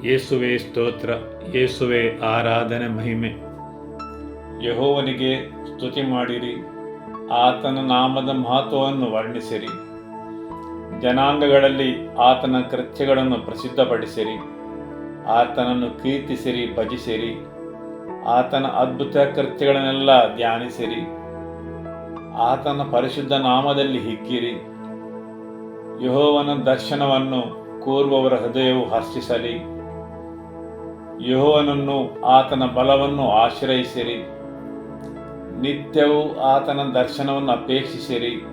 ಯೇಸುವೆ ಸ್ತೋತ್ರ, ಯೇಸುವೆ ಆರಾಧನೆ ಮಹಿಮೆ. ಯೆಹೋವನಿಗೆ ಸ್ತುತಿ ಮಾಡಿರಿ, ಆತನ ನಾಮದ ಮಹತ್ವವನ್ನು ವರ್ಣಿಸಿರಿ. ಜನಾಂಗಗಳಲ್ಲಿ ಆತನ ಕೃತ್ಯಗಳನ್ನು ಪ್ರಸಿದ್ಧಪಡಿಸಿರಿ. ಆತನನ್ನು ಕೀರ್ತಿಸಿರಿ, ಭಜಿಸಿರಿ. ಆತನ ಅದ್ಭುತ ಕೃತ್ಯಗಳನ್ನೆಲ್ಲ ಧ್ಯಾನಿಸಿರಿ. ಆತನ ಪರಿಶುದ್ಧ ನಾಮದಲ್ಲಿ ಹಿಗ್ಗಿರಿ. ಯೆಹೋವನ ದರ್ಶನವನ್ನು ಕೋರುವವರ ಹೃದಯವು ಹರ್ಷಿಸಲಿ. ಯೆಹೋವನನ್ನು, ಆತನ ಬಲವನ್ನು ಆಶ್ರಯಿಸಿರಿ. ನಿತ್ಯವೂ ಆತನ ದರ್ಶನವನ್ನು ಅಪೇಕ್ಷಿಸಿರಿ.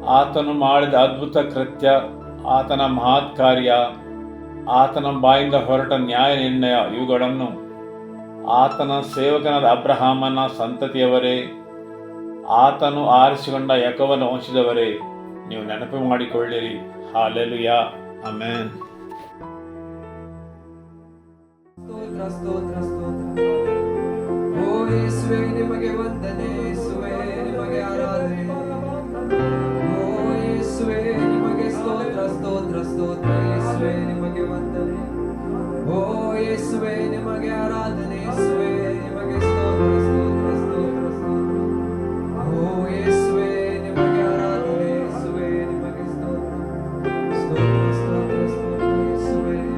ಆತನು ಮಾಡಿದ ಅದ್ಭುತ ಕೃತ್ಯ, ಆತನ ಮಹತ್ ಕಾರ್ಯ, ಆತನ ಬಾಯಿಂದ ಹೊರಟ ನ್ಯಾಯ ನಿರ್ಣಯ ಇವುಗಳನ್ನು ಆತನ ಸೇವಕನಾದ ಅಬ್ರಹಾಮನ ಸಂತತಿಯವರೇ, ಆತನು ಆರಿಸಿಕೊಂಡ ಯಾಕೋಬನ ವಂಶದವರೇ, ನೀವು ನೆನಪು ಮಾಡಿಕೊಳ್ಳಿರಿ. Hallelujah, amen. ಸ್ತೋತ್ರ ಸ್ತೋತ್ರ ಸ್ತೋತ್ರ. ಓ ಯೇಸುವೇ, ನಿಮಗೆ ವಂದನೆ. ಯೇಸುವೇ, ನಿಮಗೆ ಆರಾಧನೆ. ಓ ಯೇಸುವೇ, ನಿಮಗೆ ಸ್ತೋತ್ರ ಸ್ತೋತ್ರ ಸ್ತೋತ್ರ. ಯೇಸುವೇ, ನಿಮಗೆ ವಂದನೆ. ಓ ಯೇಸುವೇ, ನಿಮಗೆ ಆರಾಧನೆ. ಯೇಸುವೇ, ನಿಮಗೆ ಸ್ತೋತ್ರ ಸ್ತೋತ್ರ ಸ್ತೋತ್ರ ಸ್ತೋತ್ರ. ಓ ಯೇಸುವೇ, ನಿಮಗೆ ಆರಾಧನೆ. ಯೇಸುವೇ, ನಿಮಗೆ ಸ್ತೋತ್ರ ಸ್ತೋತ್ರ ಸ್ತೋತ್ರ ಸ್ತೋತ್ರ. ಯೇಸುವೇ,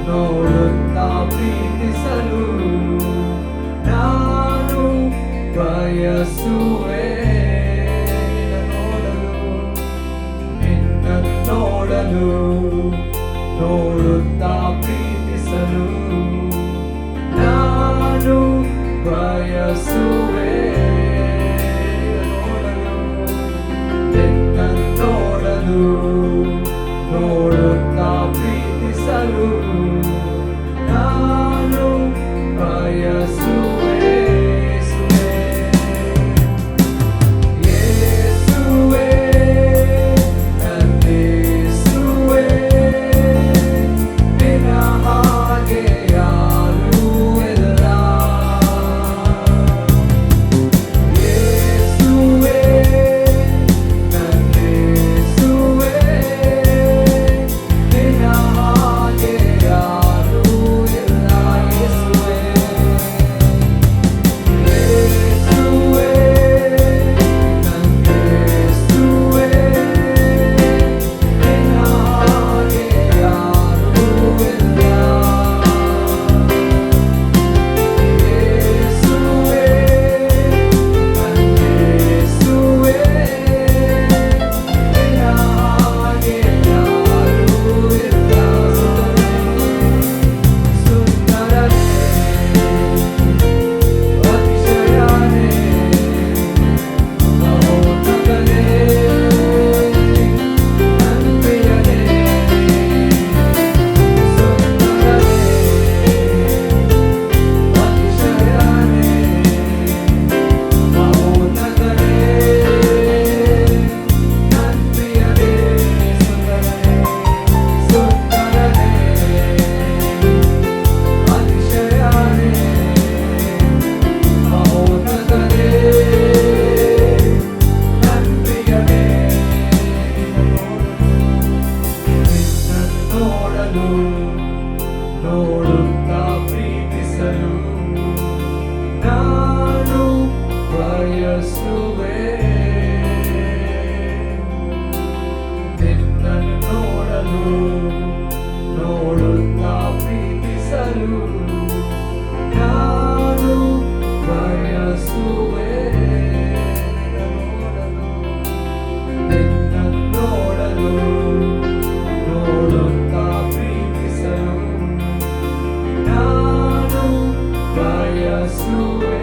ನೋಡುತ್ತಾ ಪ್ರೀತಿಸಲು ನಾನು ಬಯಸುವೆ. ನೋಡುತ್ತಾ ಪ್ರೀತಿಸಲು ನಾನು ಬಯಸುವೆ. ನೋಡಲು ನೋಡುತ್ತಾ ಪ್ರೀತಿಸಲು ನಾನು ಬಯಸುವೆ. ಯೇಸುವೇ ನನ್ನೇಸುವೇ ನಿನ್ನ ಹಾಗೆ ಯಾರೂ ಇಲ್ಲ. ಯೇಸುವೇ ನನ್ನೇಸುವೇ ನಿನ್ನ ಹಾಗೆ ಯಾರೂ ಇಲ್ಲ. ಯೇಸುವೇ ಯೇಸುವೇ ನನ್ನೇಸುವೇ ನಿನ್ನ ಹಾಗೆ ಯಾರೂ ಇಲ್ಲ. ಯೇಸುವೇ ನನ್ನೇಸುವೇ ನಿನ್ನ ಹಾಗೆ ಯಾರೂ ಇಲ್ಲ. ಸುಂದರನೇ ಅತಿಶಯನೇ ಮಹೋನ್ನತನೇ ನನ್ಪ್ರಿಯನೇ. ಸುಂದರನೇ ಅತಿಶಯನೇ ಮಹೋನ್ನತನೇ ನನ್ಪ್ರಿಯನೇ. ಸುಂದರನೇ ಅತಿಶಯನೇ ಮಹೋನ್ನತನೇ ನನ್ಪ್ರಿಯನೇ. ನಿನ್ನನ್ನು ನೋಡಲು ನೋಡುತ್ತಾ ಪ್ರೀತಿಸಲು ನಾನು ಬಯಸುವೆ. ನಿನ್ನನ್ನು ನೋಡಲು ನೋಡುತ್ತಾ ಪ್ರೀತಿಸಲು ನಾನು ಬಯಸುವೆ. ನಿನ್ನನ್ನು ನೋಡಲು ನೋಡುತ್ತಾ ಪ್ರೀತಿಸಲು ನಾನು ಬಯಸುವೆ.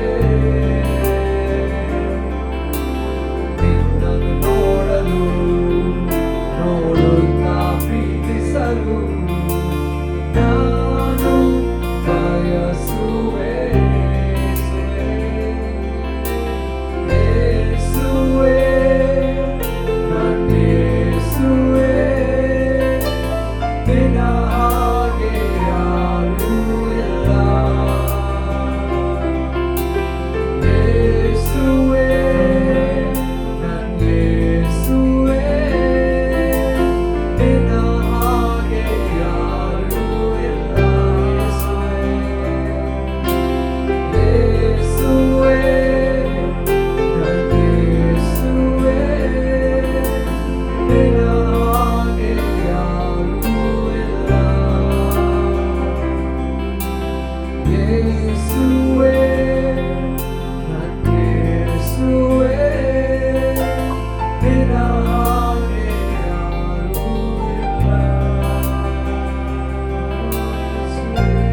ನಿನ್ನನ್ನು ನೋಡಲು ನೋಡುತ್ತಾ ಪ್ರೀತಿಸಲು ನಾನು ಬಯಸುವೆ. ಯೇಸುವೇ ನನ್ನೇಸುವೇ ನಿನ್ನ ಹಾಗೆ ಯಾರೂ ಇಲ್ಲ. ಯೇಸುವೇ ನನ್ನೇಸುವೇ ನಿನ್ನ ಹಾಗೆ ಯಾರೂ ಇಲ್ಲ. ಯೇಸುವೇ ನನ್ನೇಸುವೇ ನಿನ್ನ ಹಾಗೆ ಯಾರೂ ಇಲ್ಲ. ಯೇಸುವೇ ನನ್ನೇಸುವೇ ನಿನ್ನ ಹಾಗೆ ಯಾರೂ ಇಲ್ಲ. ಯೇಸುವೇ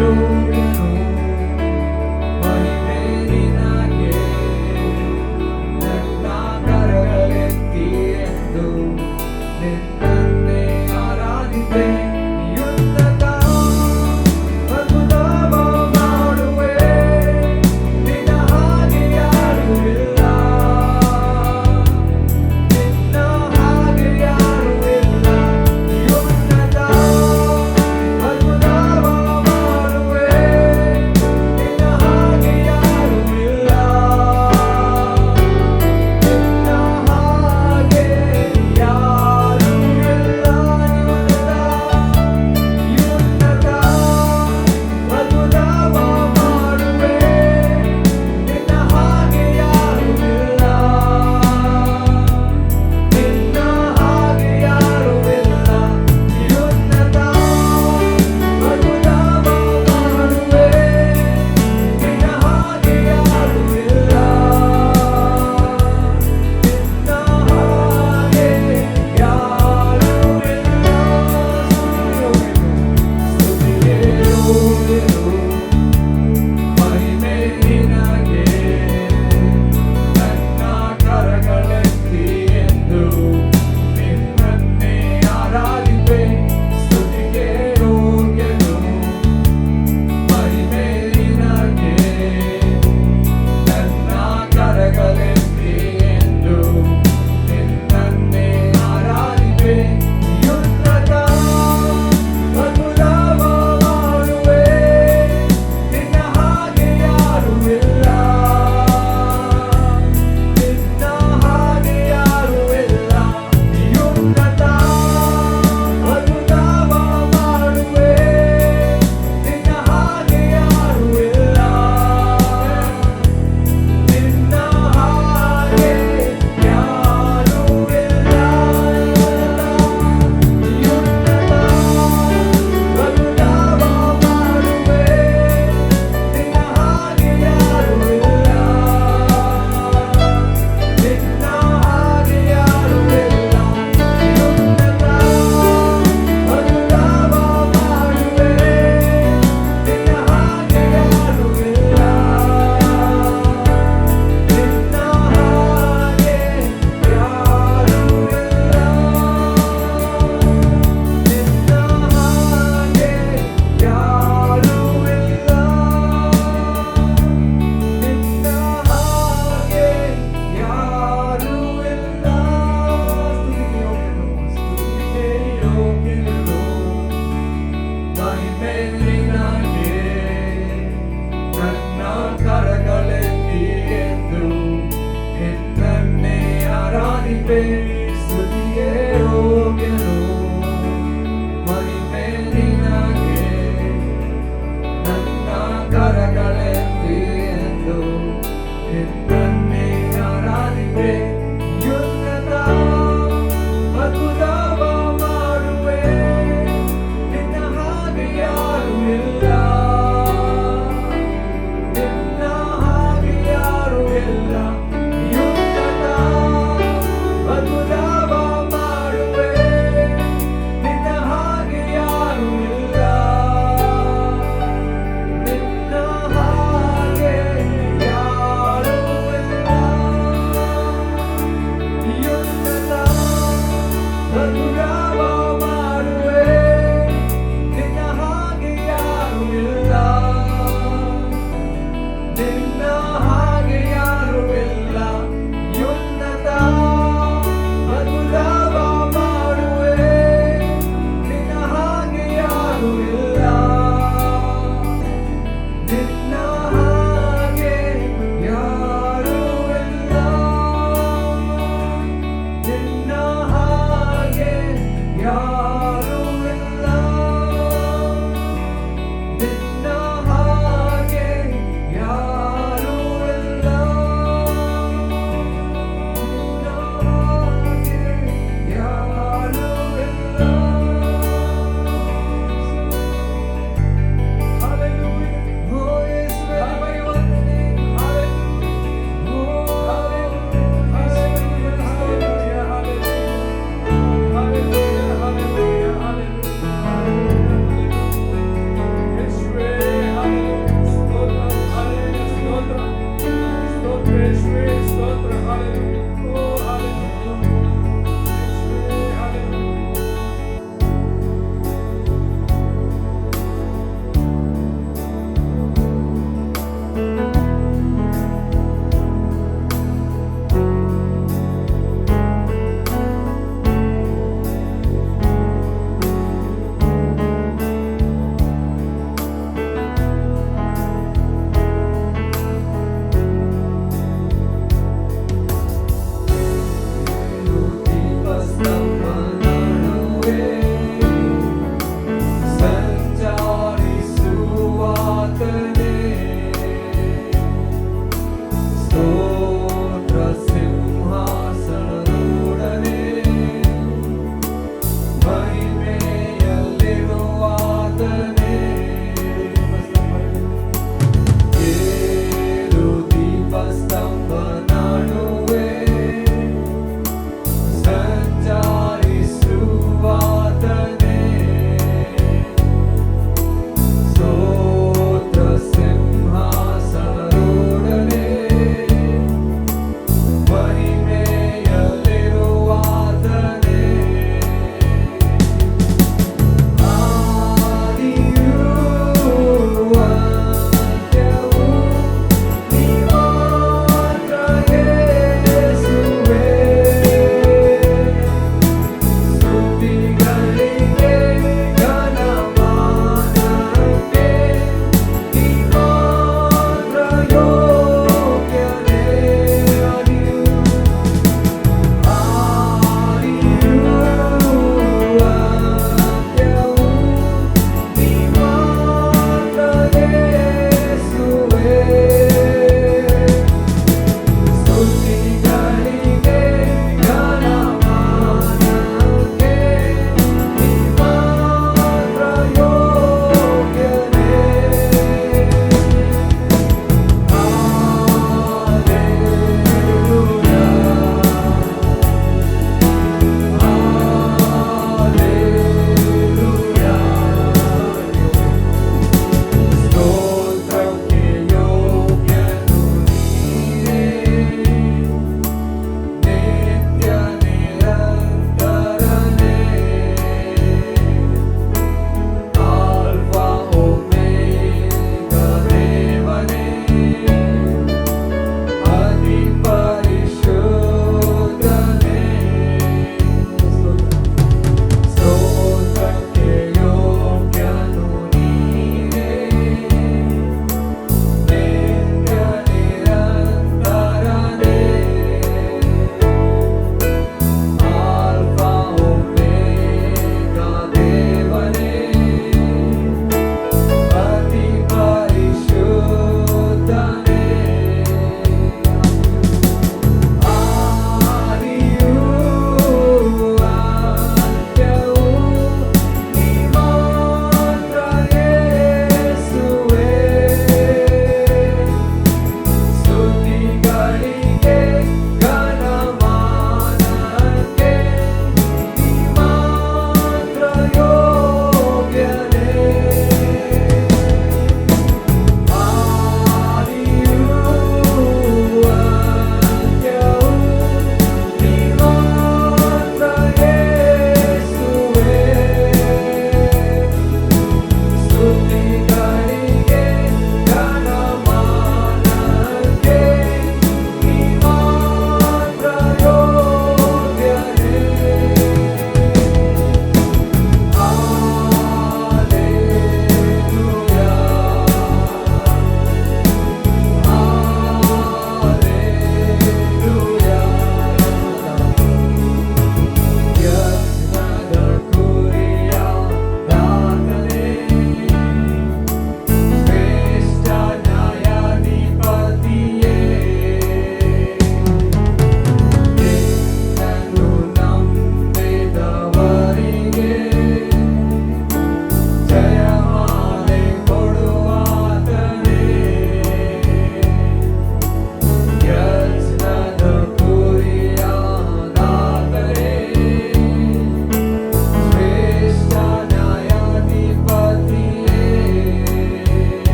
ನಿಮಗೆ ಮಾಡುವೆ ಆರಾಧಿಪೆ ಸ್ತುತಿಗೆ ಯೋಗ್ಯನು ಮಹಿಮೆ ನಿನಗೆ ನನ್ನ ಕರಗಳೆತ್ತಿ ಎಂದು ನಿನ್ನನ್ನೇ ಆರಾಧಿಪೆ ಯುದ್ಧದ ಅದ್ಭುತವ ಮಾಡುವೆ ನಿನ್ನ ಹಾಗೆ ಯಾರು ಇಲ್ಲ ನಿನ್ನ ಹಾಗೆ ಯಾರು ಇಲ್ಲ ಯುದ್ಧದ ಅದ್ಭುತವ ಮಾಡುವೆ ನಿನ್ನ ಹಾಗೆ ಯಾರು ಇಲ್ಲ ನಿನ್ನ ಹಾಗೆ ಯಾರು ಇಲ್ಲ ಯುದ್ಧದ ಅದ್ಭುತವ ಮಾಡುವೆ ನಿನ್ನ ಹಾಗೆ ಯಾರು ಇಲ್ಲ ನಿನ್ನ ಹಾಗೆ ಯಾರು ಇಲ್ಲ ಯುದ್ಧದ ಅದ್ಭುತವ ಮಾಡುವೆ ನಿನ್ನ ಹಾಗೆ ಯಾರು ಇಲ್ಲ ನಿನ್ನ ಹಾಗೆ ಯಾರು ಇಲ್ಲ ನಿನ್ನ ಹಾಗೆ ಯಾರು ಇಲ್ಲ ನಿನ್ನ ಹಾಗೆ ಯಾರು ಇಲ್ಲ ನಿನ್ನ ಹಾಗೆ ಯಾರು ಇಲ್ಲ Hallelujah. Oh, ಯೇಸುವೇ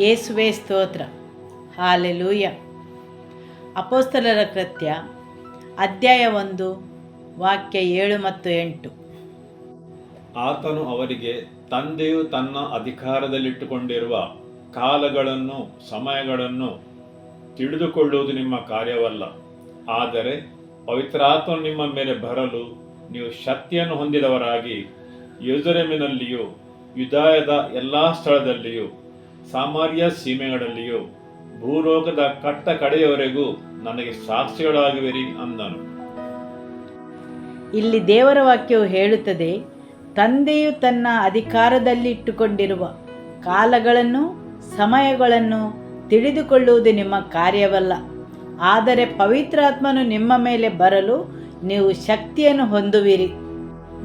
ಯೇಸುವೇ ಸ್ತೋತ್ರ. ಹಾಲೆಲೂಯ. ಅಪೊಸ್ತಲರ ಕೃತ್ಯ ಅಧ್ಯಾಯ 1 ವಾಕ್ಯ 7 ಮತ್ತು 8. ಆತನು ಅವರಿಗೆ, ತಂದೆಯು ತನ್ನ ಅಧಿಕಾರದಲ್ಲಿಟ್ಟುಕೊಂಡಿರುವ ಕಾಲಗಳನ್ನು ಸಮಯಗಳನ್ನು ತಿಳಿದುಕೊಳ್ಳುವುದು ನಿಮ್ಮ ಕಾರ್ಯವಲ್ಲ. ಆದರೆ ಪವಿತ್ರಾತ್ಮನು ನಿಮ್ಮ ಮೇಲೆ ಬರಲು ನೀವು ಶಕ್ತಿಯನ್ನು ಹೊಂದಿದವರಾಗಿ ಯೆರೂಸಲೇಮಿನಲ್ಲಿಯೂ ಯೂದಾಯದ ಎಲ್ಲ ಸ್ಥಳದಲ್ಲಿಯೂ ಸಮಾರ್ಯ ಸೀಮೆಗಳಲ್ಲಿಯೂ ಭೂಲೋಕದ ಕಟ್ಟ ಕಡೆಯವರೆಗೂ ನನಗೆ ಸಾಕ್ಷಿಗಳಾಗುವಿರಿ ಅಂದನು. ಇಲ್ಲಿ ದೇವರ ವಾಕ್ಯವು ಹೇಳುತ್ತದೆ, ತಂದೆಯು ತನ್ನ ಅಧಿಕಾರದಲ್ಲಿಟ್ಟುಕೊಂಡಿರುವ ಕಾಲಗಳನ್ನು ಸಮಯಗಳನ್ನು ತಿಳಿದುಕೊಳ್ಳುವುದು ನಿಮ್ಮ ಕಾರ್ಯವಲ್ಲ. ಆದರೆ ಪವಿತ್ರಾತ್ಮನು ನಿಮ್ಮ ಮೇಲೆ ಬರಲು ನೀವು ಶಕ್ತಿಯನ್ನು ಹೊಂದುವಿರಿ.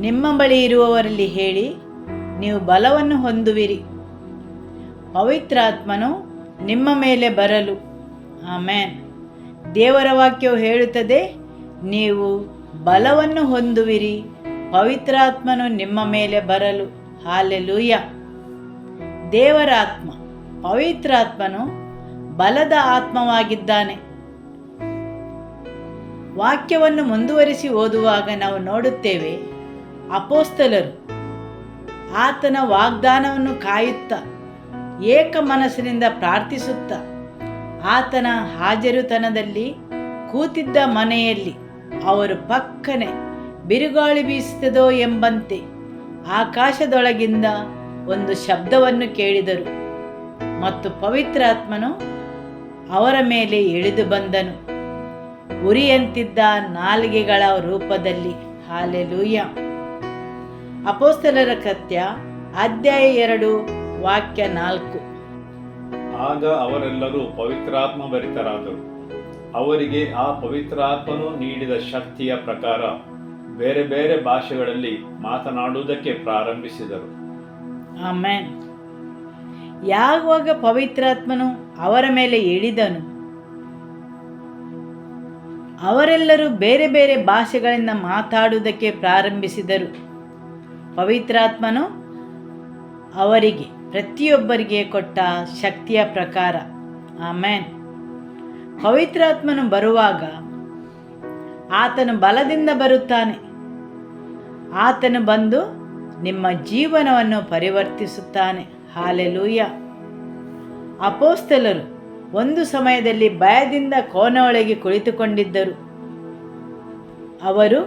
ನಿಮ್ಮ ಬಳಿ ಇರುವವರಲ್ಲಿ ಹೇಳಿ, ನೀವು ಬಲವನ್ನು ಹೊಂದುವಿರಿ. ಪವಿತ್ರಾತ್ಮನು ನಿಮ್ಮ ಮೇಲೆ ಬರಲು. ಆಮೆನ್. ದೇವರ ವಾಕ್ಯವು ಹೇಳುತ್ತದೆ, ನೀವು ಬಲವನ್ನು ಹೊಂದುವಿರಿ, ಪವಿತ್ರಾತ್ಮನು ನಿಮ್ಮ ಮೇಲೆ ಬರಲು. ಹಾಲೆಲೂಯ. ದೇವರ ಆತ್ಮ, ಪವಿತ್ರಾತ್ಮನು ಬಲದ ಆತ್ಮವಾಗಿದ್ದಾನೆ. ವಾಕ್ಯವನ್ನು ಮುಂದುವರಿಸಿ ಓದುವಾಗ ನಾವು ನೋಡುತ್ತೇವೆ, ಅಪೊಸ್ತಲರು ಆತನ ವಾಗ್ದಾನವನ್ನು ಕಾಯುತ್ತಾ ಏಕ ಮನಸ್ಸಿನಿಂದ ಪ್ರಾರ್ಥಿಸುತ್ತಾ ಆತನ ಹಾಜರುತನದಲ್ಲಿ ಕೂತಿದ್ದ ಮನೆಯಲ್ಲಿ ಅವರು ಪಕ್ಕನೆ ಬಿರುಗಾಳಿ ಬೀಸುತ್ತದೋ ಎಂಬಂತೆ ಆಕಾಶದೊಳಗಿಂದ ಒಂದು ಶಬ್ದವನ್ನು ಕೇಳಿದರು ಮತ್ತು ಪವಿತ್ರಾತ್ಮನು ಅವರ ಮೇಲೆ ಇಳಿದು ಬಂದನು, ಉರಿಯಂತಿದ್ದ ನಾಲಿಗೆಗಳ ರೂಪದಲ್ಲಿ. ಹಾಲೆಲೂಯ. ಅಪೊಸ್ತಲರ ಕೃತ್ಯ ಅಧ್ಯಾಯ 2 ವಾಕ್ಯ 4. ಆಗ ಅವರೆಲ್ಲರೂ ಪವಿತ್ರಾತ್ಮ ಭರಿತರಾದರು. ಅವರಿಗೆ ಆ ಪವಿತ್ರಾತ್ಮನು ನೀಡಿದ ಶಕ್ತಿಯ ಪ್ರಕಾರ ಬೇರೆ ಬೇರೆ ಭಾಷೆಗಳಲ್ಲಿ ಮಾತನಾಡುವುದಕ್ಕೆ ಪ್ರಾರಂಭಿಸಿದರು. ಆಮೆನ್. ಯಾವಾಗ ಪವಿತ್ರಾತ್ಮನು ಅವರ ಮೇಲೆ ಇಳಿದನು, ಅವರೆಲ್ಲರೂ ಬೇರೆ ಬೇರೆ ಭಾಷೆಗಳಿಂದ ಮಾತಾಡುವುದಕ್ಕೆ ಪ್ರಾರಂಭಿಸಿದರು. ಪವಿತ್ರಾತ್ಮನು ಅವರಿಗೆ ಪ್ರತಿಯೊಬ್ಬರಿಗೆ ಕೊಟ್ಟ ಶಕ್ತಿಯ ಪ್ರಕಾರ. ಆಮೆನ್. ಪವಿತ್ರಾತ್ಮನು ಬರುವಾಗ ಆತನು ಬಲದಿಂದ ಬರುತ್ತಾನೆ. ಆತನು ಬಂದು ನಿಮ್ಮ ಜೀವನವನ್ನು ಪರಿವರ್ತಿಸುತ್ತಾನೆ. ಹಾಲೆಲೂಯ. ಅಪೊಸ್ತಲರು ಒಂದು ಸಮಯದಲ್ಲಿ ಭಯದಿಂದ ಕೋಣೆಯೊಳಗೆ ಕುಳಿತುಕೊಂಡಿದ್ದರು. ಅವರು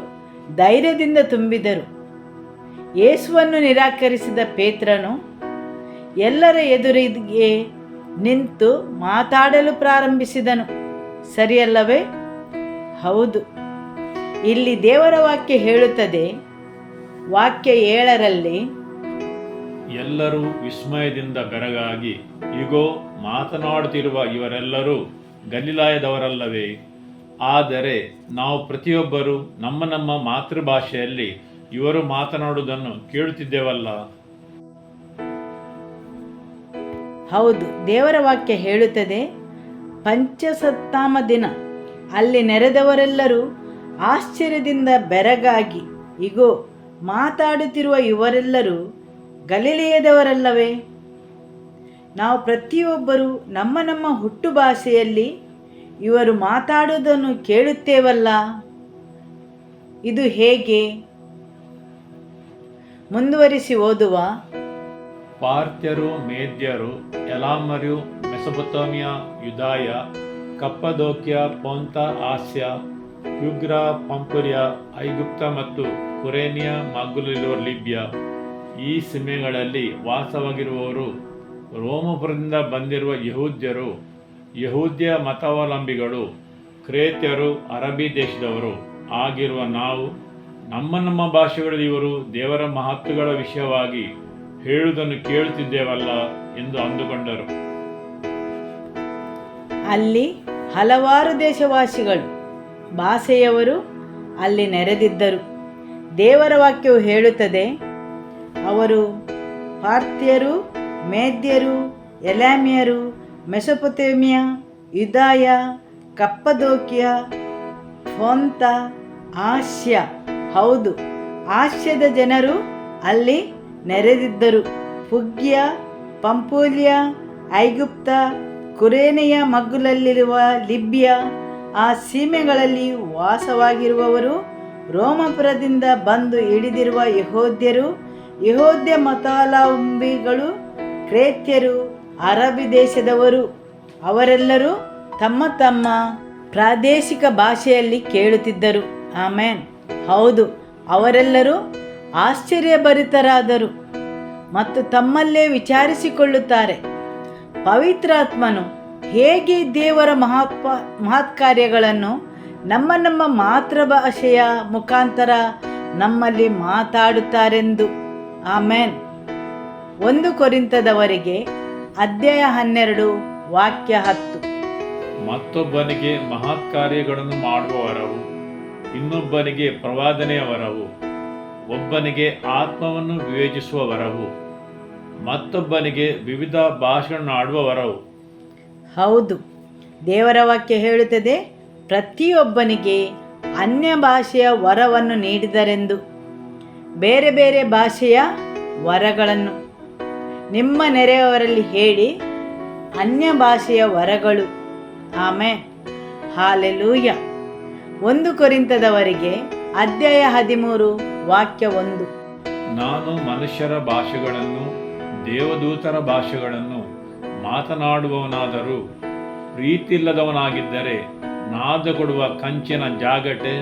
ಧೈರ್ಯದಿಂದ ತುಂಬಿದರು. ಯೇಸುವನ್ನು ನಿರಾಕರಿಸಿದ ಪೇತ್ರನು ಎಲ್ಲರ ಎದುರಿಗೆ ನಿಂತು ಮಾತಾಡಲು ಪ್ರಾರಂಭಿಸಿದನು. ಸರಿಯಲ್ಲವೇ? ಹೌದು. ಇಲ್ಲಿ ದೇವರ ವಾಕ್ಯ ಹೇಳುತ್ತದೆ, ವಾಕ್ಯ 7ರಲ್ಲಿ, ಎಲ್ಲರೂ ವಿಸ್ಮಯದಿಂದ ಬೆರಗಾಗಿ, ಇಗೋ, ಮಾತನಾಡುತ್ತಿರುವ ಇವರೆಲ್ಲರೂ ಗಲಿಲಾಯದವರಲ್ಲವೇ? ಆದರೆ ನಾವು ಪ್ರತಿಯೊಬ್ಬರು ನಮ್ಮ ನಮ್ಮ ಮಾತೃಭಾಷೆಯಲ್ಲಿ ಇವರು ಮಾತನಾಡುವುದನ್ನು ಕೇಳುತ್ತಿದ್ದೇವಲ್ಲ. ಹೌದು. ದೇವರ ವಾಕ್ಯ ಹೇಳುತ್ತದೆ, ಪಂಚಸತ್ತಾಮ ದಿನ ಅಲ್ಲಿ ನೆರೆದವರೆಲ್ಲರೂ ಆಶ್ಚರ್ಯದಿಂದ ಬೆರಗಾಗಿ, ಇಗೋ, ಮಾತಾಡುತ್ತಿರುವ ಇವರೆಲ್ಲರೂ ಗಲಿಲಾಯದವರಲ್ಲವೇ? ನಾವು ಪ್ರತಿಯೊಬ್ಬರು ನಮ್ಮ ನಮ್ಮ ಹುಟ್ಟು ಭಾಷೆಯಲ್ಲಿ ಇವರು ಮಾತಾಡುವುದನ್ನು ಕೇಳುತ್ತೇವಲ್ಲ, ಇದು ಹೇಗೆ? ಮುಂದುವರಿಸಿ ಓದುವ, ಪಾರ್ಥ್ಯರು, ಮೇದ್ಯರು, ಎಲಾಮರು, ಮೆಸೊಪೊತಾಮಿಯಾ, ಯೂದಾಯ, ಕಪ್ಪದೋಕ್ಯ, ಪೊಂತ, ಆಸ್ಯ, ಯುಗ್ರ, ಪಂಪುರ್ಯ, ಐಗುಪ್ತ ಮತ್ತು ಕುರೇನಿಯ ಮಗ್ಗುಲಿರುವ ಲಿಬ್ಯ, ಈ ಸೀಮೆಗಳಲ್ಲಿ ವಾಸವಾಗಿರುವವರು, ರೋಮಪುರದಿಂದ ಬಂದಿರುವ ಯಹೂದ್ಯರು, ಯಹೂದ್ಯ ಮತಾವಲಂಬಿಗಳು, ಕ್ರೇತ್ಯರು, ಅರಬಿ ದೇಶದವರು ಆಗಿರುವ ನಾವು ನಮ್ಮ ನಮ್ಮ ಭಾಷೆಗಳಲ್ಲಿ ಇವರು ದೇವರ ಮಹತ್ವಗಳ ವಿಷಯವಾಗಿ ಹೇಳುವುದನ್ನು ಕೇಳುತ್ತಿದ್ದೇವಲ್ಲ ಎಂದು ಅಂದುಕೊಂಡರು. ಅಲ್ಲಿ ಹಲವಾರು ದೇಶವಾಸಿಗಳು, ಭಾಷೆಯವರು ಅಲ್ಲಿ ನೆರೆದಿದ್ದರು. ದೇವರ ವಾಕ್ಯವು ಹೇಳುತ್ತದೆ, ಅವರು ಪಾರ್ಥ್ಯರು, ಮೇದ್ಯರು, ಎಲಾಮಿಯರು, ಮೆಸೊಪೊತಾಮಿಯಾ, ಯೂದಾಯ, ಕಪ್ಪದೋಕ್ಯ, ಪೊಂತ, ಆಸ್ಯ. ಹೌದು, ಆಸ್ಯದ ಜನರು ಅಲ್ಲಿ ನೆರೆದಿದ್ದರು. ಫುಗ್ಯ, ಪಂಪೂಲ್ಯ, ಐಗುಪ್ತ, ಕುರೇನೆಯ ಮಗ್ಗುಲಲ್ಲಿರುವ ಲಿಬ್ಯ, ಆ ಸೀಮೆಗಳಲ್ಲಿ ವಾಸವಾಗಿರುವವರು, ರೋಮಪುರದಿಂದ ಬಂದು ಹಿಡಿದಿರುವ ಯಹೂದ್ಯರು, ಯಹೂದ್ಯ ಮತಾವಲಂಬಿಗಳು, ಕ್ರೇತ್ಯರು, ಅರಬಿ ದೇಶದವರು, ಅವರೆಲ್ಲರೂ ತಮ್ಮ ತಮ್ಮ ಪ್ರಾದೇಶಿಕ ಭಾಷೆಯಲ್ಲಿ ಕೇಳುತ್ತಿದ್ದರು. ಆಮೇನ್. ಹೌದು, ಅವರೆಲ್ಲರೂ ಆಶ್ಚರ್ಯಭರಿತರಾದರು ಮತ್ತು ತಮ್ಮಲ್ಲೇ ವಿಚಾರಿಸಿಕೊಳ್ಳುತ್ತಾರೆ, ಪವಿತ್ರಾತ್ಮನು ಹೇಗೆ ದೇವರ ಮಹತ್ಕಾರ್ಯಗಳನ್ನು ನಮ್ಮ ನಮ್ಮ ಮಾತೃಭಾಷೆಯ ಮುಖಾಂತರ ನಮ್ಮಲ್ಲಿ ಮಾತಾಡುತ್ತಾರೆಂದು. ಆಮೇನ್. 1 ಕೊರಿಂಥದವರಿಗೆ ಅಧ್ಯಾಯ 12 ವಾಕ್ಯ 10. ಮತ್ತೊಬ್ಬನಿಗೆ ಮಹತ್ಕಾರ್ಯಗಳನ್ನು ಮಾಡುವ ವರವು, ಇನ್ನೊಬ್ಬನಿಗೆ ಪ್ರವಾದನೆಯ ವರವು, ಒಬ್ಬನಿಗೆ ಆತ್ಮವನ್ನು ವಿವೇಚಿಸುವ ವರವು, ಮತ್ತೊಬ್ಬನಿಗೆ ವಿವಿಧ ಭಾಷೆಗಳನ್ನಾಡುವ ವರವು. ಹೌದು, ದೇವರ ವಾಕ್ಯ ಹೇಳುತ್ತದೆ, ಪ್ರತಿಯೊಬ್ಬನಿಗೆ ಅನ್ಯ ಭಾಷೆಯ ವರವನ್ನು ನೀಡಿದರೆಂದು. ಬೇರೆ ಬೇರೆ ಭಾಷೆಯ ವರಗಳನ್ನು ನಿಮ್ಮ ನೆರೆಯವರಲ್ಲಿ ಹೇಳಿ, ಅನ್ಯ ಭಾಷೆಯ ವರಗಳು. ಆಮೇನ್. ಹಾಲೆಲೂಯ. 1 ಕೊರಿಂಥದವರಿಗೆ ಅಧ್ಯಾಯ 13 ವಾಕ್ಯ 1. ನಾನು ಮನುಷ್ಯರ ಭಾಷೆಗಳನ್ನು ದೇವದೂತರ ಭಾಷೆಗಳನ್ನು ಮಾತನಾಡುವವನಾದರೂ ಪ್ರೀತಿಯಿಲ್ಲದವನಾಗಿದ್ದರೆ ನಾದ ಕೊಡುವ ಕಂಚಿನ ಜಾಗಟೆ,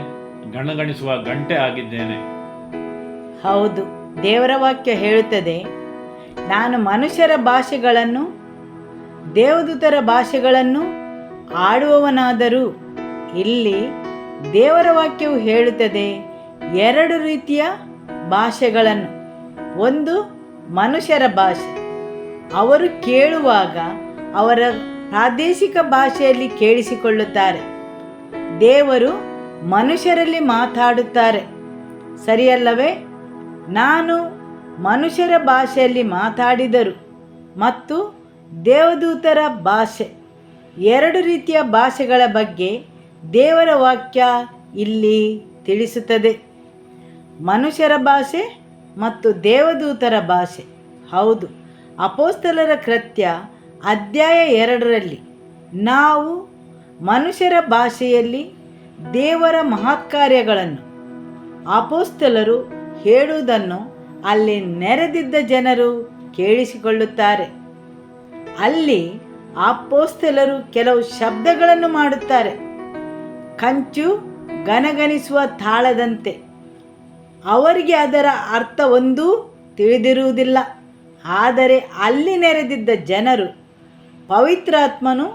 ಗಣಗಣಿಸುವ ಗಂಟೆ ಆಗಿದ್ದೇನೆ. ಹೌದು, ದೇವರ ವಾಕ್ಯ ಹೇಳುತ್ತದೆ, ನಾನು ಮನುಷ್ಯರ ಭಾಷೆಗಳನ್ನು ದೇವದೂತರ ಭಾಷೆಗಳನ್ನು ಆಡುವವನಾದರೂ. ಇಲ್ಲಿ ದೇವರ ವಾಕ್ಯವು ಹೇಳುತ್ತದೆ 2 ರೀತಿಯ ಭಾಷೆಗಳನ್ನು. ಒಂದು ಮನುಷ್ಯರ ಭಾಷೆ, ಅವರು ಕೇಳುವಾಗ ಅವರ ಪ್ರಾದೇಶಿಕ ಭಾಷೆಯಲ್ಲಿ ಕೇಳಿಸಿಕೊಳ್ಳುತ್ತಾರೆ. ದೇವರು ಮನುಷ್ಯರಲ್ಲಿ ಮಾತಾಡುತ್ತಾರೆ, ಸರಿಯಲ್ಲವೇ? ನಾನು ಮನುಷ್ಯರ ಭಾಷೆಯಲ್ಲಿ ಮಾತಾಡಿದರು ಮತ್ತು ದೇವದೂತರ ಭಾಷೆ, 2 ರೀತಿಯ ಭಾಷೆಗಳ ಬಗ್ಗೆ ದೇವರ ವಾಕ್ಯ ಇಲ್ಲಿ ತಿಳಿಸುತ್ತದೆ. ಮನುಷ್ಯರ ಭಾಷೆ ಮತ್ತು ದೇವದೂತರ ಭಾಷೆ. ಹೌದು, ಅಪೊಸ್ತಲರ ಕೃತ್ಯ ಅಧ್ಯಾಯ 2ರಲ್ಲಿ ನಾವು ಮನುಷ್ಯರ ಭಾಷೆಯಲ್ಲಿ ದೇವರ ಮಹತ್ಕಾರ್ಯಗಳನ್ನು ಅಪೊಸ್ತಲರು ಹೇಳುವುದನ್ನು ಅಲ್ಲಿ ನೆರೆದಿದ್ದ ಜನರು ಕೇಳಿಸಿಕೊಳ್ಳುತ್ತಾರೆ. ಅಲ್ಲಿ ಅಪೊಸ್ತಲರು ಕೆಲವು ಶಬ್ದಗಳನ್ನು ಮಾಡುತ್ತಾರೆ, ಕಂಚು ಗನಗನಿಸುವ ತಾಳದಂತೆ. ಅವರಿಗೆ ಅದರ ಅರ್ಥ ಒಂದೂ ತಿಳಿದಿರುವುದಿಲ್ಲ. ಆದರೆ ಅಲ್ಲಿ ನೆರೆದಿದ್ದ ಜನರು ಪವಿತ್ರಾತ್ಮನು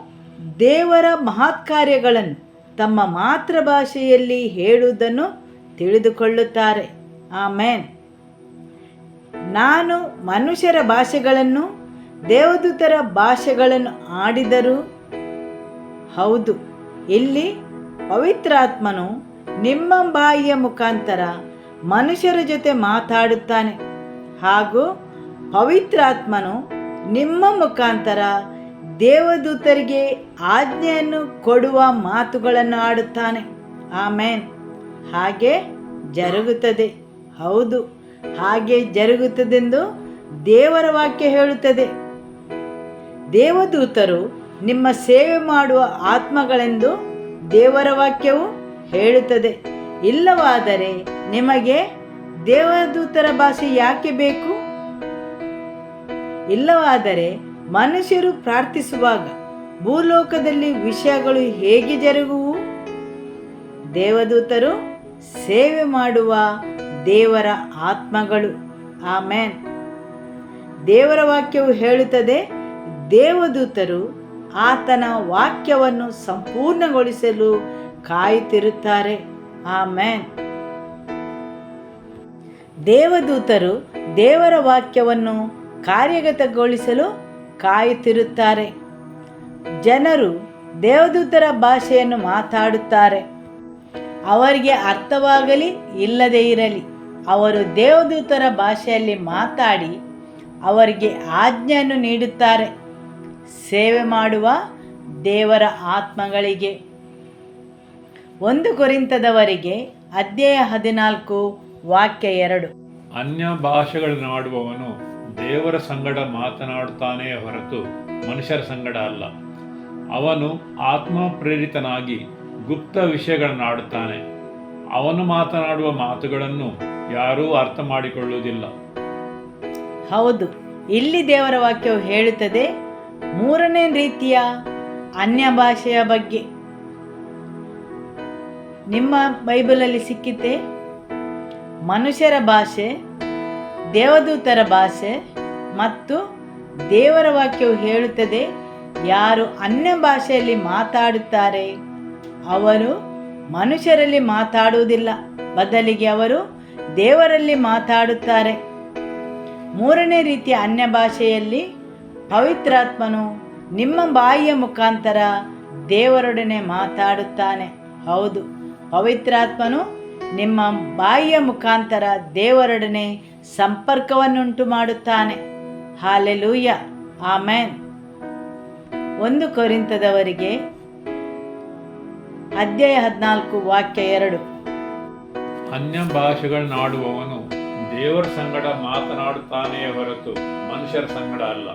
ದೇವರ ಮಹತ್ಕಾರ್ಯಗಳನ್ನು ತಮ್ಮ ಮಾತೃಭಾಷೆಯಲ್ಲಿ ಹೇಳುವುದನ್ನು ತಿಳಿದುಕೊಳ್ಳುತ್ತಾರೆ. ಆಮೇನ್. ನಾನು ಮನುಷ್ಯರ ಭಾಷೆಗಳನ್ನು ದೇವದೂತರ ಭಾಷೆಗಳನ್ನು ಆಡಿದರು. ಹೌದು, ಇಲ್ಲಿ ಪವಿತ್ರಾತ್ಮನು ನಿಮ್ಮ ಬಾಯಿಯ ಮುಖಾಂತರ ಮನುಷ್ಯರ ಜೊತೆ ಮಾತಾಡುತ್ತಾನೆ ಹಾಗೂ ಪವಿತ್ರಾತ್ಮನು ನಿಮ್ಮ ಮುಖಾಂತರ ದೇವದೂತರಿಗೆ ಆಜ್ಞೆಯನ್ನು ಕೊಡುವ ಮಾತುಗಳನ್ನು ಆಡುತ್ತಾನೆ. ಆಮೇನ್. ಹಾಗೆ ಜರುಗುತ್ತದೆ. ಹೌದು, ಹಾಗೆ ಜರುಗುತ್ತದೆಂದು ದೇವರ ವಾಕ್ಯ ಹೇಳುತ್ತದೆ. ದೇವದೂತರು ನಿಮ್ಮ ಸೇವೆ ಮಾಡುವ ಆತ್ಮಗಳೆಂದು ದೇವರ ವಾಕ್ಯವು ಹೇಳುತ್ತದೆ. ಇಲ್ಲವಾದರೆ ನಿಮಗೆ ದೇವದೂತರ ಭಾಷೆ ಯಾಕೆ ಬೇಕು? ಇಲ್ಲವಾದರೆ ಮನುಷ್ಯರು ಪ್ರಾರ್ಥಿಸುವಾಗ ಭೂಲೋಕದಲ್ಲಿ ವಿಷಯಗಳು ಹೇಗೆ ಜರುಗುವು? ದೇವದೂತರು ಸೇವೆ ಮಾಡುವ ದೇವರ ಆತ್ಮಗಳು. ಆಮೇನ್. ದೇವರ ವಾಕ್ಯವು ಹೇಳುತ್ತದೆ, ದೇವದೂತರು ಆತನ ವಾಕ್ಯವನ್ನು ಸಂಪೂರ್ಣಗೊಳಿಸಲು ಕಾಯುತ್ತಿರುತ್ತಾರೆ. ಆಮೇನ್. ದೇವದೂತರು ದೇವರ ವಾಕ್ಯವನ್ನು ಕಾರ್ಯಗತಗೊಳಿಸಲು ಕಾಯುತ್ತಿರುತ್ತಾರೆ. ಜನರು ದೇವದೂತರ ಭಾಷೆಯನ್ನು ಮಾತಾಡುತ್ತಾರೆ. ಅವರಿಗೆ ಅರ್ಥವಾಗಲಿ ಇಲ್ಲದೇ ಇರಲಿ, ಅವರು ದೇವದೂತರ ಭಾಷೆಯಲ್ಲಿ ಮಾತಾಡಿ ಅವರಿಗೆ ಆಜ್ಞೆಯನ್ನು ನೀಡುತ್ತಾರೆ, ಸೇವೆ ಮಾಡುವ ದೇವರ ಆತ್ಮಗಳಿಗೆ. 1 ಕೊರಿಂಥದವರಿಗೆ ಅಧ್ಯಾಯ 14 ವಾಕ್ಯ 2. ಅನ್ಯ ಭಾಷೆಗಳನ್ನಾಡುವವನು ದೇವರ ಸಂಗಡ ಮಾತನಾಡುತ್ತಾನೆ ಹೊರತು ಮನುಷ್ಯರ ಸಂಗಡ ಅಲ್ಲ. ಅವನು ಆತ್ಮ ಪ್ರೇರಿತನಾಗಿ ಗುಪ್ತ ವಿಷಯಗಳನ್ನಾಡುತ್ತಾನೆ. ಅವನು ಮಾತನಾಡುವ ಮಾತುಗಳನ್ನು ಯಾರೂ ಅರ್ಥ ಮಾಡಿಕೊಳ್ಳುವುದಿಲ್ಲ. ಹೌದು, ಇಲ್ಲಿ ದೇವರ ವಾಕ್ಯವು ಹೇಳುತ್ತದೆ ಮೂರನೇ ರೀತಿಯ ಅನ್ಯ ಭಾಷೆಯ ಬಗ್ಗೆ. ನಿಮ್ಮ ಬೈಬಲಲ್ಲಿ ಸಿಕ್ಕಿತೆ ಮನುಷ್ಯರ ಭಾಷೆ, ದೇವದೂತರ ಭಾಷೆ ಮತ್ತು ದೇವರ ವಾಕ್ಯವು ಹೇಳುತ್ತದೆ ಯಾರು ಅನ್ಯ ಭಾಷೆಯಲ್ಲಿ ಮಾತಾಡುತ್ತಾರೆ ಅವರು ಮನುಷ್ಯರಲ್ಲಿ ಮಾತಾಡುವುದಿಲ್ಲ, ಬದಲಿಗೆ ಅವರು ದೇವರಲ್ಲಿ ಮಾತಾಡುತ್ತಾರೆ. ಮೂರನೇ ರೀತಿಯ ಅನ್ಯ ಭಾಷೆಯಲ್ಲಿ ಪವಿತ್ರಾತ್ಮನು ನಿಮ್ಮ ಬಾಯಿಯ ಮುಖಾಂತರ ದೇವರೊಡನೆ ಮಾತಾಡುತ್ತಾನೆ. ಹೌದು, ಪವಿತ್ರಾತ್ಮನು ನಿಮ್ಮ ಬಾಯಿಯ ಮುಖಾಂತರ ದೇವರೊಡನೆ ಸಂಪರ್ಕವನ್ನುಂಟು ಮಾಡುತ್ತಾನೆ. Hallelujah, amen. 1 ಕೊರಿಂಥದವರಿಗೆ ಅಧ್ಯಾಯ 14 ವಾಕ್ಯ 2. ಅನ್ಯ ಭಾಷೆಗಳನ್ನಾಡುವವನು ದೇವರ ಸಂಗಡ ಮಾತನಾಡುತ್ತಾನೆಯೇ ಹೊರತು ಮನುಷ್ಯರ ಸಂಗಡ ಅಲ್ಲ.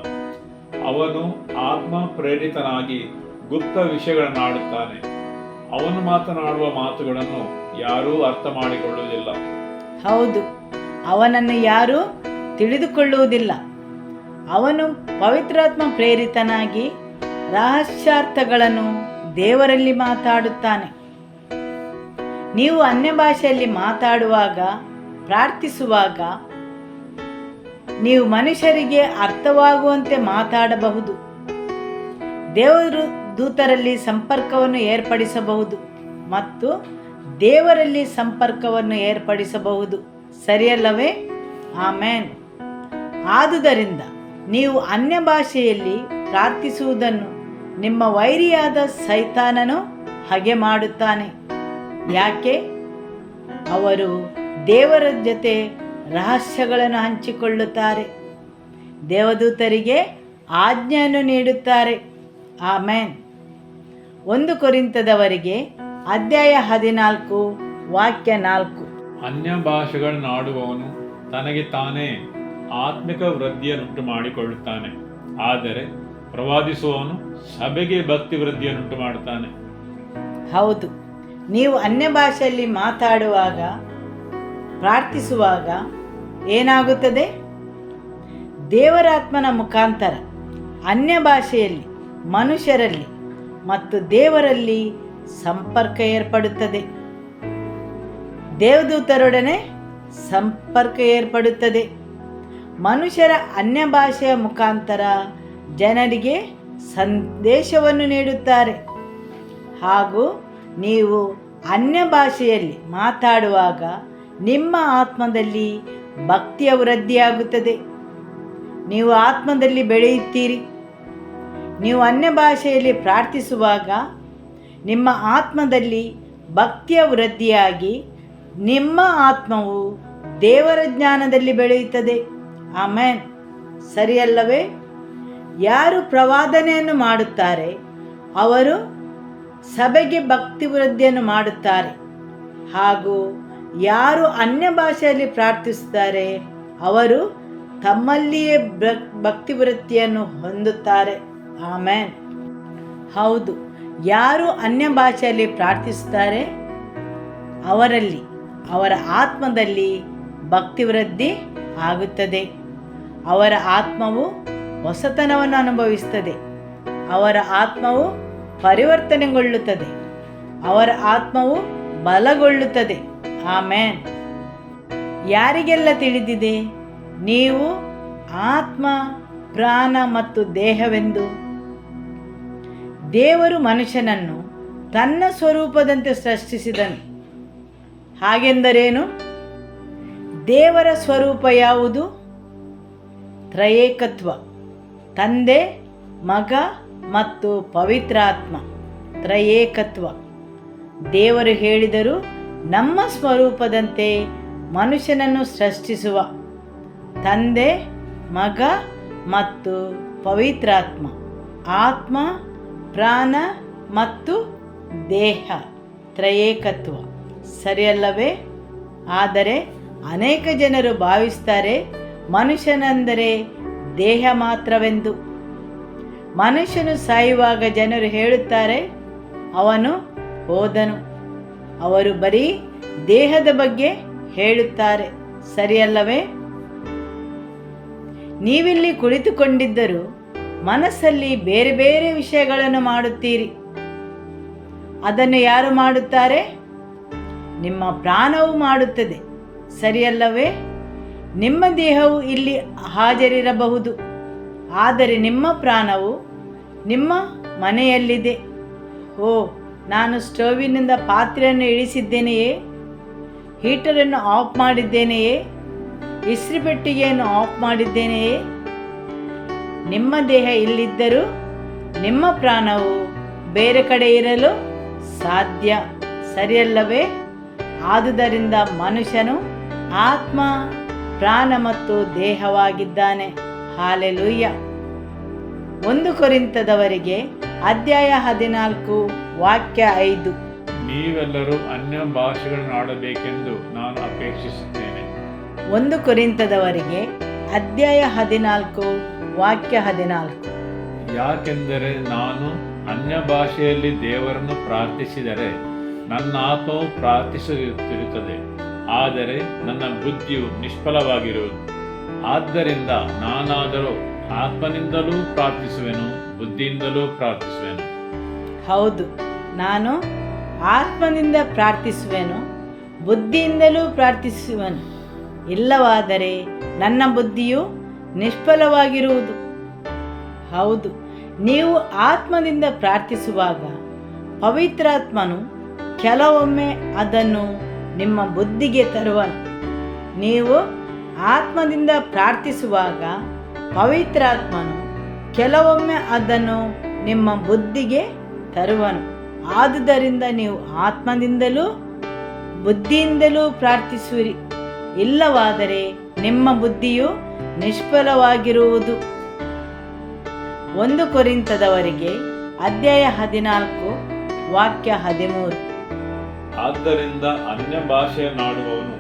ಅವನು ಆತ್ಮ ಪ್ರೇರಿತನಾಗಿ ಗುಪ್ತ ವಿಷಯಗಳನ್ನಾಡುತ್ತಾನೆ. ಅವನು ಮಾತನಾಡುವ ಮಾತುಗಳನ್ನು ಯಾರೂ ಅರ್ಥ ಮಾಡಿಕೊಳ್ಳುವುದಿಲ್ಲ. ಹೌದು, ಅವನನ್ನು ಯಾರೂ ತಿಳಿದುಕೊಳ್ಳುವುದಿಲ್ಲ. ಅವನು ಪವಿತ್ರಾತ್ಮ ಪ್ರೇರಿತನಾಗಿ ರಹಸ್ಯಾರ್ಥಗಳನ್ನು ದೇವರಲ್ಲಿ ಮಾತಾಡುತ್ತಾನೆ. ನೀವು ಅನ್ಯ ಭಾಷೆಯಲ್ಲಿ ಮಾತಾಡುವಾಗ, ಪ್ರಾರ್ಥಿಸುವಾಗ ನೀವು ಮನುಷ್ಯರಿಗೆ ಅರ್ಥವಾಗುವಂತೆ ಮಾತಾಡಬಹುದು. ದೇವರು ದೂತರಲ್ಲಿ ಸಂಪರ್ಕವನ್ನು ಏರ್ಪಡಿಸಬಹುದು ಮತ್ತು ದೇವರಲ್ಲಿ ಸಂಪರ್ಕವನ್ನು ಏರ್ಪಡಿಸಬಹುದು. ಸರಿಯಲ್ಲವೇ? ಆಮೆನ್. ಆದುದರಿಂದ ನೀವು ಅನ್ಯ ಭಾಷೆಯಲ್ಲಿ ಪ್ರಾರ್ಥಿಸುವುದನ್ನು ನಿಮ್ಮ ವೈರಿಯಾದ ಸೈತಾನನು ಹಾಗೆ ಮಾಡುತ್ತಾನೆ. ಯಾಕೆ? ಅವರು ದೇವರ ಜೊತೆ ರಹಸ್ಯಗಳನ್ನು ಹಂಚಿಕೊಳ್ಳುತ್ತಾರೆ, ದೇವದೂತರಿಗೆ ಆಜ್ಞೆಯನ್ನು ನೀಡುತ್ತಾರೆ. ಆಮೆನ್. 1 ಕೊರಿಂಥದವರಿಗೆ ಅಧ್ಯಾಯ 14 ವಾಕ್ಯ 4. ಅನ್ಯ ಭಾಷೆಗಳನ್ನಾಡುವವನು ತನಗೆ ತಾನೇ ಆತ್ಮಿಕ ವೃದ್ಧಿಯನ್ನುಂಟು ಮಾಡಿಕೊಳ್ಳುತ್ತಾನೆ, ಆದರೆ ಪ್ರವಾದಿಸುವವನು ಸಭೆಗೆ ಭಕ್ತಿ ವೃದ್ಧಿಯನ್ನುಂಟು ಮಾಡುತ್ತಾನೆ. ಹೌದು, ನೀವು ಅನ್ಯ ಭಾಷೆಯಲ್ಲಿ ಮಾತಾಡುವಾಗ, ಪ್ರಾರ್ಥಿಸುವಾಗ ಏನಾಗುತ್ತದೆ? ದೇವರಾತ್ಮನ ಮುಖಾಂತರ ಅನ್ಯ ಭಾಷೆಯಲ್ಲಿ ಮನುಷ್ಯರಲ್ಲಿ ಮತ್ತು ದೇವರಲ್ಲಿ ಸಂಪರ್ಕ ಏರ್ಪಡುತ್ತದೆ. ದೇವದೂತರೊಡನೆ ಸಂಪರ್ಕ ಏರ್ಪಡುತ್ತದೆ. ಮನುಷ್ಯರ ಅನ್ಯ ಭಾಷೆಯ ಮುಖಾಂತರ ಜನರಿಗೆ ಸಂದೇಶವನ್ನು ನೀಡುತ್ತಾರೆ. ಹಾಗೂ ನೀವು ಅನ್ಯ ಭಾಷೆಯಲ್ಲಿ ಮಾತಾಡುವಾಗ ನಿಮ್ಮ ಆತ್ಮದಲ್ಲಿ ಭಕ್ತಿಯ ವೃದ್ಧಿಯಾಗುತ್ತದೆ. ನೀವು ಆತ್ಮದಲ್ಲಿ ಬೆಳೆಯುತ್ತೀರಿ. ನೀವು ಅನ್ಯ ಭಾಷೆಯಲ್ಲಿ ಪ್ರಾರ್ಥಿಸುವಾಗ ನಿಮ್ಮ ಆತ್ಮದಲ್ಲಿ ಭಕ್ತಿಯ ವೃದ್ಧಿಯಾಗಿ ನಿಮ್ಮ ಆತ್ಮವು ದೇವರ ಜ್ಞಾನದಲ್ಲಿ ಬೆಳೆಯುತ್ತದೆ. ಆಮೆನ್. ಸರಿಯಲ್ಲವೇ? ಯಾರು ಪ್ರವಾದನೆಯನ್ನು ಮಾಡುತ್ತಾರೆ ಅವರು ಸಭೆಗೆ ಭಕ್ತಿ ವೃದ್ಧಿಯನ್ನು ಮಾಡುತ್ತಾರೆ. ಹಾಗೂ ಯಾರು ಅನ್ಯ ಭಾಷೆಯಲ್ಲಿ ಪ್ರಾರ್ಥಿಸುತ್ತಾರೆ ಅವರು ತಮ್ಮಲ್ಲಿಯೇ ಭಕ್ತಿ ವೃತ್ತಿಯನ್ನು ಹೊಂದುತ್ತಾರೆ. ಆಮೆನ್. ಹೌದು, ಯಾರು ಅನ್ಯ ಭಾಷೆಯಲ್ಲಿ ಪ್ರಾರ್ಥಿಸುತ್ತಾರೆ ಅವರಲ್ಲಿ, ಅವರ ಆತ್ಮದಲ್ಲಿ ಭಕ್ತಿ ವೃದ್ಧಿ ಆಗುತ್ತದೆ. ಅವರ ಆತ್ಮವು ಹೊಸತನವನ್ನು ಅನುಭವಿಸುತ್ತದೆ. ಅವರ ಆತ್ಮವು ಪರಿವರ್ತನೆಗೊಳ್ಳುತ್ತದೆ. ಅವರ ಆತ್ಮವು ಬಲಗೊಳ್ಳುತ್ತದೆ. ಆಮೆನ್. ಯಾರಿಗೆಲ್ಲ ತಿಳಿದಿದೆ ನೀವು ಆತ್ಮ, ಪ್ರಾಣ ಮತ್ತು ದೇಹವೆಂದು? ದೇವರು ಮನುಷ್ಯನನ್ನು ತನ್ನ ಸ್ವರೂಪದಂತೆ ಸೃಷ್ಟಿಸಿದನು. ಹಾಗೆಂದರೇನು? ದೇವರ ಸ್ವರೂಪ ಯಾವುದು? ತ್ರಯೇಕತ್ವ, ತಂದೆ, ಮಗ ಮತ್ತು ಪವಿತ್ರಾತ್ಮ. ತ್ರಯೇಕತ್ವ. ದೇವರು ಹೇಳಿದರು, ನಮ್ಮ ಸ್ವರೂಪದಂತೆ ಮನುಷ್ಯನನ್ನು ಸೃಷ್ಟಿಸುವ. ತಂದೆ, ಮಗ ಮತ್ತು ಪವಿತ್ರಾತ್ಮ. ಆತ್ಮ, ಪ್ರಾಣ ಮತ್ತು ದೇಹ. ತ್ರಯೇಕತ್ವ. ಸರಿಯಲ್ಲವೇ? ಆದರೆ ಅನೇಕ ಜನರು ಭಾವಿಸ್ತಾರೆ ಮನುಷ್ಯನೆಂದರೆ ದೇಹ ಮಾತ್ರವೆಂದು. ಮನುಷ್ಯನು ಸಾಯುವಾಗ ಜನರು ಹೇಳುತ್ತಾರೆ, ಅವನು ಹೋದನು. ಅವರು ಬರೀ ದೇಹದ ಬಗ್ಗೆ ಹೇಳುತ್ತಾರೆ, ಸರಿಯಲ್ಲವೇ? ನೀವಿಲ್ಲಿ ಕುಳಿತುಕೊಂಡಿದ್ದರೂ ಮನಸ್ಸಲ್ಲಿ ಬೇರೆ ಬೇರೆ ವಿಷಯಗಳನ್ನು ಮಾಡುತ್ತೀರಿ. ಅದನ್ನು ಯಾರು ಮಾಡುತ್ತಾರೆ? ನಿಮ್ಮ ಪ್ರಾಣವು ಮಾಡುತ್ತದೆ, ಸರಿಯಲ್ಲವೇ? ನಿಮ್ಮ ದೇಹವು ಇಲ್ಲಿ ಹಾಜರಿರಬಹುದು, ಆದರೆ ನಿಮ್ಮ ಪ್ರಾಣವು ನಿಮ್ಮ ಮನೆಯಲ್ಲಿದೆ. ಓ, ನಾನು ಸ್ಟೋವಿನಿಂದ ಪಾತ್ರೆಯನ್ನು ಇಳಿಸಿದ್ದೇನೆಯೇ? ಹೀಟರನ್ನು ಆಫ್ ಮಾಡಿದ್ದೇನೆಯೇ? ಇಸ್ತ್ರಿ ಪೆಟ್ಟಿಗೆಯನ್ನು ಆಫ್ ಮಾಡಿದ್ದೇನೆಯೇ? ನಿಮ್ಮ ದೇಹ ಇಲ್ಲಿದ್ದರೂ ನಿಮ್ಮ ಪ್ರಾಣವು ಬೇರೆ ಕಡೆ ಇರಲು ಸಾಧ್ಯ, ಸರಿಯಲ್ಲವೇ? ಆದುದರಿಂದ ಮನುಷ್ಯನು ಆತ್ಮ, ಪ್ರಾಣ ಮತ್ತು ದೇಹವಾಗಿದ್ದಾನೆ. ಹಾಲೆಲೂಯ್ಯ. 1 ಕೊರಿಂಥದವರಿಗೆ ಅಧ್ಯಾಯ 14 ವಾಕ್ಯ 5. ನೀವೆಲ್ಲರೂ ಅನ್ಯ ಭಾಷೆಗಳನ್ನು ಆಡಬೇಕೆಂದು ನಾನು ಅಪೇಕ್ಷಿಸುತ್ತೇನೆ. 1 ಕೊರಿಂಥದವರಿಗೆ ಅಧ್ಯಾಯ 14 ವಾಕ್ಯ 14. ಯಾಕೆಂದರೆ ನಾನು ಅನ್ಯ ಭಾಷೆಯಲ್ಲಿ ದೇವರನ್ನು ಪ್ರಾರ್ಥಿಸಿದರೆ ನನ್ನ ಆತ್ಮವು ಪ್ರಾರ್ಥಿಸುತ್ತಿರುತ್ತದೆ, ಆದರೆ ನನ್ನ ಬುದ್ಧಿಯು ನಿಷ್ಫಲವಾಗಿರುವುದು. ಆದ್ದರಿಂದ ನಾನಾದರೂ ಆತ್ಮನಿಂದಲೂ ಪ್ರಾರ್ಥಿಸುವೆನು, ಬುದ್ಧಿಯಿಂದಲೂ ಪ್ರಾರ್ಥಿಸುವೆನು. ಹೌದು, ನಾನು ಆತ್ಮನಿಂದ ಪ್ರಾರ್ಥಿಸುವೆನು, ಬುದ್ಧಿಯಿಂದಲೂ ಪ್ರಾರ್ಥಿಸುವೆನು. ಇಲ್ಲವಾದರೆ ನನ್ನ ಬುದ್ಧಿಯು ನಿಷ್ಫಲವಾಗಿರುವುದು. ಹೌದು, ನೀವು ಆತ್ಮದಿಂದ ಪ್ರಾರ್ಥಿಸುವಾಗ ಪವಿತ್ರಾತ್ಮನು ಕೆಲವೊಮ್ಮೆ ಅದನ್ನು ನಿಮ್ಮ ಬುದ್ಧಿಗೆ ತರುವನು. ನೀವು ಆತ್ಮದಿಂದ ಪ್ರಾರ್ಥಿಸುವಾಗ ಪವಿತ್ರಾತ್ಮನು ಕೆಲವೊಮ್ಮೆ ಅದನ್ನು ನಿಮ್ಮ ಬುದ್ಧಿಗೆ ತರುವನು. ಆದುದರಿಂದ ನೀವು ಆತ್ಮದಿಂದಲೂ ಬುದ್ಧಿಯಿಂದಲೂ ಪ್ರಾರ್ಥಿಸುವಿರಿ. ಇಲ್ಲವಾದರೆ ನಿಮ್ಮ ಬುದ್ಧಿಯು ನಿಷ್ಫಲವಾಗಿರುವುದು. 1 ಕೊರಿಂಥದವರಿಗೆ ಅಧ್ಯಾಯ 14 ವಾಕ್ಯ 13. ಆದ್ದರಿಂದ ಅನ್ಯ ಭಾಷೆಯನ್ನಾಡುವವನು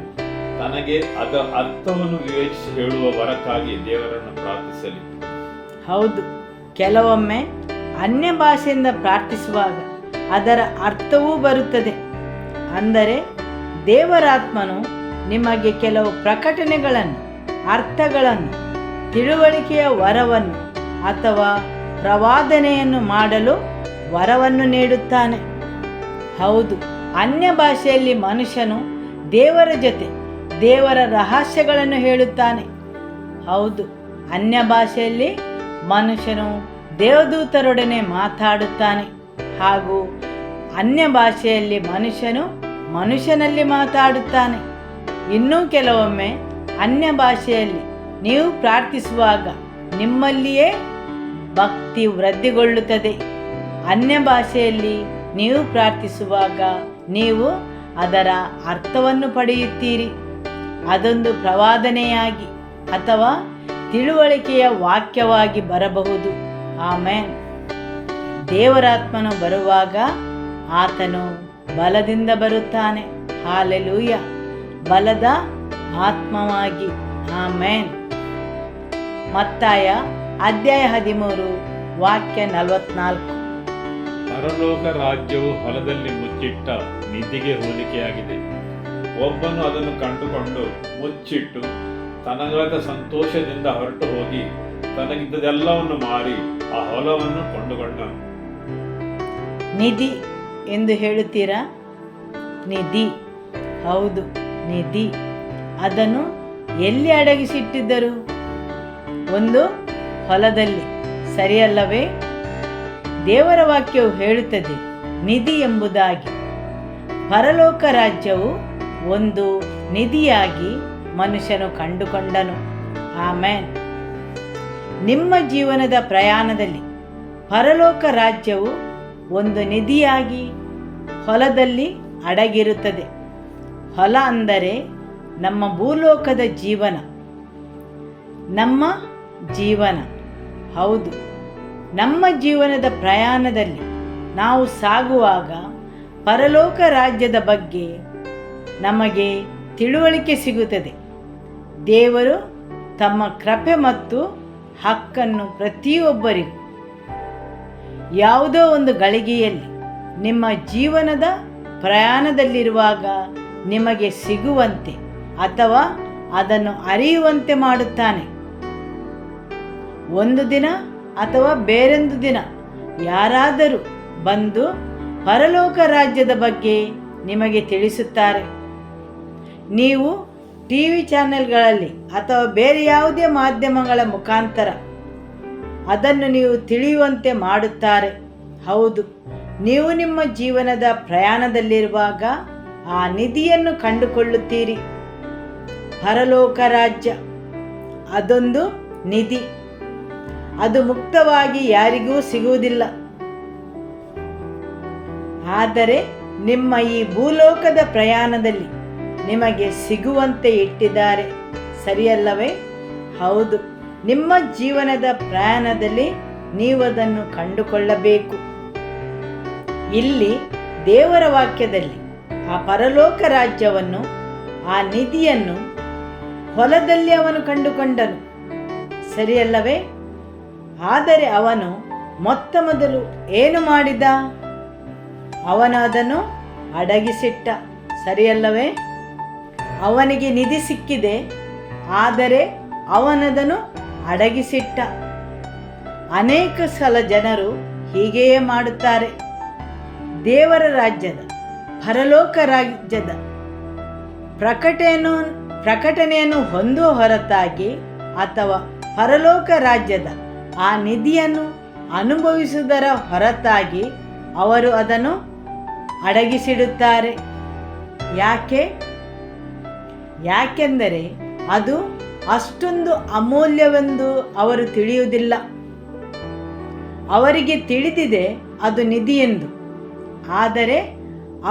ತನಗೆ ಅದರ ಅರ್ಥವನ್ನು ವಿವೇಚಿಸಿ ಹೇಳುವ ವರಕ್ಕಾಗಿ ದೇವರನ್ನು ಪ್ರಾರ್ಥಿಸಲಿ. ಹೌದು, ಕೆಲವೊಮ್ಮೆ ಅನ್ಯ ಭಾಷೆಯಿಂದ ಪ್ರಾರ್ಥಿಸುವಾಗ ಅದರ ಅರ್ಥವೂ ಬರುತ್ತದೆ. ಅಂದರೆ ದೇವರಾತ್ಮನು ನಿಮಗೆ ಕೆಲವು ಪ್ರಕಟಣೆಗಳನ್ನು, ಅರ್ಥಗಳನ್ನು, ತಿಳುವಳಿಕೆಯ ವರವನ್ನು ಅಥವಾ ಪ್ರವಾದನೆಯನ್ನು ಮಾಡಲು ವರವನ್ನು ನೀಡುತ್ತಾನೆ. ಹೌದು, ಅನ್ಯ ಭಾಷೆಯಲ್ಲಿ ಮನುಷ್ಯನು ದೇವರ ಜೊತೆ ದೇವರ ರಹಸ್ಯಗಳನ್ನು ಹೇಳುತ್ತಾನೆ. ಹೌದು, ಅನ್ಯ ಭಾಷೆಯಲ್ಲಿ ಮನುಷ್ಯನು ದೇವದೂತರೊಡನೆ ಮಾತಾಡುತ್ತಾನೆ. ಹಾಗೂ ಅನ್ಯ ಭಾಷೆಯಲ್ಲಿ ಮನುಷ್ಯನು ಮನುಷ್ಯನಲ್ಲಿ ಮಾತಾಡುತ್ತಾನೆ. ಇನ್ನೂ ಕೆಲವೊಮ್ಮೆ ಅನ್ಯ ಭಾಷೆಯಲ್ಲಿ ನೀವು ಪ್ರಾರ್ಥಿಸುವಾಗ ನಿಮ್ಮಲ್ಲಿಯೇ ಭಕ್ತಿ ವೃದ್ಧಿಗೊಳ್ಳುತ್ತದೆ. ಅನ್ಯ ಭಾಷೆಯಲ್ಲಿ ನೀವು ಪ್ರಾರ್ಥಿಸುವಾಗ ನೀವು ಅದರ ಅರ್ಥವನ್ನು ಪಡೆಯುತ್ತೀರಿ. ಅದೊಂದು ಪ್ರವಾದನೆಯಾಗಿ ಅಥವಾ ತಿಳುವಳಿಕೆಯ ವಾಕ್ಯವಾಗಿ ಬರಬಹುದು. ಆಮೆನ್. ದೇವರಾತ್ಮನು ಬರುವಾಗ ಆತನು ಬಲದಿಂದ ಬರುತ್ತಾನೆ. ಹಾಲೆಲೂಯ. ಬಲದ ಆತ್ಮವಾಗಿ. ಆಮೆನ್. ಮತ್ತಾಯ ಅಧ್ಯಾಯ 13 ವಾಕ್ಯ 44. ಪರಲೋಕ ರಾಜ್ಯವು ಹೊಲದಲ್ಲಿ ಮುಚ್ಚಿಟ್ಟ ನಿಧಿಗೆ ಹೋಲಿಕೆಯಾಗಿದೆ. ಒಬ್ಬನು ಅದನ್ನು ಕಂಡುಕೊಂಡು ಮುಚ್ಚಿಟ್ಟು ತನಗಾದ ಸಂತೋಷದಿಂದ ಹೊರಟು ಹೋಗಿ ತನಗಿದ್ದದೆಲ್ಲವನ್ನು ಮಾರಿ ಆ ಹೊಲವನ್ನು ಕೊಂಡುಕೊಂಡನು. ನಿಧಿ ಎಂದು ಹೇಳುತ್ತೀರಾ? ನಿಧಿ. ಹೌದು, ನಿಧಿ. ಅದನ್ನು ಎಲ್ಲಿ ಅಡಗಿಸಿಟ್ಟಿದ್ದರು? ಒಂದು ಹೊಲದಲ್ಲಿ, ಸರಿಯಲ್ಲವೇ? ದೇವರ ವಾಕ್ಯವು ಹೇಳುತ್ತದೆ ನಿಧಿ ಎಂಬುದಾಗಿ. ಪರಲೋಕ ರಾಜ್ಯವು ಒಂದು ನಿಧಿಯಾಗಿ ಮನುಷ್ಯನು ಕಂಡುಕೊಂಡನು. ಆಮೆನ್. ನಿಮ್ಮ ಜೀವನದ ಪ್ರಯಾಣದಲ್ಲಿ ಪರಲೋಕ ರಾಜ್ಯವು ಒಂದು ನಿಧಿಯಾಗಿ ಹೊಲದಲ್ಲಿ ಅಡಗಿರುತ್ತದೆ. ಹೊಲ ಅಂದರೆ ನಮ್ಮ ಭೂಲೋಕದ ಜೀವನ, ನಮ್ಮ ಜೀವನ. ಹೌದು, ನಮ್ಮ ಜೀವನದ ಪ್ರಯಾಣದಲ್ಲಿ ನಾವು ಸಾಗುವಾಗ ಪರಲೋಕ ರಾಜ್ಯದ ಬಗ್ಗೆ ನಮಗೆ ತಿಳುವಳಿಕೆ ಸಿಗುತ್ತದೆ. ದೇವರು ತಮ್ಮ ಕೃಪೆ ಮತ್ತು ಹಕ್ಕನ್ನು ಪ್ರತಿಯೊಬ್ಬರಿಗೂ ಯಾವುದೋ ಒಂದು ಗಳಿಗೆಯಲ್ಲಿ ನಿಮ್ಮ ಜೀವನದ ಪ್ರಯಾಣದಲ್ಲಿರುವಾಗ ನಿಮಗೆ ಸಿಗುವಂತೆ ಅಥವಾ ಅದನ್ನು ಅರಿಯುವಂತೆ ಮಾಡುತ್ತಾನೆ. ಒಂದು ದಿನ ಅಥವಾ ಬೇರೊಂದು ದಿನ ಯಾರಾದರೂ ಬಂದು ಪರಲೋಕ ರಾಜ್ಯದ ಬಗ್ಗೆ ನಿಮಗೆ ತಿಳಿಸುತ್ತಾರೆ. ನೀವು ಟಿವಿ ಚಾನೆಲ್ಗಳಲ್ಲಿ ಅಥವಾ ಬೇರೆ ಯಾವುದೇ ಮಾಧ್ಯಮಗಳ ಮುಖಾಂತರ ಅದನ್ನು ನೀವು ತಿಳಿಯುವಂತೆ ಮಾಡುತ್ತಾರೆ. ಹೌದು, ನೀವು ನಿಮ್ಮ ಜೀವನದ ಪ್ರಯಾಣದಲ್ಲಿರುವಾಗ ಆ ನಿಧಿಯನ್ನು ಕಂಡುಕೊಳ್ಳುತ್ತೀರಿ. ಪರಲೋಕ ರಾಜ್ಯ ಅದೊಂದು ನಿಧಿ. ಅದು ಮುಕ್ತವಾಗಿ ಯಾರಿಗೂ ಸಿಗುವುದಿಲ್ಲ. ಆದರೆ ನಿಮ್ಮ ಈ ಭೂಲೋಕದ ಪ್ರಯಾಣದಲ್ಲಿ ನಿಮಗೆ ಸಿಗುವಂತೆ ಇಟ್ಟಿದ್ದಾರೆ. ಸರಿಯಲ್ಲವೇ? ಹೌದು, ನಿಮ್ಮ ಜೀವನದ ಪ್ರಯಾಣದಲ್ಲಿ ನೀವು ಅದನ್ನು ಕಂಡುಕೊಳ್ಳಬೇಕು. ಇಲ್ಲಿ ದೇವರ ವಾಕ್ಯದಲ್ಲಿ ಆ ಪರಲೋಕ ರಾಜ್ಯವನ್ನು, ಆ ನಿಧಿಯನ್ನು ಹೊಲದಲ್ಲಿ ಅವನು ಕಂಡುಕೊಂಡನು. ಸರಿಯಲ್ಲವೇ? ಆದರೆ ಅವನು ಮೊತ್ತ ಮೊದಲು ಏನು ಮಾಡಿದ? ಅವನು ಅದನ್ನು ಅಡಗಿಸಿಟ್ಟ. ಸರಿಯಲ್ಲವೇ? ಅವನಿಗೆ ನಿಧಿ ಸಿಕ್ಕಿದೆ, ಆದರೆ ಅವನದನ್ನು ಅಡಗಿಸಿಟ್ಟ. ಅನೇಕ ಸಲ ಜನರು ಹೀಗೆಯೇ ಮಾಡುತ್ತಾರೆ. ದೇವರ ರಾಜ್ಯದ, ಪರಲೋಕ ರಾಜ್ಯದ ಪ್ರಕಟಣೆಯನ್ನು ಹೊಂದುವ ಹೊರತಾಗಿ ಅಥವಾ ಪರಲೋಕ ರಾಜ್ಯದ ಆ ನಿಧಿಯನ್ನು ಅನುಭವಿಸುವುದರ ಹೊರತಾಗಿ ಅವರು ಅದನ್ನು ಅಡಗಿಸಿಡುತ್ತಾರೆ. ಯಾಕೆಂದರೆ ಅದು ಅಷ್ಟೊಂದು ಅಮೂಲ್ಯವೆಂದು ಅವರು ತಿಳಿಯುವುದಿಲ್ಲ. ಅವರಿಗೆ ತಿಳಿದಿದೆ ಅದು ನಿಧಿಯೆಂದು, ಆದರೆ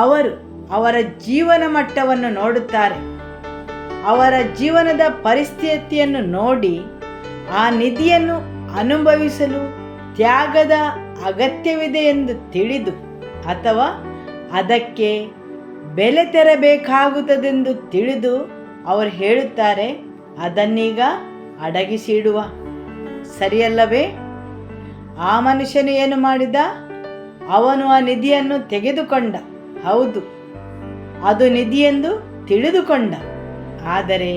ಅವರು ಅವರ ಜೀವನ ಮಟ್ಟವನ್ನು ನೋಡುತ್ತಾರೆ. ಅವರ ಜೀವನದ ಪರಿಸ್ಥಿತಿಯನ್ನು ನೋಡಿ ಆ ನಿಧಿಯನ್ನು ಅನುಭವಿಸಲು ತ್ಯಾಗದ ಅಗತ್ಯವಿದೆ ಎಂದು ತಿಳಿದು ಅಥವಾ ಅದಕ್ಕೆ ಬೆಲೆ ತೆರಬೇಕಾಗುತ್ತದೆಂದು ತಿಳಿದು ಅವರು ಹೇಳುತ್ತಾರೆ, ಅದನ್ನೀಗ ಅಡಗಿಸಿಡುವ. ಸರಿಯಲ್ಲವೇ? ಆ ಮನುಷ್ಯನು ಏನು ಮಾಡಿದ? ಅವನು ಆ ನಿಧಿಯನ್ನು ತೆಗೆದುಕೊಂಡ. ಹೌದು, ಅದು ನಿಧಿಯೆಂದು ತಿಳಿದುಕೊಂಡ. ಆದರೆ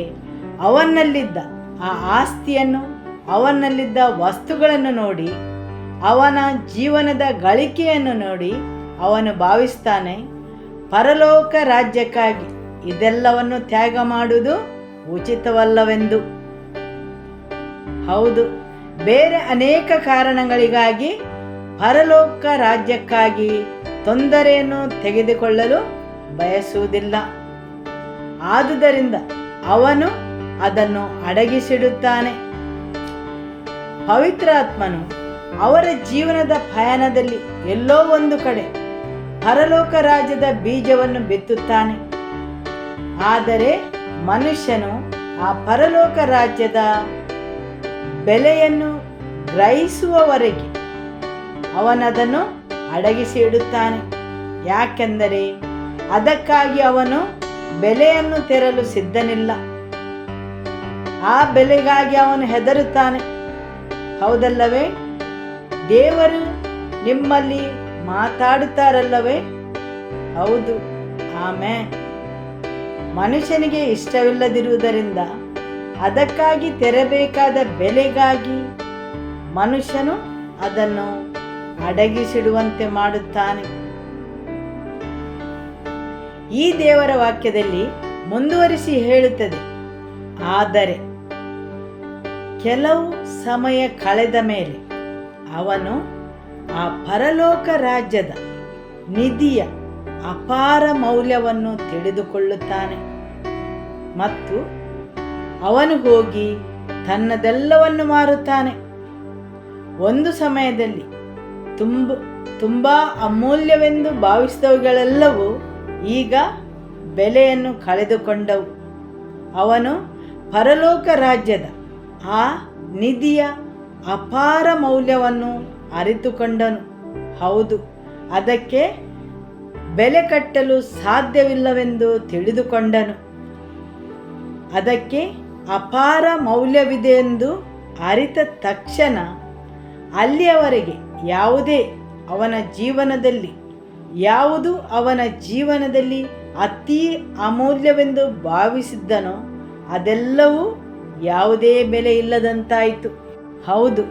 ಅವನಲ್ಲಿದ್ದ ಆ ಆಸ್ತಿಯನ್ನು, ಅವನಲ್ಲಿದ್ದ ವಸ್ತುಗಳನ್ನು ನೋಡಿ, ಅವನ ಜೀವನದ ಗಳಿಕೆಯನ್ನು ನೋಡಿ ಅವನು ಭಾವಿಸ್ತಾನೆ, ಪರಲೋಕ ರಾಜ್ಯಕ್ಕಾಗಿ ಇದೆಲ್ಲವನ್ನು ತ್ಯಾಗ ಮಾಡುವುದು ಉಚಿತವಲ್ಲವೆಂದು. ಹೌದು, ಬೇರೆ ಅನೇಕ ಕಾರಣಗಳಿಗಾಗಿ ಪರಲೋಕ ರಾಜ್ಯಕ್ಕಾಗಿ ತೊಂದರೆಯನ್ನು ತೆಗೆದುಕೊಳ್ಳಲು ಬಯಸುವುದಿಲ್ಲ. ಆದುದರಿಂದ ಅವನು ಅದನ್ನು ಅಡಗಿಸಿಡುತ್ತಾನೆ. ಪವಿತ್ರಾತ್ಮನು ಅವರ ಜೀವನದ ಪಯಣದಲ್ಲಿ ಎಲ್ಲೋ ಒಂದು ಕಡೆ ಪರಲೋಕ ರಾಜ್ಯದ ಬೀಜವನ್ನು ಬಿತ್ತುತ್ತಾನೆ. ಆದರೆ ಮನುಷ್ಯನು ಆ ಪರಲೋಕ ರಾಜ್ಯದ ಬೆಲೆಯನ್ನು ಗ್ರಹಿಸುವವರೆಗೆ ಅವನದನ್ನು ಅಡಗಿಸಿ ಇಡುತ್ತಾನೆ. ಯಾಕೆಂದರೆ ಅದಕ್ಕಾಗಿ ಅವನು ಬೆಲೆಯನ್ನು ತೆರಲು ಸಿದ್ಧನಿಲ್ಲ. ಆ ಬೆಲೆಗಾಗಿ ಅವನು ಹೆದರುತ್ತಾನೆ. ಹೌದಲ್ಲವೇ? ದೇವರು ನಿಮ್ಮಲ್ಲಿ ಮಾತಾಡುತ್ತಾರಲ್ಲವೇ? ಹೌದು, ಆಮೆನ್. ಮನುಷ್ಯನಿಗೆ ಇಷ್ಟವಿಲ್ಲದಿರುವುದರಿಂದ ಅದಕ್ಕಾಗಿ ತೆರಬೇಕಾದ ಬೆಲೆಗಾಗಿ ಮನುಷ್ಯನು ಅದನ್ನು ಅಡಗಿಸಿಡುವಂತೆ ಮಾಡುತ್ತಾನೆ. ಈ ದೇವರ ವಾಕ್ಯದಲ್ಲಿ ಮುಂದುವರಿಸಿ ಹೇಳುತ್ತದೆ, ಆದರೆ ಕೆಲವು ಸಮಯ ಕಳೆದ ಮೇಲೆ ಅವನು ಆ ಪರಲೋಕ ರಾಜ್ಯದ ನಿಧಿಯ ಅಪಾರ ಮೌಲ್ಯವನ್ನು ತಿಳಿದುಕೊಳ್ಳುತ್ತಾನೆ ಮತ್ತು ಅವನು ಹೋಗಿ ತನ್ನದೆಲ್ಲವನ್ನು ಮಾರುತ್ತಾನೆ. ಒಂದು ಸಮಯದಲ್ಲಿ ತುಂಬ ಅಮೂಲ್ಯವೆಂದು ಭಾವಿಸಿದವುಗಳೆಲ್ಲವೂ ಈಗ ಬೆಲೆಯನ್ನು ಕಳೆದುಕೊಂಡವು. ಅವನು ಪರಲೋಕ ರಾಜ್ಯದ ಆ ನಿಧಿಯ ಅಪಾರ ಮೌಲ್ಯವನ್ನು ಅರಿತುಕೊಂಡನು. ಹೌದು, ಅದಕ್ಕೆ ಬೆಲೆ ಕಟ್ಟಲು ಸಾಧ್ಯವಿಲ್ಲವೆಂದು ತಿಳಿದುಕೊಂಡನು. ಅದಕ್ಕೆ ಅಪಾರ ಮೌಲ್ಯವಿದೆ ಎಂದು ಅರಿತ ತಕ್ಷಣ ಅಲ್ಲಿಯವರೆಗೆ ಯಾವುದು ಅವನ ಜೀವನದಲ್ಲಿ ಅತಿ ಅಮೂಲ್ಯವೆಂದು ಭಾವಿಸಿದ್ದನೋ ಅದೆಲ್ಲವೂ ಯಾವುದೇ ಬೆಲೆ ಇಲ್ಲದಂತಾಯಿತು. ಹೌದು,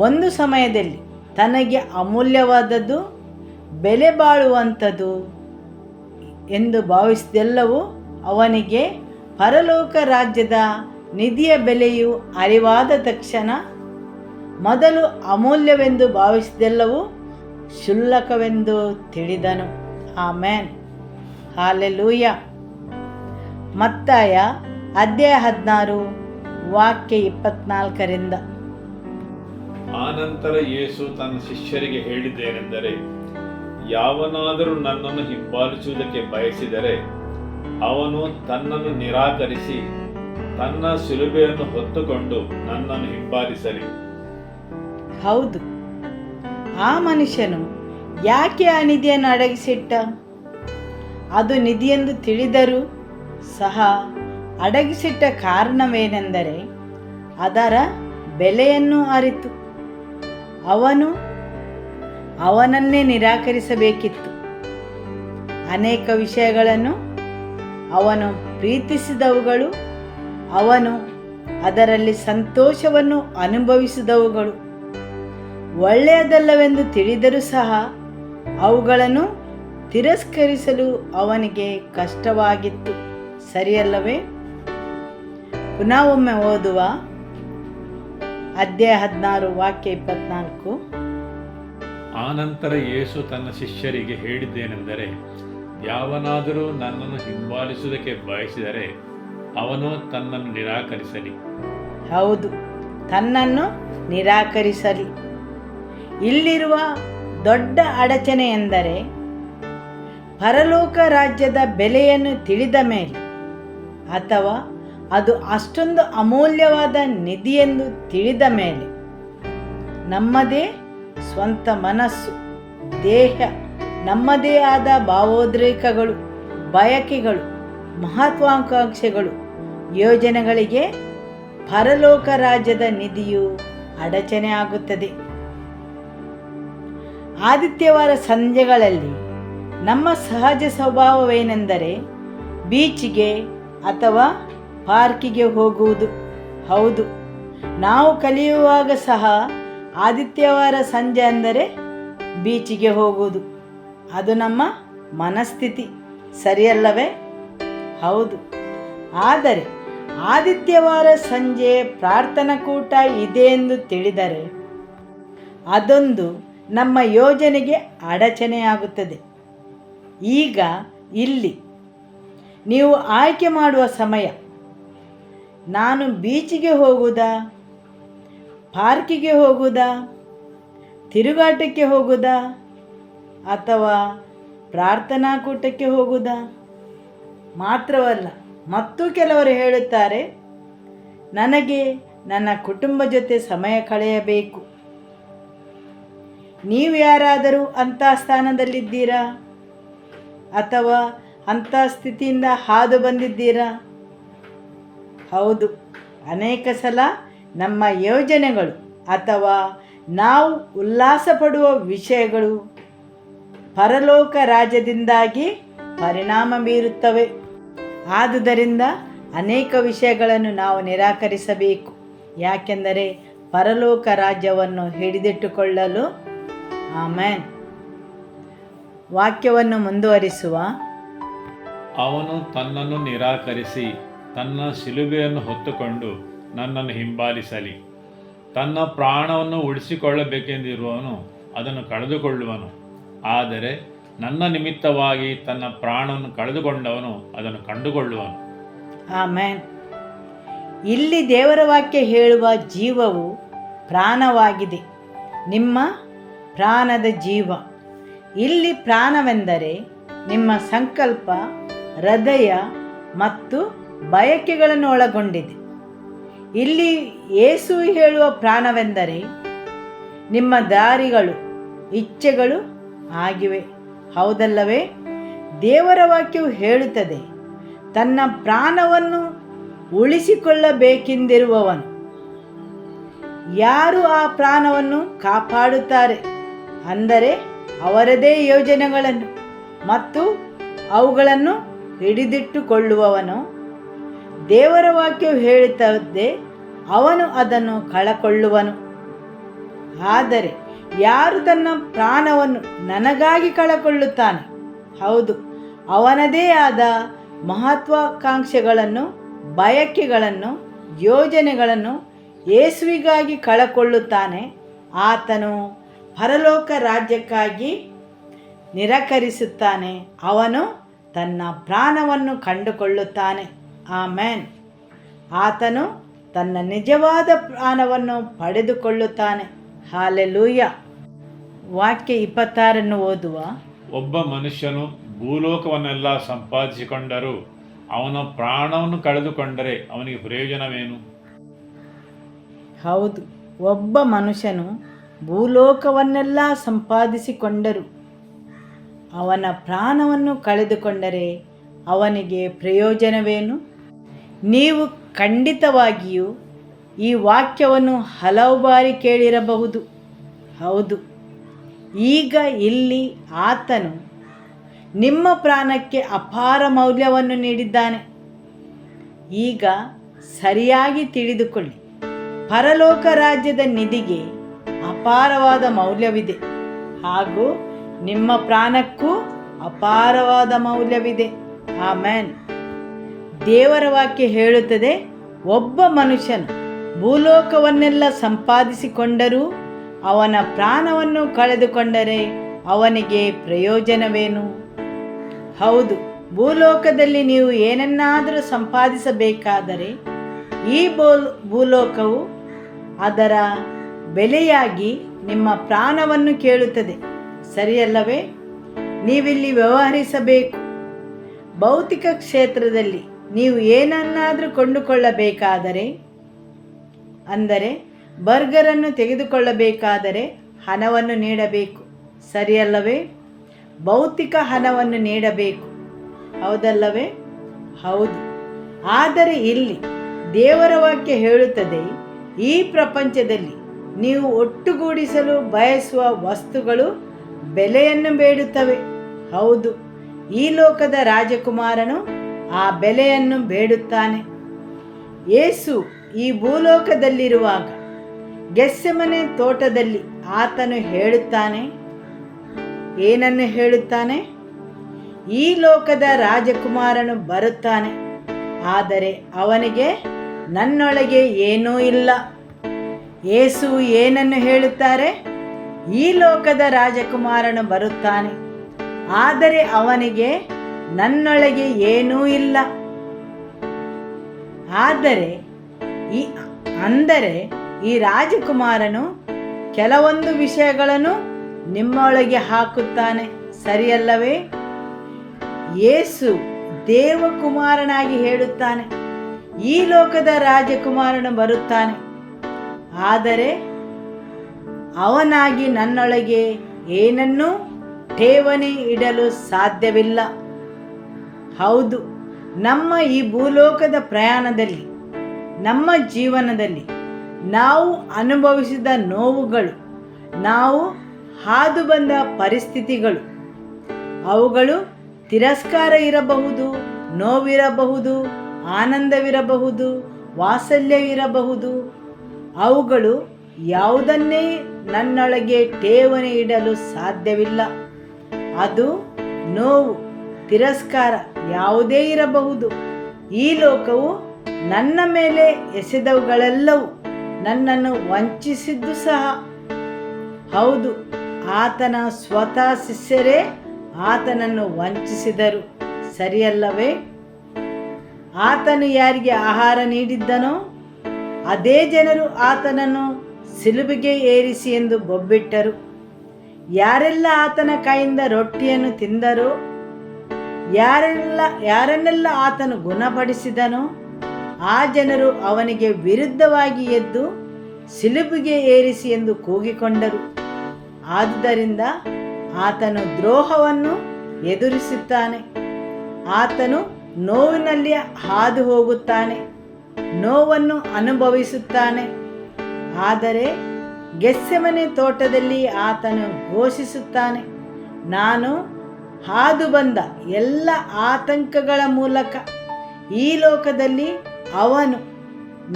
ಒಂದು ಸಮಯದಲ್ಲಿ ತನಗೆ ಅಮೂಲ್ಯವಾದದ್ದು, ಬೆಲೆ ಬಾಳುವಂಥದ್ದು ಎಂದು ಭಾವಿಸಿದೆಲ್ಲವೂ ಅವನಿಗೆ ಪರಲೋಕ ರಾಜ್ಯದ ನಿಧಿಯ ಬೆಲೆಯು ಅರಿವಾದ ತಕ್ಷಣ ಮೊದಲು ಅಮೂಲ್ಯವೆಂದು ಭಾವಿಸಿದೆಲ್ಲವೂ ಕ್ಷುಲ್ಲಕವೆಂದು ತಿಳಿದನು. ಆಮೇನ್, ಹಾಲೆಲೂಯ. ಮತ್ತಾಯ ಅಧ್ಯಾಯ 16 ವಾಕ್ಯ 24. ಆನಂತರ ಯೇಸು ತನ್ನ ಶಿಷ್ಯರಿಗೆ ಹೇಳಿದ್ದೇನೆಂದರೆ, ಯಾವನಾದರೂ ನನ್ನನ್ನು ಹಿಂಬಾಲಿಸುವುದಕ್ಕೆ ಬಯಸಿದರೆ ಅವನು ತನ್ನನ್ನು ನಿರಾಕರಿಸಿ ತನ್ನ ಶಿಲುಬೆಯನ್ನು ಹೊತ್ತುಕೊಂಡು ನನ್ನನ್ನು ಹಿಂಬಾಲಿಸಲಿ. ಹೌದು, ಆ ಮನುಷ್ಯನು ಯಾಕೆ ಆ ನಿಧಿಯನ್ನು ಅಡಗಿಸಿಟ್ಟ? ಅದು ನಿಧಿಯೆಂದು ತಿಳಿದರೂ ಸಹ ಅಡಗಿಸಿಟ್ಟ ಕಾರಣವೇನೆಂದರೆ ಅದರ ಬೆಲೆಯನ್ನು ಅರಿತು ಅವನು ಅವನನ್ನೇ ನಿರಾಕರಿಸಬೇಕಿತ್ತು. ಅನೇಕ ವಿಷಯಗಳನ್ನು ಅವನು ಪ್ರೀತಿಸಿದವುಗಳು, ಅವನು ಅದರಲ್ಲಿ ಸಂತೋಷವನ್ನು ಅನುಭವಿಸಿದವುಗಳು ಒಳ್ಳೆಯದಲ್ಲವೆಂದು ತಿಳಿದರೂ ಸಹ ಅವುಗಳನ್ನು ತಿರಸ್ಕರಿಸಲು ಅವನಿಗೆ ಕಷ್ಟವಾಗಿತ್ತು. ಸರಿಯಲ್ಲವೇ? ಪುನಃ ಒಮ್ಮೆ ಓದುವ. ಅಧ್ಯಾಯ 16 ವಾಕ್ಯ 24. ಆನಂತರ ಯೇಸು ತನ್ನ ಶಿಷ್ಯರಿಗೆ ಹೇಳಿದ್ದೇನೆಂದರೆ, ಯಾವನಾದರೂ ನನ್ನನ್ನು ಹಿಂಬಾಲಿಸುವುದಕ್ಕೆ ಬಯಸಿದರೆ ಅವನು ತನ್ನನ್ನು ನಿರಾಕರಿಸಲಿ. ಹೌದು, ತನ್ನನ್ನು ನಿರಾಕರಿಸಲಿ. ಇಲ್ಲಿರುವ ದೊಡ್ಡ ಅಡಚಣೆ ಎಂದರೆ ಪರಲೋಕ ರಾಜ್ಯದ ಬೆಲೆಯನ್ನು ತಿಳಿದ ಮೇಲೆ ಅಥವಾ ಅದು ಅಷ್ಟೊಂದು ಅಮೂಲ್ಯವಾದ ನಿಧಿಯೆಂದು ತಿಳಿದ ಮೇಲೆ ನಮ್ಮದೇ ಸ್ವಂತ ಮನಸ್ಸು, ದೇಹ, ನಮ್ಮದೇ ಆದ ಭಾವೋದ್ರೇಕಗಳು, ಬಯಕೆಗಳು, ಮಹತ್ವಾಕಾಂಕ್ಷೆಗಳು, ಯೋಜನೆಗಳಿಗೆ ಪರಲೋಕ ರಾಜ್ಯದ ನಿಧಿಯು ಅಡಚಣೆ ಆಗುತ್ತದೆ. ಆದಿತ್ಯವಾರ ಸಂಜೆಗಳಲ್ಲಿ ನಮ್ಮ ಸಹಜ ಸ್ವಭಾವವೇನೆಂದರೆ ಬೀಚಿಗೆ ಅಥವಾ ಪಾರ್ಕಿಗೆ ಹೋಗುವುದು. ಹೌದು, ನಾವು ಕಲಿಯುವಾಗ ಸಹ ಆದಿತ್ಯವಾರ ಸಂಜೆ ಅಂದರೆ ಬೀಚಿಗೆ ಹೋಗುವುದು. ಅದು ನಮ್ಮ ಮನಸ್ಥಿತಿ, ಸರಿಯಲ್ಲವೇ? ಹೌದು. ಆದರೆ ಆದಿತ್ಯವಾರ ಸಂಜೆ ಪ್ರಾರ್ಥನಾ ಕೂಟ ಇದೆ ಎಂದು ತಿಳಿದರೆ ಅದೊಂದು ನಮ್ಮ ಯೋಜನೆಗೆ ಅಡಚಣೆಯಾಗುತ್ತದೆ. ಈಗ ಇಲ್ಲಿ ನೀವು ಆಯ್ಕೆ ಮಾಡುವ ಸಮಯ, ನಾನು ಬೀಚಿಗೆ ಹೋಗುವುದಾ, ಪಾರ್ಕಿಗೆ ಹೋಗುವುದಾ, ತಿರುಗಾಟಕ್ಕೆ ಹೋಗುವುದಾ ಅಥವಾ ಪ್ರಾರ್ಥನಾ ಕೂಟಕ್ಕೆ ಹೋಗುವುದಾ? ಮಾತ್ರವಲ್ಲ, ಮತ್ತು ಕೆಲವರು ಹೇಳುತ್ತಾರೆ, ನನಗೆ ನನ್ನ ಕುಟುಂಬ ಜೊತೆ ಸಮಯ ಕಳೆಯಬೇಕು. ನೀವು ಯಾರಾದರೂ ಅಂಥ ಸ್ಥಾನದಲ್ಲಿದ್ದೀರಾ ಅಥವಾ ಅಂಥ ಸ್ಥಿತಿಯಿಂದ ಹಾದು ಬಂದಿದ್ದೀರಾ? ಹೌದು, ಅನೇಕ ಸಲ ನಮ್ಮ ಯೋಜನೆಗಳು ಅಥವಾ ನಾವು ಉಲ್ಲಾಸ ಪಡುವ ವಿಷಯಗಳು ಪರಲೋಕ ರಾಜ್ಯದಿಂದಾಗಿ ಪರಿಣಾಮ ಬೀರುತ್ತವೆ. ಆದುದರಿಂದ ಅನೇಕ ವಿಷಯಗಳನ್ನು ನಾವು ನಿರಾಕರಿಸಬೇಕು. ಯಾಕೆಂದರೆ ಪರಲೋಕ ರಾಜ್ಯವನ್ನು ಹಿಡಿದಿಟ್ಟುಕೊಳ್ಳಲು. ಆಮೆನ್. ವಾಕ್ಯವನ್ನು ಮುಂದುವರಿಸುವ. ಅವನು ತನ್ನನ್ನು ನಿರಾಕರಿಸಿ ತನ್ನ ಶಿಲುಬೆಯನ್ನು ಹೊತ್ತುಕೊಂಡು ನನ್ನನ್ನು ಹಿಂಬಾಲಿಸಲಿ. ತನ್ನ ಪ್ರಾಣವನ್ನು ಉಳಿಸಿಕೊಳ್ಳಬೇಕೆಂದಿರುವವನು ಅದನ್ನು ಕಳೆದುಕೊಳ್ಳುವನು, ಆದರೆ ನನ್ನ ನಿಮಿತ್ತವಾಗಿ ತನ್ನ ಪ್ರಾಣವನ್ನು ಕಳೆದುಕೊಂಡವನು ಅದನ್ನು ಕಂಡುಕೊಳ್ಳುವನು. ಆಮೆನ್. ಇಲ್ಲಿ ದೇವರ ವಾಕ್ಯ ಹೇಳುವ ಜೀವವು ಪ್ರಾಣವಾಗಿದೆ, ನಿಮ್ಮ ಪ್ರಾಣದ ಜೀವ. ಇಲ್ಲಿ ಪ್ರಾಣವೆಂದರೆ ನಿಮ್ಮ ಸಂಕಲ್ಪ, ಹೃದಯ ಮತ್ತು ಬಯಕೆಗಳನ್ನು ಒಳಗೊಂಡಿದೆ. ಇಲ್ಲಿ ಯೇಸು ಹೇಳುವ ಪ್ರಾಣವೆಂದರೆ ನಿಮ್ಮ ದಾರಿಗಳು, ಇಚ್ಛೆಗಳು ಆಗಿವೆ. ಹೌದಲ್ಲವೇ? ದೇವರ ವಾಕ್ಯವು ಹೇಳುತ್ತದೆ, ತನ್ನ ಪ್ರಾಣವನ್ನು ಉಳಿಸಿಕೊಳ್ಳಬೇಕೆಂದಿರುವವನು. ಯಾರು ಆ ಪ್ರಾಣವನ್ನು ಕಾಪಾಡುತ್ತಾರೆ, ಅಂದರೆ ಅವರದೇ ಯೋಜನೆಗಳನ್ನು ಮತ್ತು ಅವುಗಳನ್ನು ಹಿಡಿದಿಟ್ಟುಕೊಳ್ಳುವವನು, ದೇವರ ವಾಕ್ಯವು ಹೇಳುತ್ತದೆ, ಅವನು ಅದನ್ನು ಕಳಕೊಳ್ಳುವನು. ಆದರೆ ಯಾರು ತನ್ನ ಪ್ರಾಣವನ್ನು ನನಗಾಗಿ ಕಳಕೊಳ್ಳುತ್ತಾನೆ, ಹೌದು, ಅವನದೇ ಆದ ಮಹತ್ವಾಕಾಂಕ್ಷೆಗಳನ್ನು, ಬಯಕೆಗಳನ್ನು, ಯೋಜನೆಗಳನ್ನು ಯೇಸುವಿಗಾಗಿ ಕಳಕೊಳ್ಳುತ್ತಾನೆ, ಆತನು ಪರಲೋಕ ರಾಜ್ಯಕ್ಕಾಗಿ ನಿರಾಕರಿಸುತ್ತಾನೆ, ಅವನು ತನ್ನ ಪ್ರಾಣವನ್ನು ಕಂಡುಕೊಳ್ಳುತ್ತಾನೆ. ಆಮೆನ್. ಆತನು ತನ್ನ ನಿಜವಾದ ಪ್ರಾಣವನ್ನು ಪಡೆದುಕೊಳ್ಳುತ್ತಾನೆ. ಹಾಲೆಲೂಯ. ವಾಕ್ಯ 26 ಓದುವ. ಒಬ್ಬ ಮನುಷ್ಯನು ಭೂಲೋಕವನ್ನೆಲ್ಲ ಸಂಪಾದಿಸಿಕೊಂಡರೂ ಅವನ ಪ್ರಾಣವನ್ನು ಕಳೆದುಕೊಂಡರೆ ಅವನಿಗೆ ಪ್ರಯೋಜನವೇನು? ಹೌದು, ಒಬ್ಬ ಮನುಷ್ಯನು ಭೂಲೋಕವನ್ನೆಲ್ಲ ಸಂಪಾದಿಸಿಕೊಂಡರೂ ಅವನ ಪ್ರಾಣವನ್ನು ಕಳೆದುಕೊಂಡರೆ ಅವನಿಗೆ ಪ್ರಯೋಜನವೇನು? ನೀವು ಖಂಡಿತವಾಗಿಯೂ ಈ ವಾಕ್ಯವನ್ನು ಹಲವು ಬಾರಿ ಕೇಳಿರಬಹುದು. ಹೌದು, ಈಗ ಇಲ್ಲಿ ಆತನು ನಿಮ್ಮ ಪ್ರಾಣಕ್ಕೆ ಅಪಾರ ಮೌಲ್ಯವನ್ನು ನೀಡಿದ್ದಾನೆ. ಈಗ ಸರಿಯಾಗಿ ತಿಳಿದುಕೊಳ್ಳಿ, ಪರಲೋಕ ರಾಜ್ಯದ ನಿಧಿಗೆ ಅಪಾರವಾದ ಮೌಲ್ಯವಿದೆ, ಹಾಗೂ ನಿಮ್ಮ ಪ್ರಾಣಕ್ಕೂ ಅಪಾರವಾದ ಮೌಲ್ಯವಿದೆ. ಆಮೆನ್. ದೇವರ ವಾಕ್ಯ ಹೇಳುತ್ತದೆ, ಒಬ್ಬ ಮನುಷ್ಯನು ಭೂಲೋಕವನ್ನೆಲ್ಲ ಸಂಪಾದಿಸಿಕೊಂಡರೂ ಅವನ ಪ್ರಾಣವನ್ನು ಕಳೆದುಕೊಂಡರೆ ಅವನಿಗೆ ಪ್ರಯೋಜನವೇನು? ಹೌದು, ಭೂಲೋಕದಲ್ಲಿ ನೀವು ಏನನ್ನಾದರೂ ಸಂಪಾದಿಸಬೇಕಾದರೆ ಈ ಭೂಲೋಕವು ಅದರ ಬೆಲೆಯಾಗಿ ನಿಮ್ಮ ಪ್ರಾಣವನ್ನು ಕೇಳುತ್ತದೆ, ಸರಿಯಲ್ಲವೇ? ನೀವಿಲ್ಲಿ ವ್ಯವಹರಿಸಬೇಕು. ಭೌತಿಕ ಕ್ಷೇತ್ರದಲ್ಲಿ ನೀವು ಏನನ್ನಾದರೂ ಕೊಂಡುಕೊಳ್ಳಬೇಕಾದರೆ, ಅಂದರೆ ಬರ್ಗರನ್ನು ತೆಗೆದುಕೊಳ್ಳಬೇಕಾದರೆ ಹಣವನ್ನು ನೀಡಬೇಕು, ಸರಿಯಲ್ಲವೇ? ಭೌತಿಕ ಹಣವನ್ನು ನೀಡಬೇಕು, ಹೌದಲ್ಲವೇ? ಹೌದು. ಆದರೆ ಇಲ್ಲಿ ದೇವರ ವಾಕ್ಯ ಹೇಳುತ್ತದೆ, ಈ ಪ್ರಪಂಚದಲ್ಲಿ ನೀವು ಒಟ್ಟುಗೂಡಿಸಲು ಬಯಸುವ ವಸ್ತುಗಳು ಬೆಲೆಯನ್ನು ಬೇಡುತ್ತವೆ. ಹೌದು, ಈ ಲೋಕದ ರಾಜಕುಮಾರನು ಆ ಬೆಲೆಯನ್ನು ಬೇಡುತ್ತಾನೆ. ಯೇಸು ಈ ಭೂಲೋಕದಲ್ಲಿರುವಾಗ ಗೆತ್ಸೆಮನೆ ತೋಟದಲ್ಲಿ ಆತನು ಹೇಳುತ್ತಾನೆ, ಏನನ್ನು ಹೇಳುತ್ತಾನೆ? ಈ ಲೋಕದ ರಾಜಕುಮಾರನು ಬರುತ್ತಾನೆ, ಆದರೆ ಅವನಿಗೆ ನನ್ನೊಳಗೆ ಏನೂ ಇಲ್ಲ. ಯೇಸು ಏನನ್ನು ಹೇಳುತ್ತಾರೆ? ಈ ಲೋಕದ ರಾಜಕುಮಾರನು ಬರುತ್ತಾನೆ, ಆದರೆ ಅವನಿಗೆ ನನ್ನೊಳಗೆ ಏನೂ ಇಲ್ಲ. ಅಂದರೆ ಈ ರಾಜಕುಮಾರನು ಕೆಲವೊಂದು ವಿಷಯಗಳನ್ನು ನಿಮ್ಮೊಳಗೆ ಹಾಕುತ್ತಾನೆ, ಸರಿಯಲ್ಲವೇ? ಯೇಸು ದೇವಕುಮಾರನಾಗಿ ಹೇಳುತ್ತಾನೆ, ಈ ಲೋಕದ ರಾಜಕುಮಾರನು ಬರುತ್ತಾನೆ, ಆದರೆ ಅವನಾಗಿ ನನ್ನೊಳಗೆ ಏನನ್ನೂ ಠೇವಣಿ ಇಡಲು ಸಾಧ್ಯವಿಲ್ಲ. ಹೌದು, ನಮ್ಮ ಈ ಭೂಲೋಕದ ಪ್ರಯಾಣದಲ್ಲಿ, ನಮ್ಮ ಜೀವನದಲ್ಲಿ ನಾವು ಅನುಭವಿಸಿದ ನೋವುಗಳು, ನಾವು ಹಾದು ಬಂದ ಪರಿಸ್ಥಿತಿಗಳು, ಅವುಗಳು ತಿರಸ್ಕಾರ ಇರಬಹುದು, ನೋವಿರಬಹುದು, ಆನಂದವಿರಬಹುದು, ವಾತ್ಸಲ್ಯವಿರಬಹುದು, ಅವುಗಳು ಯಾವುದನ್ನೇ ನನ್ನೊಳಗೆ ಠೇವಣಿ ಇಡಲು ಸಾಧ್ಯವಿಲ್ಲ. ಅದು ನೋವು, ತಿರಸ್ಕಾರ ಯಾವುದೇ ಇರಬಹುದು. ಈ ಲೋಕವು ನನ್ನ ಮೇಲೆ ಎಸೆದವುಗಳೆಲ್ಲವೂ ನನ್ನನ್ನು ವಂಚಿಸಿದ್ದು ಸಹ. ಹೌದು, ಆತನ ಸ್ವತಃ ಶಿಷ್ಯರೇ ಆತನನ್ನು ವಂಚಿಸಿದರು, ಸರಿಯಲ್ಲವೇ? ಆತನು ಯಾರಿಗೆ ಆಹಾರ ನೀಡಿದ್ದನೋ ಅದೇ ಜನರು ಆತನನ್ನು ಸಿಲುಬೆಗೆ ಏರಿಸಿ ಎಂದು ಬೊಬ್ಬಿಟ್ಟರು. ಯಾರೆಲ್ಲ ಆತನ ಕೈಯಿಂದ ರೊಟ್ಟಿಯನ್ನು ತಿಂದರೋ, ಯಾರನ್ನೆಲ್ಲ ಆತನು ಗುಣಪಡಿಸಿದನೋ ಆ ಜನರು ಅವನಿಗೆ ವಿರುದ್ಧವಾಗಿ ಎದ್ದು ಸಿಲುಬೆಗೆ ಏರಿಸಿ ಎಂದು ಕೂಗಿಕೊಂಡರು. ಆದುದರಿಂದ ಆತನು ದ್ರೋಹವನ್ನು ಎದುರಿಸುತ್ತಾನೆ, ಆತನು ನೋವಿನಲ್ಲಿ ಹಾದು ಹೋಗುತ್ತಾನೆ, ನೋವನ್ನು ಅನುಭವಿಸುತ್ತಾನೆ. ಆದರೆ ಗೆತ್ಸೆಮನೆ ತೋಟದಲ್ಲಿ ಆತನು ಘೋಷಿಸುತ್ತಾನೆ, ನಾನು ಹಾದು ಬಂದ ಎಲ್ಲ ಆತಂಕಗಳ ಮೂಲಕ ಈ ಲೋಕದಲ್ಲಿ ಅವನು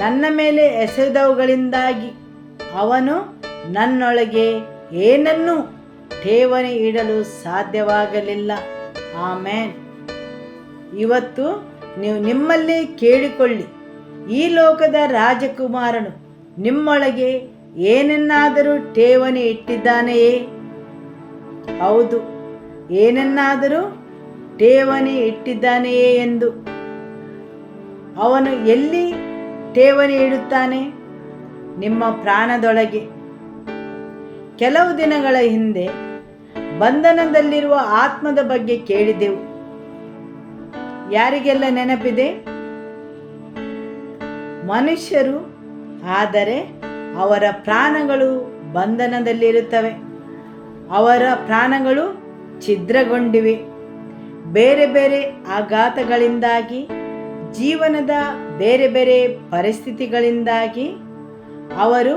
ನನ್ನ ಮೇಲೆ ಎಸೆದವುಗಳಿಂದಾಗಿ ಅವನು ನನ್ನೊಳಗೆ ಏನನ್ನೂ ಠೇವಣಿ ಇಡಲು ಸಾಧ್ಯವಾಗಲಿಲ್ಲ. ಆಮೇನ್. ಇವತ್ತು ನೀವು ನಿಮ್ಮಲ್ಲೇ ಕೇಳಿಕೊಳ್ಳಿ, ಈ ಲೋಕದ ರಾಜಕುಮಾರನು ನಿಮ್ಮೊಳಗೆ ಏನನ್ನಾದರೂ ಠೇವಣಿ ಇಟ್ಟಿದ್ದಾನೆಯೇ? ಹೌದು, ಏನನ್ನಾದರೂ ಠೇವಣಿ ಇಟ್ಟಿದ್ದಾನೆಯೇ ಎಂದು. ಅವನು ಎಲ್ಲಿ ಠೇವಣಿ ಇಡುತ್ತಾನೆ? ನಿಮ್ಮ ಪ್ರಾಣದೊಳಗೆ. ಕೆಲವು ದಿನಗಳ ಹಿಂದೆ ಬಂಧನದಲ್ಲಿರುವ ಆತ್ಮದ ಬಗ್ಗೆ ಕೇಳಿದೆವು. ಯಾರಿಗೆಲ್ಲ ನೆನಪಿದೆ? ಮನುಷ್ಯರು, ಆದರೆ ಅವರ ಪ್ರಾಣಗಳು ಬಂಧನದಲ್ಲಿರುತ್ತವೆ. ಅವರ ಪ್ರಾಣಗಳು ಛಿದ್ರಗೊಂಡಿವೆ. ಬೇರೆ ಬೇರೆ ಆಘಾತಗಳಿಂದಾಗಿ, ಜೀವನದ ಬೇರೆ ಬೇರೆ ಪರಿಸ್ಥಿತಿಗಳಿಂದಾಗಿ, ಅವರು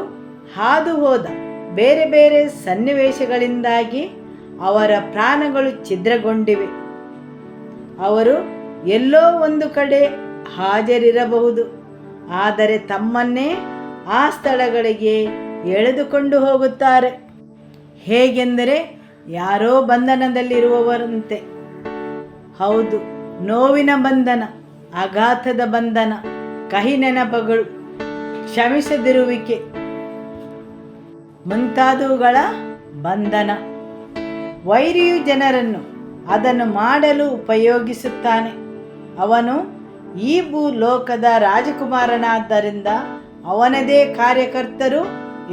ಹಾದು ಹೋದ ಬೇರೆ ಬೇರೆ ಸನ್ನಿವೇಶಗಳಿಂದಾಗಿ ಅವರ ಪ್ರಾಣಗಳು ಛಿದ್ರಗೊಂಡಿವೆ. ಅವರು ಎಲ್ಲೋ ಒಂದು ಕಡೆ ಹಾಜರಿರಬಹುದು, ಆದರೆ ತಮ್ಮನ್ನೇ ಆ ಸ್ಥಳಗಳಿಗೆ ಎಳೆದುಕೊಂಡು ಹೋಗುತ್ತಾರೆ. ಹೇಗೆಂದರೆ ಯಾರೋ ಬಂಧನದಲ್ಲಿರುವವರಂತೆ. ಹೌದು, ನೋವಿನ ಬಂಧನ, ಆಘಾತದ ಬಂಧನ, ಕಹಿ ನೆನಪುಗಳು, ಕ್ಷಮಿಸದಿರುವಿಕೆ ಮುಂತಾದವುಗಳ ಬಂಧನ. ವೈರಿಯು ಜನರನ್ನು ಅದನ್ನು ಮಾಡಲು ಉಪಯೋಗಿಸುತ್ತಾನೆ. ಅವನು ಈ ಭೂಲೋಕದ ರಾಜಕುಮಾರನಾದ್ದರಿಂದ ಅವನದೇ ಕಾರ್ಯಕರ್ತರು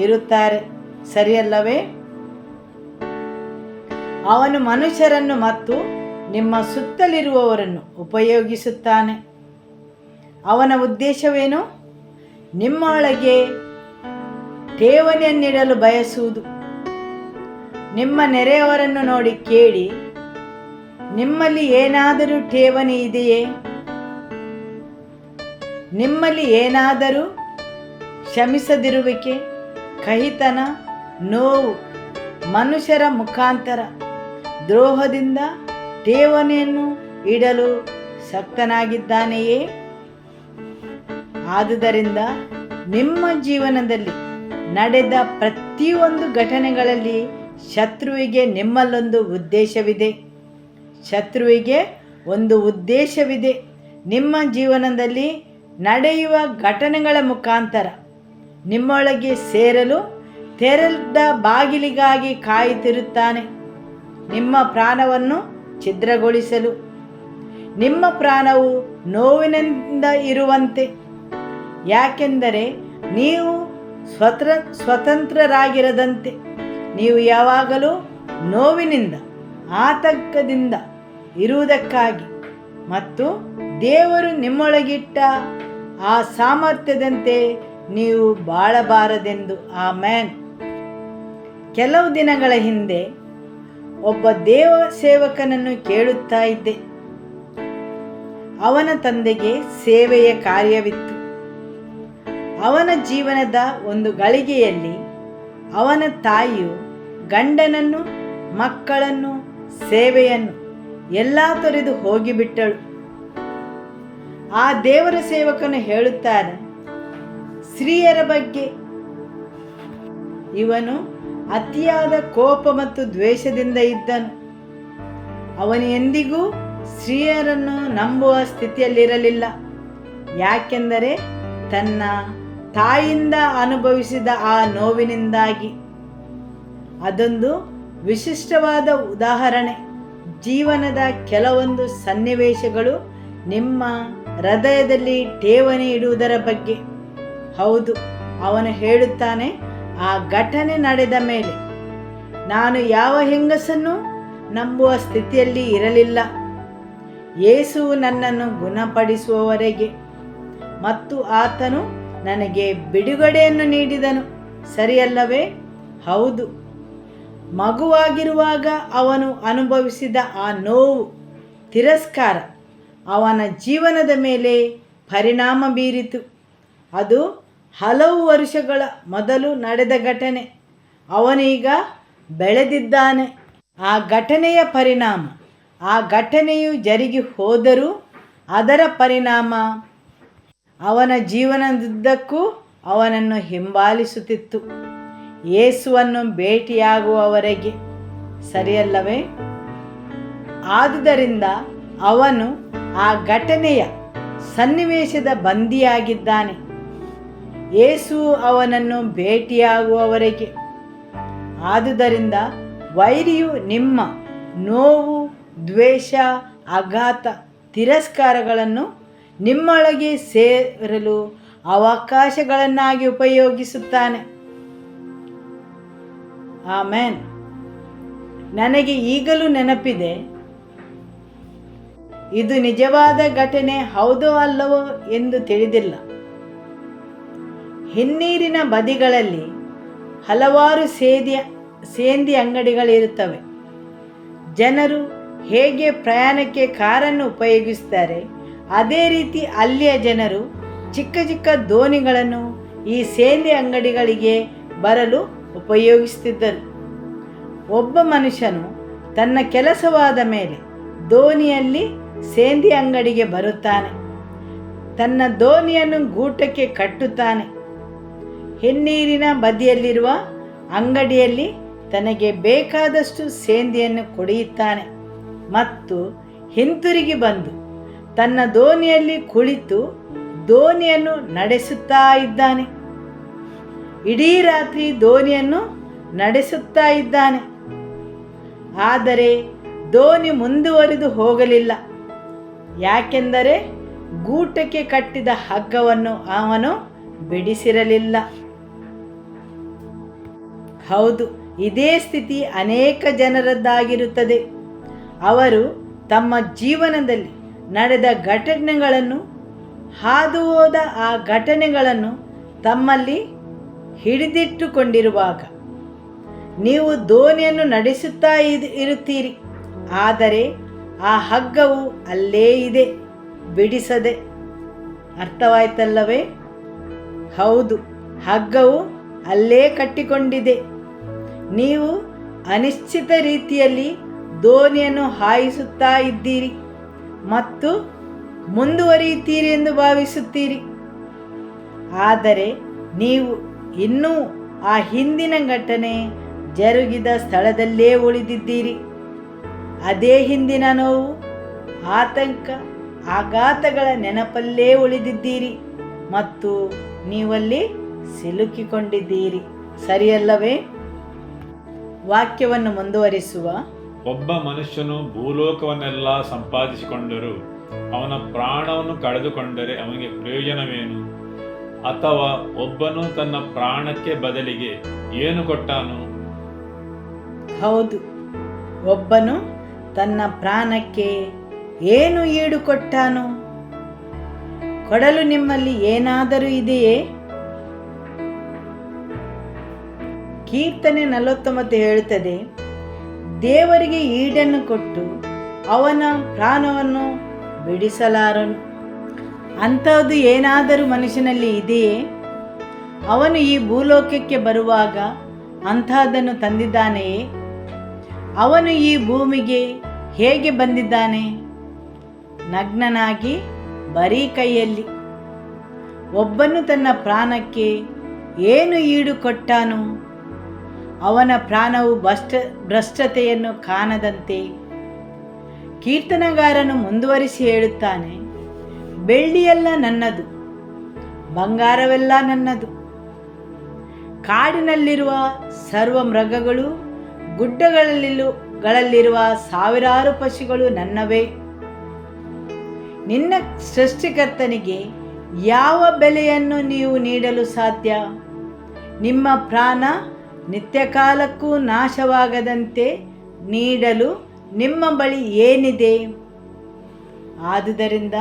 ಇರುತ್ತಾರೆ, ಸರಿಯಲ್ಲವೇ? ಅವನು ಮನುಷ್ಯರನ್ನು ಮತ್ತು ನಿಮ್ಮ ಸುತ್ತಲಿರುವವರನ್ನು ಉಪಯೋಗಿಸುತ್ತಾನೆ. ಅವನ ಉದ್ದೇಶವೇನು? ನಿಮ್ಮೊಳಗೆ ಠೇವಣಿಯನ್ನಿಡಲು ಬಯಸುವುದು. ನಿಮ್ಮ ನೆರೆಯವರನ್ನು ನೋಡಿ ಕೇಳಿ, ನಿಮ್ಮಲ್ಲಿ ಏನಾದರೂ ಠೇವಣಿ ಇದೆಯೇ? ನಿಮ್ಮಲ್ಲಿ ಏನಾದರೂ ಕ್ಷಮಿಸದಿರುವಿಕೆ, ಕಹಿತನ, ನೋವು, ಮನುಷ್ಯರ ಮುಖಾಂತರ ದ್ರೋಹದಿಂದ ಠೇವಣಿಯನ್ನು ಇಡಲು ಶಕ್ತನಾಗಿದ್ದಾನೆಯೇ? ಆದುದರಿಂದ ನಿಮ್ಮ ಜೀವನದಲ್ಲಿ ನಡೆದ ಪ್ರತಿಯೊಂದು ಘಟನೆಗಳಲ್ಲಿ ಶತ್ರುವಿಗೆ ನಿಮ್ಮಲ್ಲೊಂದು ಉದ್ದೇಶವಿದೆ. ಶತ್ರುವಿಗೆ ಒಂದು ಉದ್ದೇಶವಿದೆ. ನಿಮ್ಮ ಜೀವನದಲ್ಲಿ ನಡೆಯುವ ಘಟನೆಗಳ ಮುಖಾಂತರ ನಿಮ್ಮೊಳಗೆ ಸೇರಲು ತೆರೆದ ಬಾಗಿಲಿಗಾಗಿ ಕಾಯುತ್ತಿರುತ್ತಾನೆ. ನಿಮ್ಮ ಪ್ರಾಣವನ್ನು ಛಿದ್ರಗೊಳಿಸಲು, ನಿಮ್ಮ ಪ್ರಾಣವು ನೋವಿನಿಂದ ಇರುವಂತೆ. ಯಾಕೆಂದರೆ ನೀವು ಸ್ವತಂತ್ರರಾಗಿರದಂತೆ ನೀವು ಯಾವಾಗಲೂ ನೋವಿನಿಂದ, ಆತಂಕದಿಂದ ಇರುವುದಕ್ಕಾಗಿ ಮತ್ತು ದೇವರು ನಿಮ್ಮೊಳಗಿಟ್ಟ ಆ ಸಾಮರ್ಥ್ಯದಂತೆ ನೀವು ಬಾಳಬಾರದೆಂದು. ಆಮೇನ್. ಕೆಲವು ದಿನಗಳ ಹಿಂದೆ ಒಬ್ಬ ದೇವ ಸೇವಕನನ್ನು ಕೇಳುತ್ತಾ ಇದ್ದೆ. ಅವನ ತಂದೆಗೆ ಸೇವೆಯ ಕಾರ್ಯವಿತ್ತು. ಅವನ ಜೀವನದ ಒಂದು ಗಳಿಗೆಯಲ್ಲಿ ಅವನ ತಾಯಿಯು ಗಂಡನನ್ನು, ಮಕ್ಕಳನ್ನು, ಸೇವೆಯನ್ನು ಎಲ್ಲ ತೊರೆದು ಹೋಗಿಬಿಟ್ಟಳು. ಆ ದೇವರ ಸೇವಕನು ಹೇಳುತ್ತಾನೆ ಸ್ತ್ರೀಯರ ಬಗ್ಗೆ. ಇವನು ಅತಿಯಾದ ಕೋಪ ಮತ್ತು ದ್ವೇಷದಿಂದ ಇದ್ದನು. ಅವನು ಎಂದಿಗೂ ಸ್ತ್ರೀಯರನ್ನು ನಂಬುವ ಸ್ಥಿತಿಯಲ್ಲಿರಲಿಲ್ಲ. ಯಾಕೆಂದರೆ ತನ್ನ ತಾಯಿಯಿಂದ ಅನುಭವಿಸಿದ ಆ ನೋವಿನಿಂದಾಗಿ. ಅದೊಂದು ವಿಶಿಷ್ಟವಾದ ಉದಾಹರಣೆ. ಜೀವನದ ಕೆಲವೊಂದು ಸನ್ನಿವೇಶಗಳು ನಿಮ್ಮ ಹೃದಯದಲ್ಲಿ ಠೇವಣಿ ಇಡುವುದರ ಬಗ್ಗೆ. ಹೌದು, ಅವನು ಹೇಳುತ್ತಾನೆ, ಆ ಘಟನೆ ನಡೆದ ಮೇಲೆ ನಾನು ಯಾವ ಹೆಂಗಸನ್ನು ನಂಬುವ ಸ್ಥಿತಿಯಲ್ಲಿ ಇರಲಿಲ್ಲ. ಯೇಸುವು ನನ್ನನ್ನು ಗುಣಪಡಿಸುವವರೆಗೆ ಮತ್ತು ಆತನು ನನಗೆ ಬಿಡುಗಡೆಯನ್ನು ನೀಡಿದನು, ಸರಿಯಲ್ಲವೇ? ಹೌದು. ಮಗುವಾಗಿರುವಾಗ ಅವನು ಅನುಭವಿಸಿದ ಆ ನೋವು, ತಿರಸ್ಕಾರ ಅವನ ಜೀವನದ ಮೇಲೆ ಪರಿಣಾಮ ಬೀರಿತು. ಅದು ಹಲವು ವರ್ಷಗಳ ಮೊದಲು ನಡೆದ ಘಟನೆ. ಅವನೀಗ ಬೆಳೆದಿದ್ದಾನೆ. ಆ ಘಟನೆಯ ಪರಿಣಾಮ, ಆ ಘಟನೆಯು ಜರುಗಿ ಹೋದರೂ ಅದರ ಪರಿಣಾಮ ಅವನ ಜೀವನದುದ್ದಕ್ಕೂ ಅವನನ್ನು ಹಿಂಬಾಲಿಸುತ್ತಿತ್ತು, ಯೇಸುವನ್ನು ಭೇಟಿಯಾಗುವವರೆಗೆ. ಸರಿಯಲ್ಲವೇ? ಆದುದರಿಂದ ಅವನು ಆ ಘಟನೆಯ ಸನ್ನಿವೇಶದ ಬಂದಿಯಾಗಿದ್ದಾನೆ, ಯೇಸು ಅವನನ್ನು ಭೇಟಿಯಾಗುವವರೆಗೆ. ಆದುದರಿಂದ ವೈರಿಯು ನಿಮ್ಮ ನೋವು, ದ್ವೇಷ, ಆಘಾತ, ತಿರಸ್ಕಾರಗಳನ್ನು ನಿಮ್ಮೊಳಗೆ ಸೇರಲು ಅವಕಾಶಗಳನ್ನಾಗಿ ಉಪಯೋಗಿಸುತ್ತಾನೆ. ಆಮೆನ್. ನನಗೆ ಈಗಲೂ ನೆನಪಿದೆ, ಇದು ನಿಜವಾದ ಘಟನೆ ಹೌದೋ ಅಲ್ಲವೋ ಎಂದು ತಿಳಿದಿಲ್ಲ. ಹಿನ್ನೀರಿನ ಬದಿಗಳಲ್ಲಿ ಹಲವಾರು ಸೇಂದಿ ಅಂಗಡಿಗಳಿರುತ್ತವೆ. ಜನರು ಹೇಗೆ ಪ್ರಯಾಣಕ್ಕೆ ಕಾರನ್ನು ಉಪಯೋಗಿಸ್ತಾರೆ, ಅದೇ ರೀತಿ ಅಲ್ಲಿಯ ಜನರು ಚಿಕ್ಕ ಚಿಕ್ಕ ದೋಣಿಗಳನ್ನು ಈ ಸೇಂದಿ ಅಂಗಡಿಗಳಿಗೆ ಬರಲು ಉಪಯೋಗಿಸುತ್ತಿದ್ದರು. ಒಬ್ಬ ಮನುಷ್ಯನು ತನ್ನ ಕೆಲಸವಾದ ಮೇಲೆ ದೋಣಿಯಲ್ಲಿ ಸೇಂದಿ ಅಂಗಡಿಗೆ ಬರುತ್ತಾನೆ. ತನ್ನ ದೋಣಿಯನ್ನು ಗೂಟಕ್ಕೆ ಕಟ್ಟುತ್ತಾನೆ. ಹಿನ್ನೀರಿನ ಬದಿಯಲ್ಲಿರುವ ಅಂಗಡಿಯಲ್ಲಿ ತನಗೆ ಬೇಕಾದಷ್ಟು ಸೇಂದಿಯನ್ನು ಕುಡಿಯುತ್ತಾನೆ ಮತ್ತು ಹಿಂತಿರುಗಿ ಬಂದು ತನ್ನ ದೋಣಿಯಲ್ಲಿ ಕುಳಿತು ದೋಣಿಯನ್ನು ನಡೆಸುತ್ತಾ ಇದ್ದಾನೆ. ಇಡೀ ರಾತ್ರಿ ದೋಣಿಯನ್ನು ನಡೆಸುತ್ತಾ ಇದ್ದಾನೆ. ಆದರೆ ದೋಣಿ ಮುಂದುವರಿದು ಹೋಗಲಿಲ್ಲ. ಯಾಕೆಂದರೆ ಗೂಟಕ್ಕೆ ಕಟ್ಟಿದ ಹಗ್ಗವನ್ನು ಅವನು ಬಿಡಿಸಿರಲಿಲ್ಲ. ಹೌದು, ಇದೇ ಸ್ಥಿತಿ ಅನೇಕ ಜನರದ್ದಾಗಿರುತ್ತದೆ. ಅವರು ತಮ್ಮ ಜೀವನದಲ್ಲಿ ನಡೆದ ಘಟನೆಗಳನ್ನು, ಹಾದು ಹೋದ ಆ ಘಟನೆಗಳನ್ನು ತಮ್ಮಲ್ಲಿ ಹಿಡಿದಿಟ್ಟುಕೊಂಡಿರುವಾಗ ನೀವು ದೋಣಿಯನ್ನು ನಡೆಸುತ್ತಾ ಇರುತ್ತೀರಿ. ಆದರೆ ಆ ಹಗ್ಗವು ಅಲ್ಲೇ ಇದೆ, ಬಿಡಿಸದೆ. ಅರ್ಥವಾಯ್ತಲ್ಲವೇ? ಹೌದು, ಹಗ್ಗವು ಅಲ್ಲೇ ಕಟ್ಟಿಕೊಂಡಿದೆ. ನೀವು ಅನಿಶ್ಚಿತ ರೀತಿಯಲ್ಲಿ ದೋಣಿಯನ್ನು ಹಾಯಿಸುತ್ತಾ ಇದ್ದೀರಿ ಮತ್ತು ಮುಂದುವರಿಯುತ್ತೀರಿ ಎಂದು ಭಾವಿಸುತ್ತೀರಿ. ಆದರೆ ನೀವು ಇನ್ನೂ ಆ ಹಿಂದಿನ ಘಟನೆ ಜರುಗಿದ ಸ್ಥಳದಲ್ಲೇ ಉಳಿದಿದ್ದೀರಿ. ಅದೇ ಹಿಂದಿನ ನೋವು, ಆತಂಕ, ಆಘಾತಗಳ ನೆನಪಲ್ಲೇ ಉಳಿದಿದ್ದೀರಿ ಮತ್ತು ನೀವಲ್ಲಿ ಸಿಲುಕಿಕೊಂಡಿದ್ದೀರಿ. ಸರಿಯಲ್ಲವೇ? ವಾಕ್ಯವನ್ನು ಮುಂದುವರಿಸುವ. ಒಬ್ಬ ಮನುಷ್ಯನು ಭೂಲೋಕವನ್ನೆಲ್ಲ ಸಂಪಾದಿಸಿಕೊಂಡರೂ ಅವನ ಪ್ರಾಣವನ್ನು ಕಳೆದುಕೊಂಡರೆ ಅವನಿಗೆ ಪ್ರಯೋಜನವೇನು? ಅಥವಾ ಒಬ್ಬನು ತನ್ನ ಪ್ರಾಣಕ್ಕೆ ಬದಲಿಗೆ ಏನು ಕೊಟ್ಟಾನು? ಹೌದು, ಒಬ್ಬನು ತನ್ನ ಪ್ರಾಣಕ್ಕೆ ಏನು ಈಡು ಕೊಟ್ಟಾನು? ಕೊಡಲು ನಿಮ್ಮಲ್ಲಿ ಏನಾದರೂ ಇದೆಯೇ? ಕೀರ್ತನೆ 49 ಹೇಳುತ್ತದೆ, ದೇವರಿಗೆ ಈಡನ್ನು ಕೊಟ್ಟು ಅವನ ಪ್ರಾಣವನ್ನು ಬಿಡಿಸಲಾರನು. ಅಂಥದ್ದು ಏನಾದರೂ ಮನುಷ್ಯನಲ್ಲಿ ಇದೆಯೇ? ಅವನು ಈ ಭೂಲೋಕಕ್ಕೆ ಬರುವಾಗ ಅಂಥದ್ದನ್ನು ತಂದಿದ್ದಾನೆಯೇ? ಅವನು ಈ ಭೂಮಿಗೆ ಹೇಗೆ ಬಂದಿದ್ದಾನೆ? ನಗ್ನನಾಗಿ, ಬರೀ ಕೈಯಲ್ಲಿ. ಒಬ್ಬನು ತನ್ನ ಪ್ರಾಣಕ್ಕೆ ಏನು ಈಡು ಕೊಟ್ಟಾನು? ಅವನ ಪ್ರಾಣವು ಭ್ರಷ್ಟತೆಯನ್ನು ಕಾಣದಂತೆ. ಕೀರ್ತನಗಾರನು ಮುಂದುವರಿಸಿ ಹೇಳುತ್ತಾನೆ, ಬೆಳ್ಳಿಯೆಲ್ಲ ನನ್ನದು, ಬಂಗಾರವೆಲ್ಲ ನನ್ನದು. ಕಾಡಿನಲ್ಲಿರುವ ಸರ್ವ ಮೃಗಗಳು, ಗುಡ್ಡಗಳಲ್ಲಿರುವ ಸಾವಿರಾರು ಪಶುಗಳು ನನ್ನವೇ. ನಿನ್ನ ಸೃಷ್ಟಿಕರ್ತನಿಗೆ ಯಾವ ಬೆಲೆಯನ್ನು ನೀವು ನೀಡಲು ಸಾಧ್ಯ? ನಿಮ್ಮ ಪ್ರಾಣ ನಿತ್ಯಕಾಲಕ್ಕೂ ನಾಶವಾಗದಂತೆ ನೀಡಲು ನಿಮ್ಮ ಬಳಿ ಏನಿದೆ? ಆದುದರಿಂದ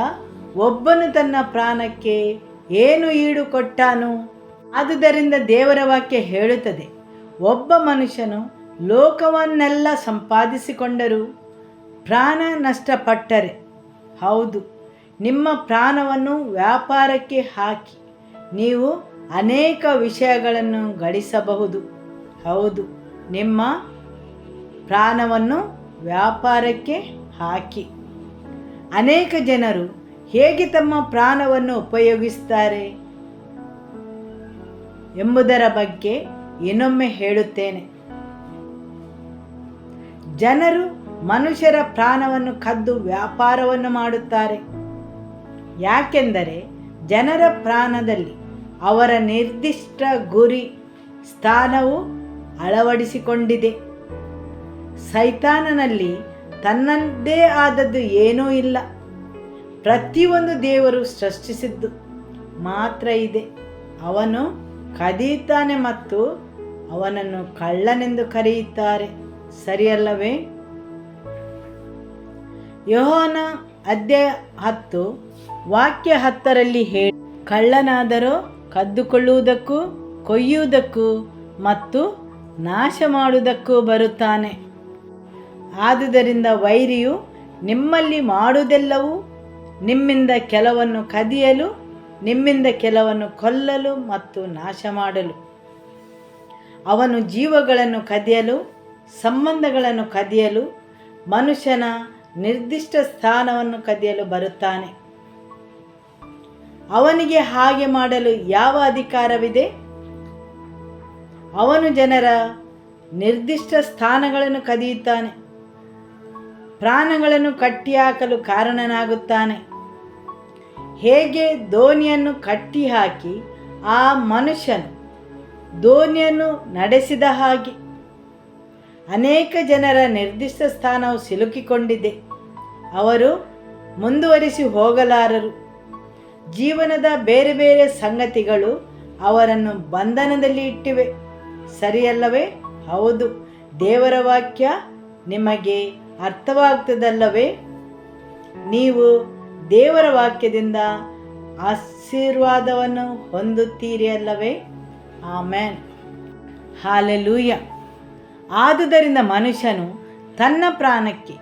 ಒಬ್ಬನು ತನ್ನ ಪ್ರಾಣಕ್ಕೆ ಏನು ಈಡು ಕೊಟ್ಟಾನು? ಆದುದರಿಂದ ದೇವರ ವಾಕ್ಯ ಹೇಳುತ್ತದೆ, ಒಬ್ಬ ಮನುಷ್ಯನು ಲೋಕವನ್ನೆಲ್ಲ ಸಂಪಾದಿಸಿಕೊಂಡರೂ ಪ್ರಾಣ ನಷ್ಟಪಟ್ಟರೆ, ಹೌದು, ನಿಮ್ಮ ಪ್ರಾಣವನ್ನು ವ್ಯಾಪಾರಕ್ಕೆ ಹಾಕಿ ನೀವು ಅನೇಕ ವಿಷಯಗಳನ್ನು ಗಳಿಸಬಹುದು. ಹೌದು, ನಿಮ್ಮ ಪ್ರಾಣವನ್ನು ವ್ಯಾಪಾರಕ್ಕೆ ಹಾಕಿ. ಅನೇಕ ಜನರು ಹೇಗೆ ತಮ್ಮ ಪ್ರಾಣವನ್ನು ಉಪಯೋಗಿಸುತ್ತಾರೆ ಎಂಬುದರ ಬಗ್ಗೆ ಇನ್ನೊಮ್ಮೆ ಹೇಳುತ್ತೇನೆ. ಜನರು ಮನುಷ್ಯರ ಪ್ರಾಣವನ್ನು ಕದ್ದು ವ್ಯಾಪಾರವನ್ನು ಮಾಡುತ್ತಾರೆ. ಯಾಕೆಂದರೆ ಜನರ ಪ್ರಾಣದಲ್ಲಿ ಅವರ ನಿರ್ದಿಷ್ಟ ಗುರಿ ಸ್ಥಾನವು ಅಳವಡಿಸಿಕೊಂಡಿದೆ. ಸೈತಾನನಲ್ಲಿ ತನ್ನದೇ ಆದದ್ದು ಏನೂ ಇಲ್ಲ. ಪ್ರತಿಯೊಂದು ದೇವರು ಸೃಷ್ಟಿಸಿದ್ದು ಮಾತ್ರ ಇದೆ. ಅವನು ಕದಿಯುತ್ತಾನೆ ಮತ್ತು ಅವನನ್ನು ಕಳ್ಳನೆಂದು ಕರೆಯುತ್ತಾರೆ, ಸರಿಯಲ್ಲವೇ? ಯೋಹಾನ ಅಧ್ಯಾಯ 10 ವಾಕ್ಯ 10ರಲ್ಲಿ ಹೇಳಿ, ಕಳ್ಳನಾದರೋ ಕದ್ದುಕೊಳ್ಳುವುದಕ್ಕೂ ಕೊಯ್ಯುವುದಕ್ಕೂ ಮತ್ತು ನಾಶ ಮಾಡುವುದಕ್ಕೂ ಬರುತ್ತಾನೆ. ಆದುದರಿಂದ ವೈರಿಯು ನಿಮ್ಮಲ್ಲಿ ಮಾಡುವುದೆಲ್ಲವೂ ನಿಮ್ಮಿಂದ ಕೆಲವನ್ನು ಕದಿಯಲು, ನಿಮ್ಮಿಂದ ಕೆಲವನ್ನು ಕೊಲ್ಲಲು ಮತ್ತು ನಾಶ ಮಾಡಲು. ಅವನು ಜೀವಗಳನ್ನು ಕದಿಯಲು, ಸಂಬಂಧಗಳನ್ನು ಕದಿಯಲು, ಮನುಷ್ಯನ ನಿರ್ದಿಷ್ಟ ಸ್ಥಾನವನ್ನು ಕದಿಯಲು ಬರುತ್ತಾನೆ. ಅವನಿಗೆ ಹಾಗೆ ಮಾಡಲು ಯಾವ ಅಧಿಕಾರವಿದೆ? ಅವನು ಜನರ ನಿರ್ದಿಷ್ಟ ಸ್ಥಾನಗಳನ್ನು ಕದಿಯುತ್ತಾನೆ, ಪ್ರಾಣಗಳನ್ನು ಕಟ್ಟಿಹಾಕಲು ಕಾರಣನಾಗುತ್ತಾನೆ. ಹೇಗೆ ದೋಣಿಯನ್ನು ಕಟ್ಟಿಹಾಕಿ ಆ ಮನುಷ್ಯನು ದೋಣಿಯನ್ನು ನಡೆಸಿದ ಹಾಗೆ ಅನೇಕ ಜನರ ನಿರ್ದಿಷ್ಟ ಸ್ಥಾನವು ಸಿಲುಕಿಕೊಂಡಿದೆ. ಅವರು ಮುಂದುವರಿಸಿ ಹೋಗಲಾರರು. ಜೀವನದ ಬೇರೆ ಬೇರೆ ಸಂಗತಿಗಳು ಅವರನ್ನು ಬಂಧನದಲ್ಲಿ ಇಟ್ಟಿವೆ, ಸರಿಯಲ್ಲವೇ? ಹೌದು, ದೇವರ ವಾಕ್ಯ ನಿಮಗೆ ಅರ್ಥವಾಗ್ತದಲ್ಲವೇ? ನೀವು ದೇವರ ವಾಕ್ಯದಿಂದ ಆಶೀರ್ವಾದವನ್ನು ಹೊಂದುತ್ತೀರಿ ಅಲ್ಲವೇ? Amen, hallelujah. ಆದುದರಿಂದ ಮನುಷ್ಯನು ತನ್ನ ಪ್ರಾಣಕ್ಕೆ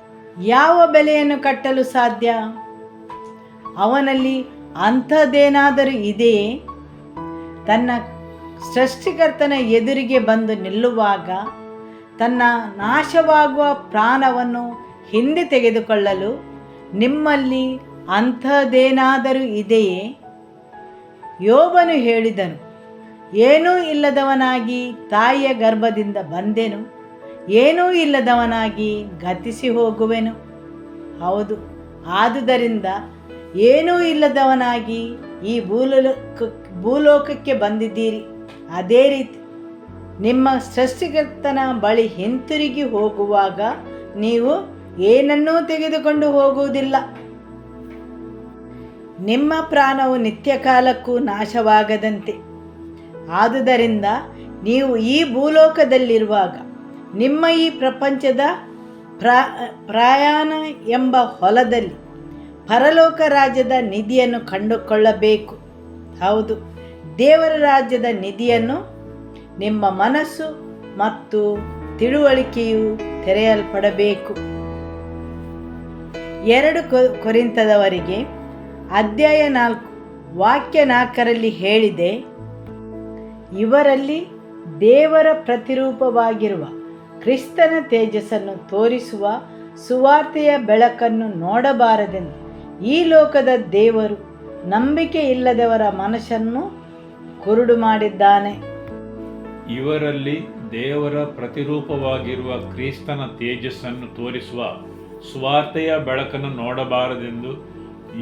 ಯಾವ ಬೆಲೆಯನ್ನು ಕಟ್ಟಲು ಸಾಧ್ಯ? ಅವನಲ್ಲಿ ಅಂಥದ್ದೇನಾದರೂ ಇದೆಯೇ? ತನ್ನ ಸೃಷ್ಟಿಕರ್ತನ ಎದುರಿಗೆ ಬಂದು ನಿಲ್ಲುವಾಗ ತನ್ನ ನಾಶವಾಗುವ ಪ್ರಾಣವನ್ನು ಹಿಂದೆ ತೆಗೆದುಕೊಳ್ಳಲು ನಿಮ್ಮಲ್ಲಿ ಅಂಥದ್ದೇನಾದರೂ ಇದೆಯೇ? ಯೋಬನು ಹೇಳಿದನು, ಏನೂ ಇಲ್ಲದವನಾಗಿ ತಾಯಿಯ ಗರ್ಭದಿಂದ ಬಂದೆನು, ಏನೂ ಇಲ್ಲದವನಾಗಿ ಗತಿಸಿ ಹೋಗುವೆನು. ಹೌದು, ಆದುದರಿಂದ ಏನೂ ಇಲ್ಲದವನಾಗಿ ಈ ಭೂಲೋಕಕ್ಕೆ ಬಂದಿದ್ದೀರಿ. ಅದೇ ರೀತಿ ನಿಮ್ಮ ಸೃಷ್ಟಿಕರ್ತನ ಬಳಿ ಹಿಂತಿರುಗಿ ಹೋಗುವಾಗ ನೀವು ಏನನ್ನೂ ತೆಗೆದುಕೊಂಡು ಹೋಗುವುದಿಲ್ಲ. ನಿಮ್ಮ ಪ್ರಾಣವು ನಿತ್ಯ ಕಾಲಕ್ಕೂ ನಾಶವಾಗದಂತೆ. ಆದುದರಿಂದ ನೀವು ಈ ಭೂಲೋಕದಲ್ಲಿರುವಾಗ ನಿಮ್ಮ ಈ ಪ್ರಪಂಚದ ಪ್ರಯಾಣ ಎಂಬ ಹೊಲದಲ್ಲಿ ಪರಲೋಕ ರಾಜ್ಯದ ನಿಧಿಯನ್ನು ಕಂಡುಕೊಳ್ಳಬೇಕು. ಹೌದು, ದೇವರ ರಾಜ್ಯದ ನಿಧಿಯನ್ನು ನಿಮ್ಮ ಮನಸ್ಸು ಮತ್ತು ತಿಳುವಳಿಕೆಯು ತೆರೆಯಲ್ಪಡಬೇಕು. 2 ಕೊರಿಂಥದವರಿಗೆ ಅಧ್ಯಾಯ 4 ವಾಕ್ಯ 4ರಲ್ಲಿ ಹೇಳಿದೆ, ಇವರಲ್ಲಿ ದೇವರ ಪ್ರತಿರೂಪವಾಗಿರುವ ಕ್ರಿಸ್ತನ ತೇಜಸ್ಸನ್ನು ತೋರಿಸುವ ಸುವಾರ್ತೆಯ ಬೆಳಕನ್ನು ನೋಡಬಾರದೆಂದು ಈ ಲೋಕದ ದೇವರು ನಂಬಿಕೆ ಇಲ್ಲದವರ ಮನಸ್ಸನ್ನು ಕುರುಡು ಮಾಡಿದ್ದಾನೆ. ಇವರಲ್ಲಿ ದೇವರ ಪ್ರತಿರೂಪವಾಗಿರುವ ಕ್ರಿಸ್ತನ ತೇಜಸ್ಸನ್ನು ತೋರಿಸುವ ಸ್ವಾರ್ಥೆಯ ಬೆಳಕನ್ನು ನೋಡಬಾರದೆಂದು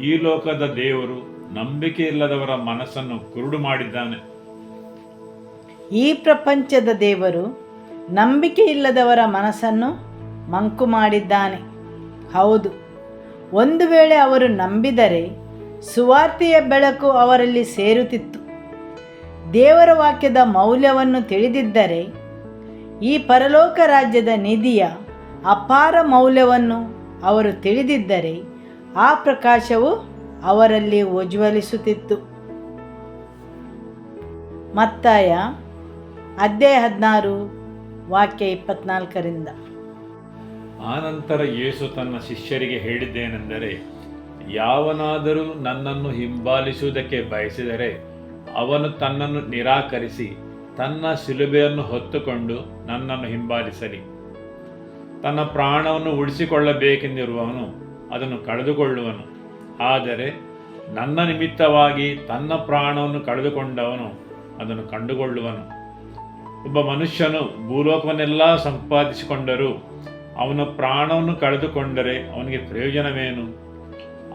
ಈ ಲೋಕದ ದೇವರು ನಂಬಿಕೆ ಇಲ್ಲದವರ ಮನಸ್ಸನ್ನು ಕುರುಡು ಮಾಡಿದ್ದಾನೆ. ಈ ಪ್ರಪಂಚದ ದೇವರು ನಂಬಿಕೆ ಇಲ್ಲದವರ ಮನಸ್ಸನ್ನು ಮಂಕು ಮಾಡಿದ್ದಾನೆ. ಹೌದು, ಒಂದು ವೇಳೆ ಅವರು ನಂಬಿದರೆ ಸುವಾರ್ತೆಯ ಬೆಳಕು ಅವರಲ್ಲಿ ಸೇರುತ್ತಿತ್ತು. ದೇವರ ವಾಕ್ಯದ ಮೌಲ್ಯವನ್ನು ತಿಳಿದಿದ್ದರೆ, ಈ ಪರಲೋಕ ರಾಜ್ಯದ ನಿಧಿಯ ಅಪಾರ ಮೌಲ್ಯವನ್ನು ಅವರು ತಿಳಿದಿದ್ದರೆ ಆ ಪ್ರಕಾಶವು ಅವರಲ್ಲಿ ಉಜ್ವಲಿಸುತ್ತಿತ್ತು. ಮತ್ತಾಯ ಅಧ್ಯಾಯ 16 ವಾಕ್ಯ 24ರಿಂದ. ಆನಂತರ ಯೇಸು ತನ್ನ ಶಿಷ್ಯರಿಗೆ ಹೇಳಿದ್ದೇನೆಂದರೆ, ಯಾವನಾದರೂ ನನ್ನನ್ನು ಹಿಂಬಾಲಿಸುವುದಕ್ಕೆ ಬಯಸಿದರೆ ಅವನು ತನ್ನನ್ನು ನಿರಾಕರಿಸಿ ತನ್ನ ಶಿಲುಬೆಯನ್ನು ಹೊತ್ತುಕೊಂಡು ನನ್ನನ್ನು ಹಿಂಬಾಲಿಸಲಿ. ತನ್ನ ಪ್ರಾಣವನ್ನು ಉಳಿಸಿಕೊಳ್ಳಬೇಕೆಂದಿರುವವನು ಅದನ್ನು ಕಳೆದುಕೊಳ್ಳುವನು. ಆದರೆ ನನ್ನ ನಿಮಿತ್ತವಾಗಿ ತನ್ನ ಪ್ರಾಣವನ್ನು ಕಳೆದುಕೊಂಡವನು ಅದನ್ನು ಕಂಡುಕೊಳ್ಳುವನು. ಒಬ್ಬ ಮನುಷ್ಯನು ಭೂಲೋಕವನ್ನೆಲ್ಲ ಸಂಪಾದಿಸಿಕೊಂಡರೂ ಅವನ ಪ್ರಾಣವನ್ನು ಕಳೆದುಕೊಂಡರೆ ಅವನಿಗೆ ಪ್ರಯೋಜನವೇನು?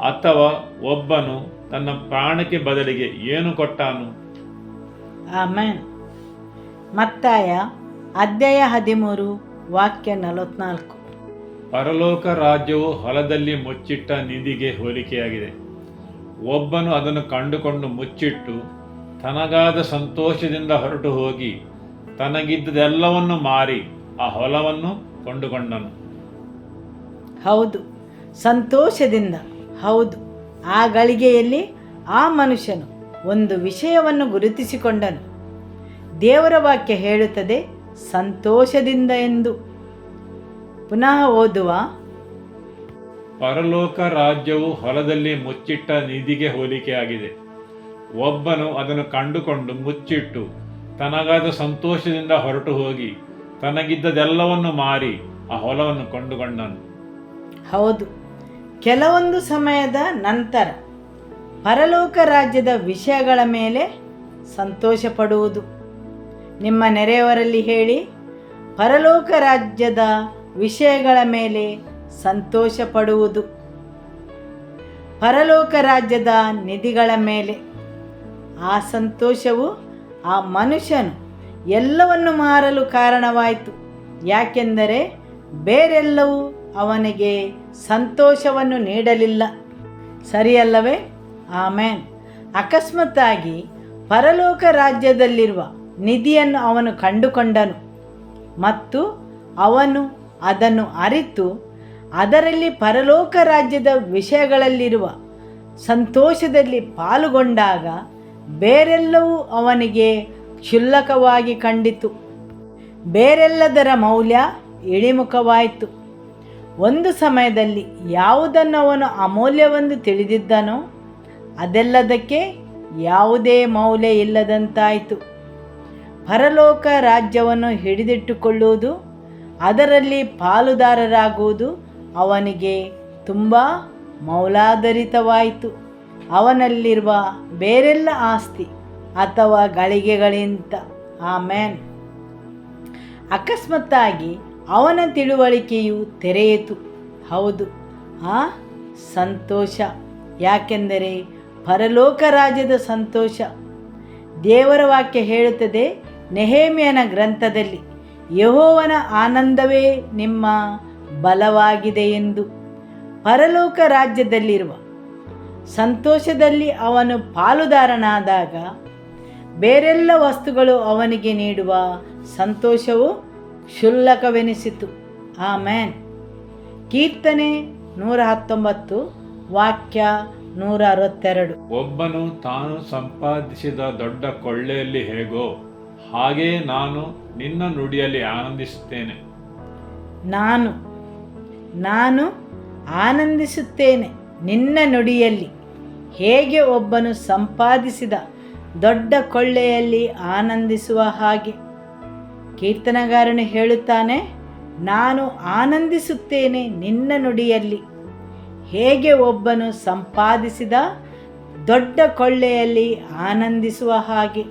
ಅಥವಾ ಒಬ್ಬನು ತನ್ನ ಪ್ರಾಣಕ್ಕೆ ಬದಲಿಗೆ ಏನು ಕೊಟ್ಟಾನು? ಆಮೇನ್. ಮತ್ತಾಯ ಅಧ್ಯಾಯ 13 ವಾಕ್ಯ 44. ಪರಲೋಕ ರಾಜ್ಯವು ಹೊಲದಲ್ಲಿ ಮುಚ್ಚಿಟ್ಟ ನಿಧಿಗೆ ಹೋಲಿಕೆಯಾಗಿದೆ. ಒಬ್ಬನು ಅದನ್ನು ಕಂಡುಕೊಂಡು ಮುಚ್ಚಿಟ್ಟು ತನಗಾದ ಸಂತೋಷದಿಂದ ಹೊರಟು ಹೋಗಿ ತನಗಿದ್ದದೆಲ್ಲವನ್ನು ಮಾರಿ ಆ ಹೊಲವನ್ನು ಕೊಂಡುಕೊಂಡನು. ಹೌದು, ಸಂತೋಷದಿಂದ. ಹೌದು, ಆ ಗಳಿಗೆಯಲ್ಲಿ ಆ ಮನುಷ್ಯನು ಒಂದು ವಿಷಯವನ್ನು ಗುರುತಿಸಿಕೊಂಡನು. ದೇವರ ವಾಕ್ಯ ಹೇಳುತ್ತದೆ ಸಂತೋಷದಿಂದ ಎಂದು. ಪುನಃ ಓದುವ. ಪರಲೋಕ ರಾಜ್ಯವು ಹೊಲದಲ್ಲಿ ಮುಚ್ಚಿಟ್ಟ ನಿಧಿಗೆ ಹೋಲಿಕೆಯಾಗಿದೆ. ಒಬ್ಬನು ಅದನ್ನು ಕಂಡುಕೊಂಡು ಮುಚ್ಚಿಟ್ಟು ತನಗಾದ ಸಂತೋಷದಿಂದ ಹೊರಟು ಹೋಗಿ ತನಗಿದ್ದದೆಲ್ಲವನ್ನು ಮಾರಿ ಆ ಹೊಲವನ್ನು ಕೊಂಡುಕೊಂಡನು. ಹೌದು, ಕೆಲವೊಂದು ಸಮಯದ ನಂತರ ಪರಲೋಕ ರಾಜ್ಯದ ವಿಷಯಗಳ ಮೇಲೆ ಸಂತೋಷ ಪಡುವುದು. ನಿಮ್ಮ ನೆರೆಯವರಲ್ಲಿ ಹೇಳಿ, ಪರಲೋಕ ರಾಜ್ಯದ ವಿಷಯಗಳ ಮೇಲೆ ಸಂತೋಷ ಪಡುವುದು. ಪರಲೋಕ ರಾಜ್ಯದ ನಿಧಿಗಳ ಮೇಲೆ. ಆ ಸಂತೋಷವು ಆ ಮನುಷ್ಯನು ಎಲ್ಲವನ್ನು ಮಾರಲು ಕಾರಣವಾಯಿತು. ಯಾಕೆಂದರೆ ಬೇರೆಲ್ಲವೂ ಅವನಿಗೆ ಸಂತೋಷವನ್ನು ನೀಡಲಿಲ್ಲ. ಸರಿಯಲ್ಲವೇ? ಆಮೇನ್. ಅಕಸ್ಮಾತ್ತಾಗಿ ಪರಲೋಕ ರಾಜ್ಯದಲ್ಲಿರುವ ನಿಧಿಯನ್ನು ಅವನು ಕಂಡುಕೊಂಡನು ಮತ್ತು ಅವನು ಅದನ್ನು ಅರಿತು ಅದರಲ್ಲಿ ಪರಲೋಕ ರಾಜ್ಯದ ವಿಷಯಗಳಲ್ಲಿರುವ ಸಂತೋಷದಲ್ಲಿ ಪಾಲುಗೊಂಡಾಗ ಬೇರೆಲ್ಲವೂ ಅವನಿಗೆ ಕ್ಷುಲ್ಲಕವಾಗಿ ಕಂಡಿತು. ಬೇರೆಲ್ಲದರ ಮೌಲ್ಯ ಇಳಿಮುಖವಾಯಿತು. ಒಂದು ಸಮಯದಲ್ಲಿ ಯಾವುದನ್ನು ಅವನು ಅಮೂಲ್ಯವೆಂದು ತಿಳಿದಿದ್ದನೋ ಅದೆಲ್ಲದಕ್ಕೆ ಯಾವುದೇ ಮೌಲ್ಯ ಇಲ್ಲದಂತಾಯಿತು. ಪರಲೋಕ ರಾಜ್ಯವನ್ನು ಹಿಡಿದಿಟ್ಟುಕೊಳ್ಳುವುದು, ಅದರಲ್ಲಿ ಪಾಲುದಾರರಾಗುವುದು ಅವನಿಗೆ ತುಂಬ ಮೌಲಾಧಾರಿತವಾಯಿತು. ಅವನಲ್ಲಿರುವ ಬೇರೆಲ್ಲ ಆಸ್ತಿ ಅಥವಾ ಗಳಿಗೆಗಳಿಂತ. ಆಮೇನ್. ಅಕಸ್ಮಾತ್ತಾಗಿ ಅವನ ತಿಳುವಳಿಕೆಯು ತೆರೆಯಿತು. ಹೌದು, ಆ ಸಂತೋಷ. ಯಾಕೆಂದರೆ ಪರಲೋಕ ರಾಜ್ಯದ ಸಂತೋಷ. ದೇವರ ವಾಕ್ಯ ಹೇಳುತ್ತದೆ ನೆಹೆಮೀಯನ ಗ್ರಂಥದಲ್ಲಿ, ಯೆಹೋವನ ಆನಂದವೇ ನಿಮ್ಮ ಬಲವಾಗಿದೆ ಎಂದು. ಪರಲೋಕ ರಾಜ್ಯದಲ್ಲಿರುವ ಸಂತೋಷದಲ್ಲಿ ಅವನು ಪಾಲುದಾರನಾದಾಗ ಬೇರೆಲ್ಲ ವಸ್ತುಗಳು ಅವನಿಗೆ ನೀಡುವ ಸಂತೋಷವು ಕ್ಷುಲ್ಲಕವೆನಿಸಿತು. ಆಮೇನ್. ಕೀರ್ತನೆ 119 ವಾಕ್ಯ 162. ಒಬ್ಬನು ತಾನು ಸಂಪಾದಿಸಿದ ದೊಡ್ಡ ಕೊಳ್ಳೆಯಲ್ಲಿ ಹೇಗೋ ಹಾಗೇ ನಾನು ನಿನ್ನ ನುಡಿಯಲ್ಲಿ ಆನಂದಿಸುತ್ತೇನೆ. ನಾನು ಆನಂದಿಸುತ್ತೇನೆ ನಿನ್ನ ನುಡಿಯಲ್ಲಿ. ಹೇಗೆ ಒಬ್ಬನು ಸಂಪಾದಿಸಿದ ದೊಡ್ಡ ಕೊಳ್ಳೆಯಲ್ಲಿ ಆನಂದಿಸುವ ಹಾಗೆ. ಕೀರ್ತನಗಾರನು ಹೇಳುತ್ತಾನೆ, ನಾನು ಆನಂದಿಸುತ್ತೇನೆ ನಿನ್ನ ನುಡಿಯಲ್ಲಿ. ಹೇಗೆ ಒಬ್ಬನು ಸಂಪಾದಿಸಿದ ದೊಡ್ಡ ಕೊಳ್ಳೆಯಲ್ಲಿ ಆನಂದಿಸುವ ಹಾಗೆ.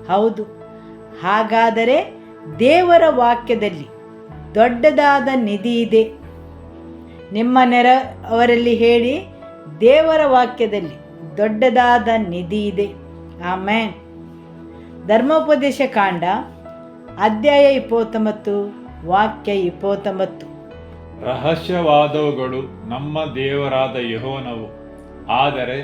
ಹೌದು, ಹಾಗಾದರೆ ದೇವರ ವಾಕ್ಯದಲ್ಲಿ ದೊಡ್ಡದಾದ ನಿಧಿ ಇದೆ. ನಿಮ್ಮ ಅವರಲ್ಲಿ ಹೇಳಿ, ದೇವರ ವಾಕ್ಯದಲ್ಲಿ ದೊಡ್ಡದಾದ ನಿಧಿ ಇದೆ. ಆಮೇನ್. ಧರ್ಮೋಪದೇಶ ಕಾಂಡ ಅಧ್ಯಾಯ 29 ವಾಕ್ಯ 29. ರಹಸ್ಯವಾದವುಗಳು ನಮ್ಮ ದೇವರಾದ ಯೆಹೋವನವು, ಆದರೆ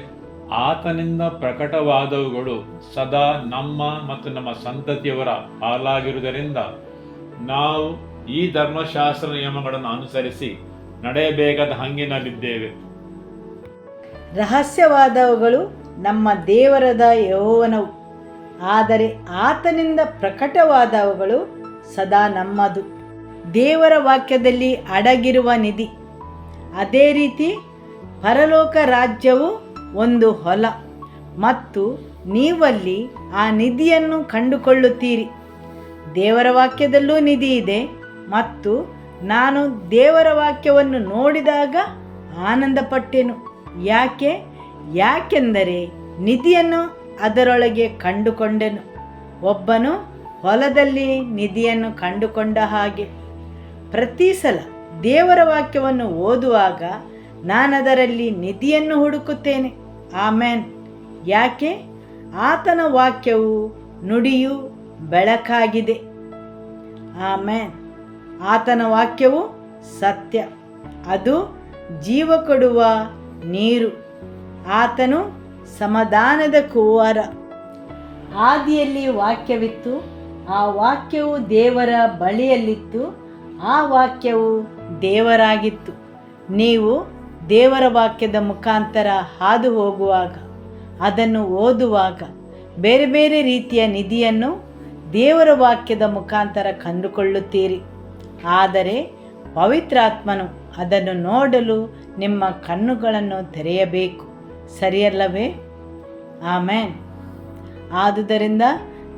ಆತನಿಂದ ಪ್ರಕಟವಾದವುಗಳು ಸದಾ ನಮ್ಮ ಮತ್ತು ನಮ್ಮ ಸಂತತಿಯವರ ಹಾಲಾಗಿರುವುದರಿಂದ ನಾವು ಈ ಧರ್ಮಶಾಸ್ತ್ರ ನಿಯಮಗಳನ್ನು ಅನುಸರಿಸಿ ನಡೆಯಬೇಕಾದ ಹಂಗಿನಲ್ಲಿದ್ದೇವೆ. ರಹಸ್ಯವಾದವುಗಳು ನಮ್ಮ ದೇವರಾದ ಯೆಹೋವನವು, ಆದರೆ ಆತನಿಂದ ಪ್ರಕಟವಾದವುಗಳು ಸದಾ ನಮ್ಮದು. ದೇವರ ವಾಕ್ಯದಲ್ಲಿ ಅಡಗಿರುವ ನಿಧಿ. ಅದೇ ರೀತಿ ಪರಲೋಕ ರಾಜ್ಯವು ಒಂದು ಹೊಲ ಮತ್ತು ನೀವಲ್ಲಿ ಆ ನಿಧಿಯನ್ನು ಕಂಡುಕೊಳ್ಳುತ್ತೀರಿ. ದೇವರ ವಾಕ್ಯದಲ್ಲೂ ನಿಧಿ ಇದೆ ಮತ್ತು ನಾನು ದೇವರ ವಾಕ್ಯವನ್ನು ನೋಡಿದಾಗ ಆನಂದಪಟ್ಟೆನು. ಯಾಕೆಂದರೆ ನಿಧಿಯನ್ನು ಅದರೊಳಗೆ ಕಂಡುಕೊಂಡೆನು. ಒಬ್ಬನು ಹೊಲದಲ್ಲಿ ನಿಧಿಯನ್ನು ಕಂಡುಕೊಂಡ ಹಾಗೆ. ಪ್ರತಿ ಸಲ ದೇವರ ವಾಕ್ಯವನ್ನು ಓದುವಾಗ ನಾನದರಲ್ಲಿ ನಿಧಿಯನ್ನು ಹುಡುಕುತ್ತೇನೆ. ಆಮೇನ್. ಯಾಕೆ? ಆತನ ವಾಕ್ಯವು ನುಡಿಯು ಬೆಳಕಾಗಿದೆ. ಆಮೇನ್. ಆತನ ವಾಕ್ಯವು ಸತ್ಯ, ಅದು ಜೀವ ಕೊಡುವ ನೀರು. ಆತನು ಸಮಾಧಾನದ ಕುವರ. ಆದಿಯಲ್ಲಿ ವಾಕ್ಯವಿತ್ತು, ಆ ವಾಕ್ಯವು ದೇವರ ಬಳಿಯಲ್ಲಿತ್ತು, ಆ ವಾಕ್ಯವು ದೇವರಾಗಿತ್ತು. ನೀವು ದೇವರ ವಾಕ್ಯದ ಮುಖಾಂತರ ಹಾದು ಹೋಗುವಾಗ, ಅದನ್ನು ಓದುವಾಗ ಬೇರೆ ಬೇರೆ ರೀತಿಯ ನಿಧಿಯನ್ನು ದೇವರ ವಾಕ್ಯದ ಮುಖಾಂತರ ಕಂಡುಕೊಳ್ಳುತ್ತೀರಿ. ಆದರೆ ಪವಿತ್ರಾತ್ಮನು ಅದನ್ನು ನೋಡಲು ನಿಮ್ಮ ಕಣ್ಣುಗಳನ್ನು ತೆರೆಯಬೇಕು. ಸರಿಯಲ್ಲವೇ? ಆಮೇನ್. ಆದುದರಿಂದ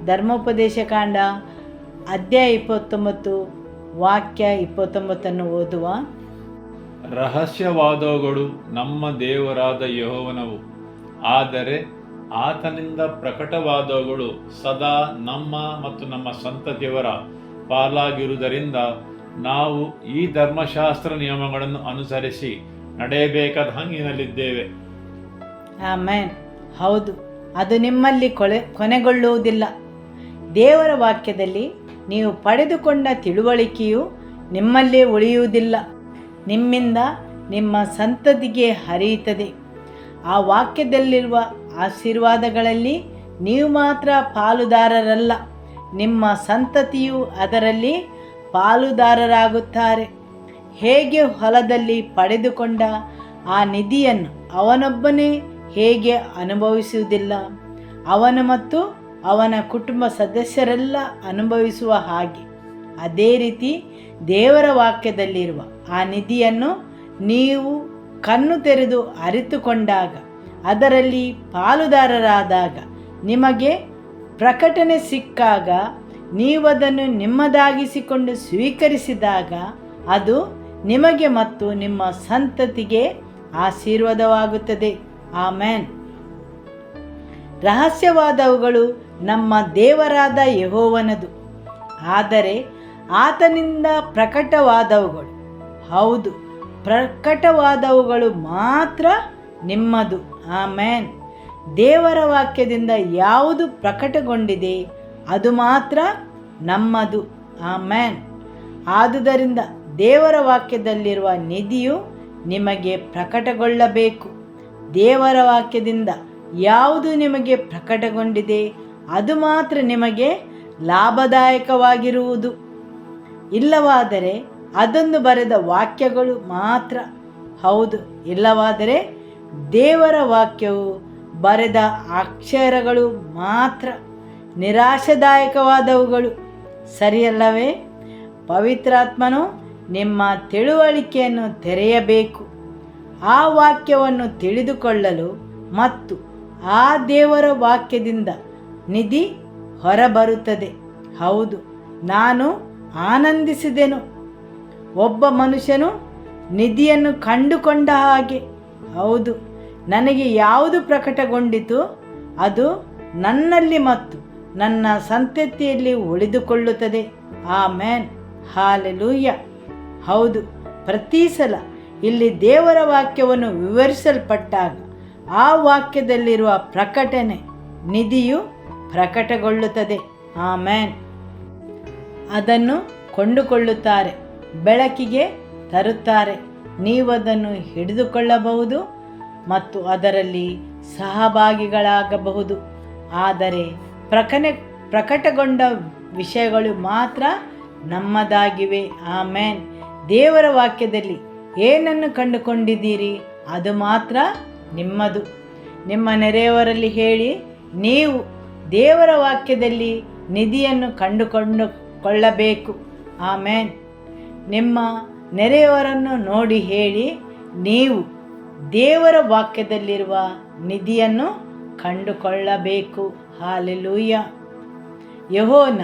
ಧರ್ಮೋಪದೇಶ ಕಾಂಡ ಅಧ್ಯಾಯ 29 ವಾಕ್ಯ 29 ಓದುವ. ರಹಸ್ಯವಾದವುಗಳು ನಮ್ಮ ದೇವರಾದ ಯೆಹೋವನವು, ಆದರೆ ಆತನಿಂದ ಪ್ರಕಟವಾದವುಗಳು ಸದಾ ನಮ್ಮ ಮತ್ತು ನಮ್ಮ ಸಂತತಿಯವರ ಪಾಲಾಗಿರುವುದರಿಂದ ನಾವು ಈ ಧರ್ಮಶಾಸ್ತ್ರ ನಿಯಮಗಳನ್ನು ಅನುಸರಿಸಿ ನಡೆಯಬೇಕಾದ ಹಂಗಿನಲ್ಲಿದ್ದೇವೆ. ಆಮೇನ್. ಹೌದು, ಅದು ನಿಮ್ಮಲ್ಲಿ ಕೊನೆಗೊಳ್ಳುವುದಿಲ್ಲ. ದೇವರ ವಾಕ್ಯದಲ್ಲಿ ನೀವು ಪಡೆದುಕೊಂಡ ತಿಳುವಳಿಕೆಯು ನಿಮ್ಮಲ್ಲೇ ಉಳಿಯುವುದಿಲ್ಲ, ನಿಮ್ಮಿಂದ ನಿಮ್ಮ ಸಂತತಿಗೆ ಹರಿಯುತ್ತದೆ. ಆ ವಾಕ್ಯದಲ್ಲಿರುವ ಆಶೀರ್ವಾದಗಳಲ್ಲಿ ನೀವು ಮಾತ್ರ ಪಾಲುದಾರರಲ್ಲ, ನಿಮ್ಮ ಸಂತತಿಯು ಅದರಲ್ಲಿ ಪಾಲುದಾರರಾಗುತ್ತಾರೆ. ಹೇಗೆ ಹೊಲದಲ್ಲಿ ಪಡೆದುಕೊಂಡ ಆ ನಿಧಿಯನ್ನು ಅವನೊಬ್ಬನೇ ಹೇಗೆ ಅನುಭವಿಸುವುದಿಲ್ಲ, ಅವನು ಮತ್ತು ಅವನ ಕುಟುಂಬ ಸದಸ್ಯರೆಲ್ಲ ಅನುಭವಿಸುವ ಹಾಗೆ, ಅದೇ ರೀತಿ ದೇವರ ವಾಕ್ಯದಲ್ಲಿರುವ ಆ ನಿಧಿಯನ್ನು ನೀವು ಕಣ್ಣು ತೆರೆದು ಅರಿತುಕೊಂಡಾಗ, ಅದರಲ್ಲಿ ಪಾಲುದಾರರಾದಾಗ, ನಿಮಗೆ ಪ್ರಕಟಣೆ ಸಿಕ್ಕಾಗ, ನೀವದನ್ನು ನಿಮ್ಮದಾಗಿಸಿಕೊಂಡು ಸ್ವೀಕರಿಸಿದಾಗ ಅದು ನಿಮಗೆ ಮತ್ತು ನಿಮ್ಮ ಸಂತತಿಗೆ ಆಶೀರ್ವಾದವಾಗುತ್ತದೆ. ಆಮೇನ್. ರಹಸ್ಯವಾದವುಗಳು ನಮ್ಮ ದೇವರಾದ ಯೆಹೋವನದು, ಆದರೆ ಆತನಿಂದ ಪ್ರಕಟವಾದವುಗಳು, ಹೌದು, ಪ್ರಕಟವಾದವುಗಳು ಮಾತ್ರ ನಿಮ್ಮದು. ಆಮೇನ್. ದೇವರ ವಾಕ್ಯದಿಂದ ಯಾವುದು ಪ್ರಕಟಗೊಂಡಿದೆ ಅದು ಮಾತ್ರ ನಮ್ಮದು. ಆಮೇನ್. ಆದುದರಿಂದ ದೇವರ ವಾಕ್ಯದಲ್ಲಿರುವ ನಿಧಿಯು ನಿಮಗೆ ಪ್ರಕಟಗೊಳ್ಳಬೇಕು. ದೇವರ ವಾಕ್ಯದಿಂದ ಯಾವುದು ನಿಮಗೆ ಪ್ರಕಟಗೊಂಡಿದೆ ಅದು ಮಾತ್ರ ನಿಮಗೆ ಲಾಭದಾಯಕವಾಗಿರುವುದು. ಇಲ್ಲವಾದರೆ ಅದೊಂದು ಬರೆದ ವಾಕ್ಯಗಳು ಮಾತ್ರ. ಹೌದು, ಇಲ್ಲವಾದರೆ ದೇವರ ವಾಕ್ಯವು ಬರೆದ ಅಕ್ಷರಗಳು ಮಾತ್ರ, ನಿರಾಶಾದಾಯಕವಾದವುಗಳು. ಸರಿಯಲ್ಲವೇ? ಪವಿತ್ರಾತ್ಮನು ನಿಮ್ಮ ತಿಳುವಳಿಕೆಯನ್ನು ತೆರೆಯಬೇಕು. ಆ ವಾಕ್ಯವನ್ನು ತಿಳಿದುಕೊಳ್ಳಲು ಮತ್ತು ಆ ದೇವರ ವಾಕ್ಯದಿಂದ ನಿಧಿ ಹೊರಬರುತ್ತದೆ. ಹೌದು, ನಾನು ಆನಂದಿಸಿದೆನು. ಒಬ್ಬ ಮನುಷ್ಯನು ನಿಧಿಯನ್ನು ಕಂಡುಕೊಂಡ ಹಾಗೆ. ಹೌದು, ನನಗೆ ಯಾವುದು ಪ್ರಕಟಗೊಂಡಿತು ಅದು ನನ್ನಲ್ಲಿ ಮತ್ತು ನನ್ನ ಸಂತತಿಯಲ್ಲಿ ಉಳಿದುಕೊಳ್ಳುತ್ತದೆ. ಆಮೇನ್. ಹಾಲೆಲೂಯ. ಹೌದು, ಪ್ರತಿ ಸಲ ಇಲ್ಲಿ ದೇವರ ವಾಕ್ಯವನ್ನು ವಿವರಿಸಲ್ಪಟ್ಟಾಗ ಆ ವಾಕ್ಯದಲ್ಲಿರುವ ಪ್ರಕಟಣೆ ನಿಧಿಯು ಪ್ರಕಟಗೊಳ್ಳುತ್ತದೆ. ಆಮೇನ್. ಅದನ್ನು ಕೊಂಡುಕೊಳ್ಳುತ್ತಾರೆ, ಬೆಳಕಿಗೆ ತರುತ್ತಾರೆ. ನೀವದನ್ನು ಹಿಡಿದುಕೊಳ್ಳಬಹುದು ಮತ್ತು ಅದರಲ್ಲಿ ಸಹಭಾಗಿಗಳಾಗಬಹುದು. ಆದರೆ ಪ್ರಕಟಗೊಂಡ ವಿಷಯಗಳು ಮಾತ್ರ ನಮ್ಮದಾಗಿವೆ. ಆಮೇನ್. ದೇವರ ವಾಕ್ಯದಲ್ಲಿ ಏನನ್ನು ಕಂಡುಕೊಂಡಿದ್ದೀರಿ ಅದು ಮಾತ್ರ ನಿಮ್ಮದು. ನಿಮ್ಮ ನೆರೆಯವರಲ್ಲಿ ಹೇಳಿ, ನೀವು ದೇವರ ವಾಕ್ಯದಲ್ಲಿ ನಿಧಿಯನ್ನು ಕಂಡುಕೊಳ್ಳಬೇಕು. ಆಮೇನ್. ನಿಮ್ಮ ನೆರೆಯವರನ್ನು ನೋಡಿ ಹೇಳಿ, ನೀವು ದೇವರ ವಾಕ್ಯದಲ್ಲಿರುವ ನಿಧಿಯನ್ನು ಕಂಡುಕೊಳ್ಳಬೇಕು. ಹಾಲೆಲೂಯ. ಯೆಹೋವನ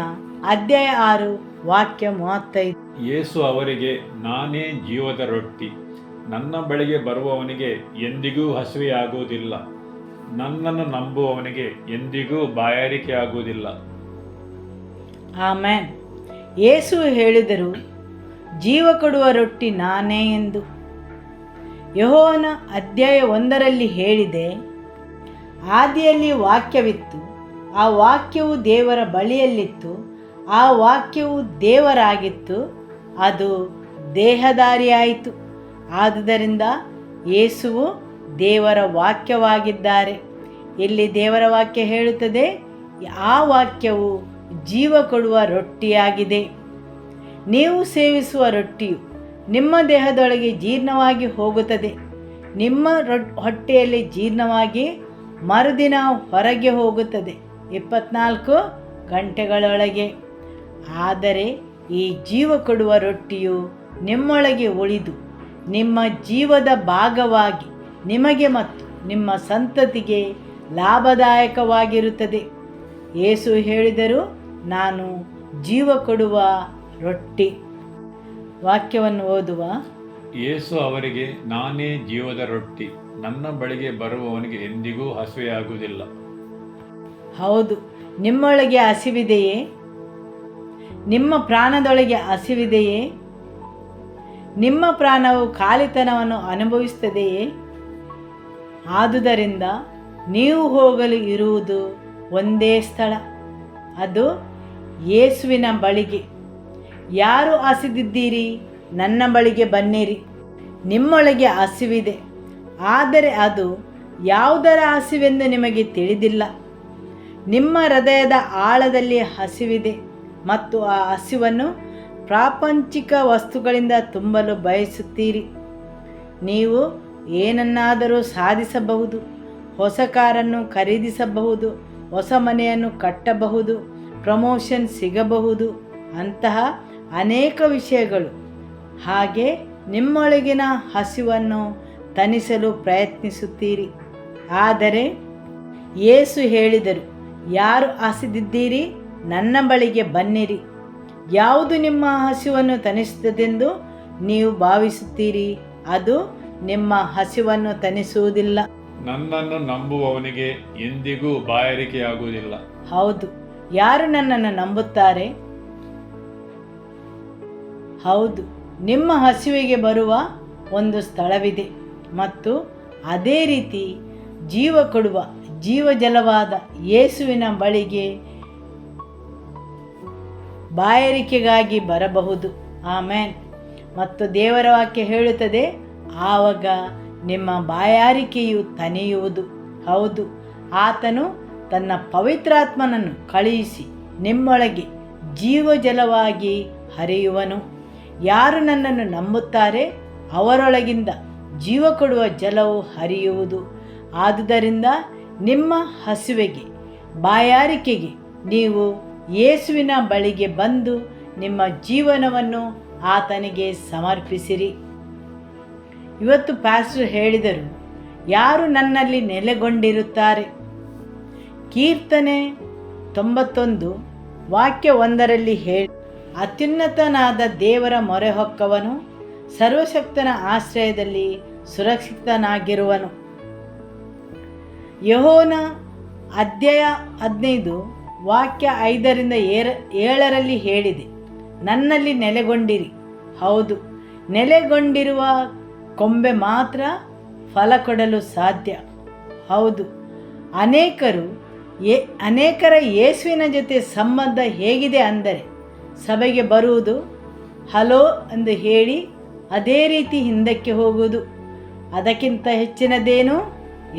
ಅಧ್ಯಾಯ 6 ವಾಕ್ಯ 35. ಯೇಸು ಅವರಿಗೆ, ನಾನೇ ಜೀವದ ರೊಟ್ಟಿ. ನನ್ನ ಬಳಿಗೆ ಬರುವವನಿಗೆ ಎಂದಿಗೂ ಹಸಿವೆಯಾಗುವುದಿಲ್ಲ. ನನ್ನನ್ನು ನಂಬುವವನಿಗೆ ಎಂದಿಗೂ ಬಾಯಾರಿಕೆಯಾಗುವುದಿಲ್ಲ. ಆಮೆನ್. ಯೇಸು ಹೇಳಿದರು, ಜೀವ ಕೊಡುವ ರೊಟ್ಟಿ ನಾನೇ ಎಂದು. ಯೆಹೋವನ ಅಧ್ಯಾಯ 1 ಹೇಳಿದೆ, ಆದಿಯಲ್ಲಿ ವಾಕ್ಯವಿತ್ತು, ಆ ವಾಕ್ಯವು ದೇವರ ಬಳಿಯಲ್ಲಿತ್ತು, ಆ ವಾಕ್ಯವು ದೇವರಾಗಿತ್ತು, ಅದು ದೇಹಧಾರಿಯಾಯಿತು. ಆದುದರಿಂದ ಯೇಸುವು ದೇವರ ವಾಕ್ಯವಾಗಿದ್ದಾರೆ. ಇಲ್ಲಿ ದೇವರ ವಾಕ್ಯ ಹೇಳುತ್ತದೆ, ಆ ವಾಕ್ಯವು ಜೀವ ಕೊಡುವ ರೊಟ್ಟಿಯಾಗಿದೆ. ನೀವು ಸೇವಿಸುವ ರೊಟ್ಟಿಯು ನಿಮ್ಮ ದೇಹದೊಳಗೆ ಜೀರ್ಣವಾಗಿ ಹೋಗುತ್ತದೆ. ನಿಮ್ಮ ಹೊಟ್ಟೆಯಲ್ಲಿ ಜೀರ್ಣವಾಗಿ ಮರುದಿನ ಹೊರಗೆ ಹೋಗುತ್ತದೆ 24 ಗಂಟೆಗಳೊಳಗೆ. ಆದರೆ ಈ ಜೀವ ಕೊಡುವ ರೊಟ್ಟಿಯು ನಿಮ್ಮೊಳಗೆ ಉಳಿದು ನಿಮ್ಮ ಜೀವದ ಭಾಗವಾಗಿ ನಿಮಗೆ ಮತ್ತು ನಿಮ್ಮ ಸಂತತಿಗೆ ಲಾಭದಾಯಕವಾಗಿರುತ್ತದೆ. ಯೇಸು ಹೇಳಿದರು, ನಾನು ಜೀವ ಕೊಡುವ ರೊಟ್ಟಿ. ವಾಕ್ಯವನ್ನು ಓದುವ. ಯೇಸು ಅವರಿಗೆ, ನಾನೇ ಜೀವದ ರೊಟ್ಟಿ. ನನ್ನ ಬಳಿಗೆ ಬರುವವನಿಗೆ ಎಂದಿಗೂ ಹಸಿವೆಯಾಗುವುದಿಲ್ಲ. ಹೌದು, ನಿಮ್ಮೊಳಗೆ ಹಸಿವಿದೆಯೇ? ನಿಮ್ಮ ಪ್ರಾಣದೊಳಗೆ ಹಸಿವಿದೆಯೇ? ನಿಮ್ಮ ಪ್ರಾಣವು ಖಾಲಿತನವನ್ನು ಅನುಭವಿಸುತ್ತದೆಯೇ? ಆದುದರಿಂದ ನೀವು ಹೋಗಲು ಇರುವುದು ಒಂದೇ ಸ್ಥಳ, ಅದು ಯೇಸುವಿನ ಬಳಿಗೆ. ಯಾರು ಹಸಿದಿದ್ದೀರಿ, ನನ್ನ ಬಳಿಗೆ ಬನ್ನಿರಿ. ನಿಮ್ಮೊಳಗೆ ಹಸಿವಿದೆ, ಆದರೆ ಅದು ಯಾವುದರ ಹಸಿವೆಂದು ನಿಮಗೆ ತಿಳಿದಿಲ್ಲ. ನಿಮ್ಮ ಹೃದಯದ ಆಳದಲ್ಲಿ ಹಸಿವಿದೆ ಮತ್ತು ಆ ಹಸಿವನ್ನು ಪ್ರಾಪಂಚಿಕ ವಸ್ತುಗಳಿಂದ ತುಂಬಲು ಬಯಸುತ್ತೀರಿ. ನೀವು ಏನನ್ನಾದರೂ ಸಾಧಿಸಬಹುದು, ಹೊಸ ಕಾರನ್ನು ಖರೀದಿಸಬಹುದು, ಹೊಸ ಮನೆಯನ್ನು ಕಟ್ಟಬಹುದು, ಪ್ರಮೋಷನ್ ಸಿಗಬಹುದು, ಅಂತಹ ಅನೇಕ ವಿಷಯಗಳು. ಹಾಗೆ ನಿಮ್ಮೊಳಗಿನ ಹಸಿವನ್ನು ತಣಿಸಲು ಪ್ರಯತ್ನಿಸುತ್ತೀರಿ. ಆದರೆ ಯೇಸು ಹೇಳಿದರು, ಯಾರು ಹಸಿದಿದ್ದೀರಿ, ನನ್ನ ಬಳಿಗೆ ಬನ್ನಿರಿ. ಯಾವುದು ನಿಮ್ಮ ಹಸಿವನ್ನು ತಣಿಸುತ್ತದೆಂದು ನೀವು ಭಾವಿಸುತ್ತೀರಿ, ಅದು ನಿಮ್ಮ ಹಸಿವನ್ನು ತಣಿಸುವುದಿಲ್ಲ. ನನ್ನನ್ನು ನಂಬುವವನಿಗೆ ಎಂದಿಗೂ ಬಾಯಾರಿಕೆಯಾಗುವುದಿಲ್ಲ. ಹೌದು, ಯಾರು ನನ್ನನ್ನು ನಂಬುತ್ತಾರೆ? ಹೌದು, ನಿಮ್ಮ ಹಸಿವಿಗೆ ಬರುವ ಒಂದು ಸ್ಥಳವಿದೆ ಮತ್ತು ಅದೇ ರೀತಿ ಜೀವ ಕೊಡುವ ಜೀವಜಲವಾದ ಯೇಸುವಿನ ಬಳಿಗೆ ಬಾಯಾರಿಕೆಗಾಗಿ ಬರಬಹುದು. ಆಮೆನ್. ಮತ್ತು ದೇವರ ವಾಕ್ಯ ಹೇಳುತ್ತದೆ, ಆವಾಗ ನಿಮ್ಮ ಬಾಯಾರಿಕೆಯು ತಣಿಯುವುದು. ಹೌದು, ಆತನು ತನ್ನ ಪವಿತ್ರಾತ್ಮನನ್ನು ಕಳುಹಿಸಿ ನಿಮ್ಮೊಳಗೆ ಜೀವಜಲವಾಗಿ ಹರಿಯುವನು. ಯಾರು ನನ್ನನ್ನು ನಂಬುತ್ತಾರೆ ಅವರೊಳಗಿಂದ ಜೀವ ಕೊಡುವ ಜಲವು ಹರಿಯುವುದು. ಆದುದರಿಂದ ನಿಮ್ಮ ಹಸಿವೆಗೆ, ಬಾಯಾರಿಕೆಗೆ ನೀವು ಯೇಸುವಿನ ಬಳಿಗೆ ಬಂದು ನಿಮ್ಮ ಜೀವನವನ್ನು ಆತನಿಗೆ ಸಮರ್ಪಿಸಿರಿ. ಇವತ್ತು ಪ್ಯಾಸ್ಟರ್ ಹೇಳಿದರು, ಯಾರು ನನ್ನಲ್ಲಿ ನೆಲೆಗೊಂಡಿರುತ್ತಾರೆ. ಕೀರ್ತನೆ 91 ವಾಕ್ಯ 1 ಹೇಳಿ, ಅತ್ಯುನ್ನತನಾದ ದೇವರ ಮೊರೆ ಹೊಕ್ಕವನು ಸರ್ವಶಕ್ತನ ಆಶ್ರಯದಲ್ಲಿ ಸುರಕ್ಷಿತನಾಗಿರುವನು. ಯೆಹೋವನ ಅಧ್ಯಾಯ 15 ವಾಕ್ಯ 5-7 ಹೇಳಿದೆ, ನನ್ನಲ್ಲಿ ನೆಲೆಗೊಂಡಿರಿ. ಹೌದು, ನೆಲೆಗೊಂಡಿರುವ ಕೊಂಬೆ ಮಾತ್ರ ಫಲ ಕೊಡಲು ಸಾಧ್ಯ. ಹೌದು, ಅನೇಕರ ಯೇಸುವಿನ ಜೊತೆ ಸಂಬಂಧ ಹೇಗಿದೆ ಅಂದರೆ, ಸಭೆಗೆ ಬರುವುದು, ಹಲೋ ಎಂದು ಹೇಳಿ ಅದೇ ರೀತಿ ಹಿಂದಕ್ಕೆ ಹೋಗುವುದು. ಅದಕ್ಕಿಂತ ಹೆಚ್ಚಿನದೇನೂ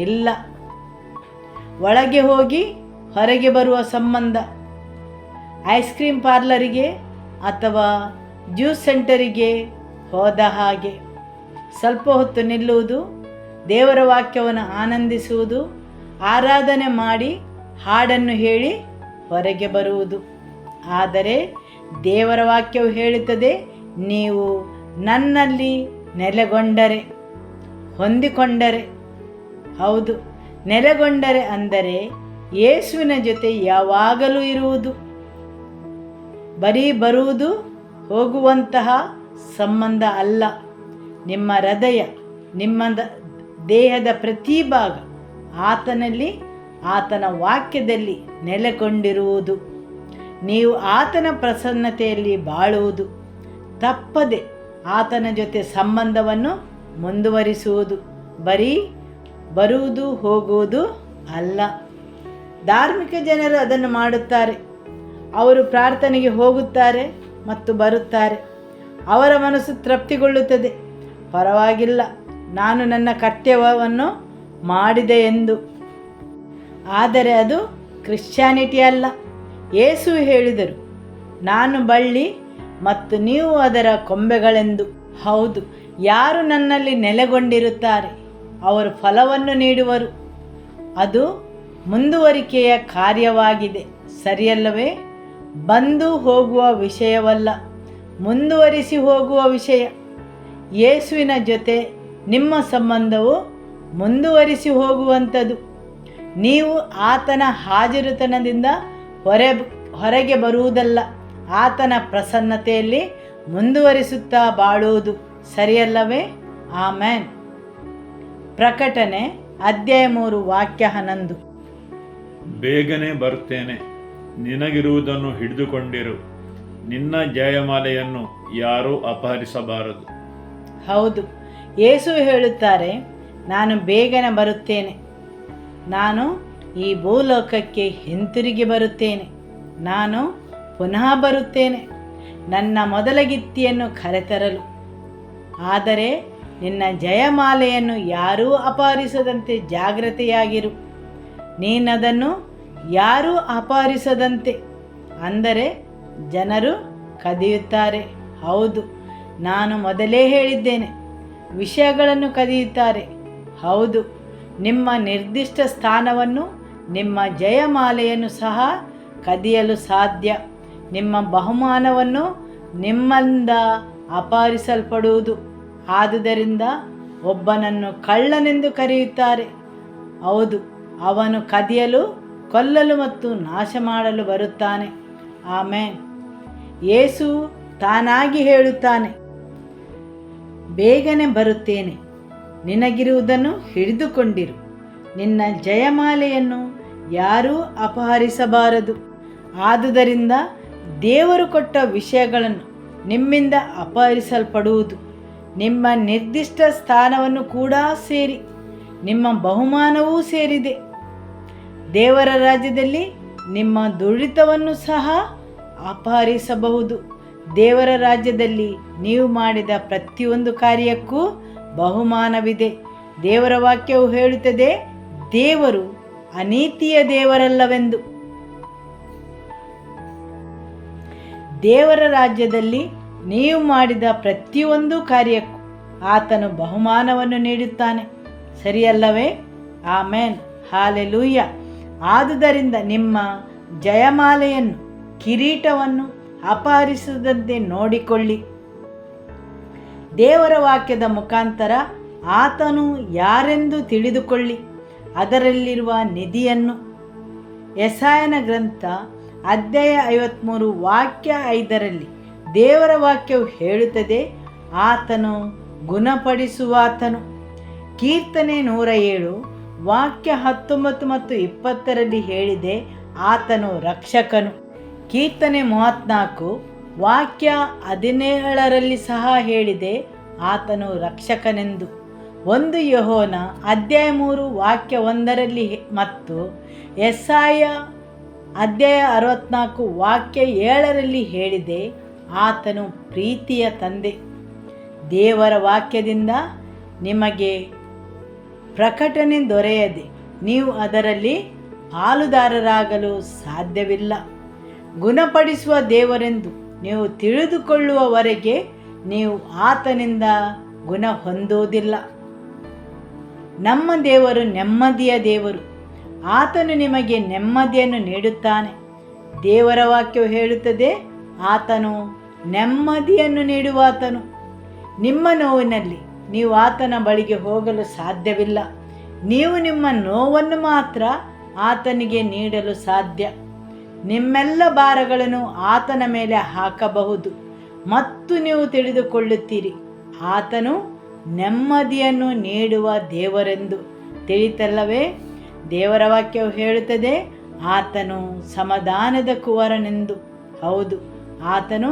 ಇಲ್ಲ. ಒಳಗೆ ಹೋಗಿ ಹೊರಗೆ ಬರುವ ಸಂಬಂಧ. ಐಸ್ ಕ್ರೀಮ್ ಪಾರ್ಲರಿಗೆ ಅಥವಾ ಜ್ಯೂಸ್ ಸೆಂಟರಿಗೆ ಹೋದ ಹಾಗೆ ಸ್ವಲ್ಪ ಹೊತ್ತು ನಿಲ್ಲುವುದು, ದೇವರ ವಾಕ್ಯವನ್ನು ಆನಂದಿಸುವುದು, ಆರಾಧನೆ ಮಾಡಿ ಹಾಡನ್ನು ಹೇಳಿ ಹೊರಗೆ ಬರುವುದು. ಆದರೆ ದೇವರ ವಾಕ್ಯವು ಹೇಳುತ್ತದೆ, ನೀವು ನನ್ನಲ್ಲಿ ನೆಲೆಗೊಂಡರೆ, ಹೊಂದಿಕೊಂಡರೆ, ಹೌದು, ನೆಲೆಗೊಂಡರೆ ಅಂದರೆ ಯೇಸುವಿನ ಜೊತೆ ಯಾವಾಗಲೂ ಇರುವುದು. ಬರೀ ಬರುವುದು ಹೋಗುವಂತಹ ಸಂಬಂಧ ಅಲ್ಲ. ನಿಮ್ಮ ಹೃದಯ, ನಿಮ್ಮ ದೇಹದ ಪ್ರತಿ ಭಾಗ ಆತನಲ್ಲಿ, ಆತನ ವಾಕ್ಯದಲ್ಲಿ ನೆಲೆಗೊಂಡಿರುವುದು. ನೀವು ಆತನ ಪ್ರಸನ್ನತೆಯಲ್ಲಿ ಬಾಳುವುದು, ತಪ್ಪದೆ ಆತನ ಜೊತೆ ಸಂಬಂಧವನ್ನು ಮುಂದುವರಿಸುವುದು. ಬರೀ ಬರುವುದು ಹೋಗುವುದು ಅಲ್ಲ. ಧಾರ್ಮಿಕ ಜನರು ಅದನ್ನು ಮಾಡುತ್ತಾರೆ. ಅವರು ಪ್ರಾರ್ಥನೆಗೆ ಹೋಗುತ್ತಾರೆ ಮತ್ತು ಬರುತ್ತಾರೆ. ಅವರ ಮನಸ್ಸು ತೃಪ್ತಿಗೊಳ್ಳುತ್ತದೆ, ಪರವಾಗಿಲ್ಲ, ನಾನು ನನ್ನ ಕರ್ತವ್ಯವನ್ನು ಮಾಡಿದೆ ಎಂದು. ಆದರೆ ಅದು ಕ್ರಿಶ್ಚಿಯಾನಿಟಿ ಅಲ್ಲ. ಯೇಸು ಹೇಳಿದರು, ನಾನು ಬಳ್ಳಿ ಮತ್ತು ನೀವು ಅದರ ಕೊಂಬೆಗಳೆಂದು. ಹೌದು, ಯಾರು ನನ್ನಲ್ಲಿ ನೆಲೆಗೊಂಡಿರುತ್ತಾರೆ ಅವರು ಫಲವನ್ನು ನೀಡುವರು. ಅದು ಮುಂದುವರಿಕೆಯ ಕಾರ್ಯವಾಗಿದೆ, ಸರಿಯಲ್ಲವೇ? ಬಂದು ಹೋಗುವ ವಿಷಯವಲ್ಲ, ಮುಂದುವರಿಸಿ ಹೋಗುವ ವಿಷಯ. ಯೇಸುವಿನ ಜೊತೆ ನಿಮ್ಮ ಸಂಬಂಧವು ಮುಂದುವರಿಸಿ ಹೋಗುವಂಥದ್ದು. ನೀವು ಆತನ ಹಾಜರುತನದಿಂದ ಹೊರಗೆ ಬರುವುದಲ್ಲ, ಆತನ ಪ್ರಸನ್ನತೆಯಲ್ಲಿ ಮುಂದುವರಿಸುತ್ತಾ ಬಾಳುವುದು, ಸರಿಯಲ್ಲವೇ? ಆಮೆನ್. ಪ್ರಕಟಣೆ ಅಧ್ಯಾಯ 3 ವಾಕ್ಯ 11. ಬೇಗನೆ ಬರುತ್ತೇನೆ, ನಿನಗಿರುವುದನ್ನು ಹಿಡಿದುಕೊಂಡಿರು, ನಿನ್ನ ಜಯಮಾಲೆಯನ್ನು ಯಾರೂ ಅಪಹರಿಸಬಾರದು. ಹೌದು, ಯೇಸು ಹೇಳುತ್ತಾರೆ, ನಾನು ಬೇಗನೆ ಬರುತ್ತೇನೆ. ನಾನು ಈ ಭೂಲೋಕಕ್ಕೆ ಹಿಂತಿರುಗಿ ಬರುತ್ತೇನೆ. ನಾನು ಪುನಃ ಬರುತ್ತೇನೆ ನನ್ನ ಮೊದಲ ಗಿತ್ತಿಯನ್ನು ಕರೆತರಲು. ಆದರೆ ನಿನ್ನ ಜಯಮಾಲೆಯನ್ನು ಯಾರೂ ಅಪಹರಿಸದಂತೆ ಜಾಗ್ರತೆಯಾಗಿರು. ನೀನದನ್ನು ಯಾರೂ ಅಪಹರಿಸದಂತೆ. ಅಂದರೆ ಜನರು ಕದಿಯುತ್ತಾರೆ. ಹೌದು, ನಾನು ಮೊದಲೇ ಹೇಳಿದ್ದೇನೆ, ವಿಷಯಗಳನ್ನು ಕದಿಯುತ್ತಾರೆ. ಹೌದು, ನಿಮ್ಮ ನಿರ್ದಿಷ್ಟ ಸ್ಥಾನವನ್ನು, ನಿಮ್ಮ ಜಯಮಾಲೆಯನ್ನು ಸಹ ಕದಿಯಲು ಸಾಧ್ಯ. ನಿಮ್ಮ ಬಹುಮಾನವನ್ನು ನಿಮ್ಮಿಂದ ಅಪಹರಿಸಲ್ಪಡುವುದು. ಆದುದರಿಂದ ಒಬ್ಬನನ್ನು ಕಳ್ಳನೆಂದು ಕರೆಯುತ್ತಾರೆ. ಹೌದು, ಅವನು ಕದಿಯಲು, ಕೊಲ್ಲಲು ಮತ್ತು ನಾಶ ಮಾಡಲು ಬರುತ್ತಾನೆ. ಆಮೆನ್. ಯೇಸು ತಾನಾಗಿ ಹೇಳುತ್ತಾನೆ, ಬೇಗನೆ ಬರುತ್ತೇನೆ, ನಿನಗಿರುವುದನ್ನು ಹಿಡಿದುಕೊಂಡಿರು, ನಿನ್ನ ಜಯಮಾಲೆಯನ್ನು ಯಾರೂ ಅಪಹರಿಸಬಾರದು. ಆದುದರಿಂದ ದೇವರು ಕೊಟ್ಟ ವಿಷಯಗಳನ್ನು ನಿಮ್ಮಿಂದ ಅಪಹರಿಸಲ್ಪಡುವುದು. ನಿಮ್ಮ ನಿರ್ದಿಷ್ಟ ಸ್ಥಾನವನ್ನು ಕೂಡ ಸೇರಿ ನಿಮ್ಮ ಬಹುಮಾನವೂ ಸೇರಿದೆ. ದೇವರ ರಾಜ್ಯದಲ್ಲಿ ನಿಮ್ಮ ದುಡಿತವನ್ನು ಸಹ ಅಪಹರಿಸಬಹುದು. ದೇವರ ರಾಜ್ಯದಲ್ಲಿ ನೀವು ಮಾಡಿದ ಪ್ರತಿಯೊಂದು ಕಾರ್ಯಕ್ಕೂ ಬಹುಮಾನವಿದೆ. ದೇವರ ವಾಕ್ಯವು ಹೇಳುತ್ತದೆ, ದೇವರು ಅನೀತಿಯ ದೇವರಲ್ಲವೆಂದು. ದೇವರ ರಾಜ್ಯದಲ್ಲಿ ನೀವು ಮಾಡಿದ ಪ್ರತಿಯೊಂದು ಕಾರ್ಯಕ್ಕೂ ಆತನು ಬಹುಮಾನವನ್ನು ನೀಡುತ್ತಾನೆ, ಸರಿಯಲ್ಲವೇ? Amen, hallelujah. ಆದುದರಿಂದ ನಿಮ್ಮ ಜಯಮಾಲೆಯನ್ನು, ಕಿರೀಟವನ್ನು ಅಪಹರಿಸದಂತೆ ನೋಡಿಕೊಳ್ಳಿ. ದೇವರ ವಾಕ್ಯದ ಮುಖಾಂತರ ಆತನು ಯಾರೆಂದು ತಿಳಿದುಕೊಳ್ಳಿ, ಅದರಲ್ಲಿರುವ ನಿಧಿಯನ್ನು. ಯೆಶಾಯನ ಗ್ರಂಥ ಅಧ್ಯಾಯ 53 ವಾಕ್ಯ 5 ದೇವರ ವಾಕ್ಯವು ಹೇಳುತ್ತದೆ, ಆತನು ಗುಣಪಡಿಸುವಾತನು. ಕೀರ್ತನೆ 107 ವಾಕ್ಯ 19 ಮತ್ತು 20 ಹೇಳಿದೆ, ಆತನು ರಕ್ಷಕನು. ಕೀರ್ತನೆ 34 ವಾಕ್ಯ 17 ಸಹ ಹೇಳಿದೆ, ಆತನು ರಕ್ಷಕನೆಂದು. 1 ಯೋಹನ ಅಧ್ಯಾಯ 3 ವಾಕ್ಯ 1 ಮತ್ತು ಯೆಶಾಯ ಅಧ್ಯಾಯ 64 ವಾಕ್ಯ 7 ಹೇಳಿದೆ, ಆತನು ಪ್ರೀತಿಯ ತಂದೆ. ದೇವರ ವಾಕ್ಯದಿಂದ ನಿಮಗೆ ಪ್ರಕಟಣೆ ದೊರೆಯದೆ ನೀವು ಅದರಲ್ಲಿ ಪಾಲುದಾರರಾಗಲು ಸಾಧ್ಯವಿಲ್ಲ. ಗುಣಪಡಿಸುವ ದೇವರೆಂದು ನೀವು ತಿಳಿದುಕೊಳ್ಳುವವರೆಗೆ ನೀವು ಆತನಿಂದ ಗುಣ ಹೊಂದುವುದಿಲ್ಲ. ನಮ್ಮ ದೇವರು ನೆಮ್ಮದಿಯ ದೇವರು. ಆತನು ನಿಮಗೆ ನೆಮ್ಮದಿಯನ್ನು ನೀಡುತ್ತಾನೆ. ದೇವರ ವಾಕ್ಯವು ಹೇಳುತ್ತದೆ, ಆತನು ನೆಮ್ಮದಿಯನ್ನು ನೀಡುವಾತನು. ನಿಮ್ಮ ನೋವಿನಲ್ಲಿ ನೀವು ಆತನ ಬಳಿಗೆ ಹೋಗಲು ಸಾಧ್ಯವಿಲ್ಲ. ನೀವು ನಿಮ್ಮ ನೋವನ್ನು ಮಾತ್ರ ಆತನಿಗೆ ನೀಡಲು ಸಾಧ್ಯ. ನಿಮ್ಮೆಲ್ಲ ಭಾರಗಳನ್ನು ಆತನ ಮೇಲೆ ಹಾಕಬಹುದು ಮತ್ತು ನೀವು ತಿಳಿದುಕೊಳ್ಳುತ್ತೀರಿ ಆತನು ನೆಮ್ಮದಿಯನ್ನು ನೀಡುವ ದೇವರೆಂದು. ತಿಳಿತಲ್ಲವೇ? ದೇವರ ವಾಕ್ಯವು ಹೇಳುತ್ತದೆ ಆತನು ಸಮಾಧಾನದ ಕುವರನೆಂದು. ಹೌದು, ಆತನು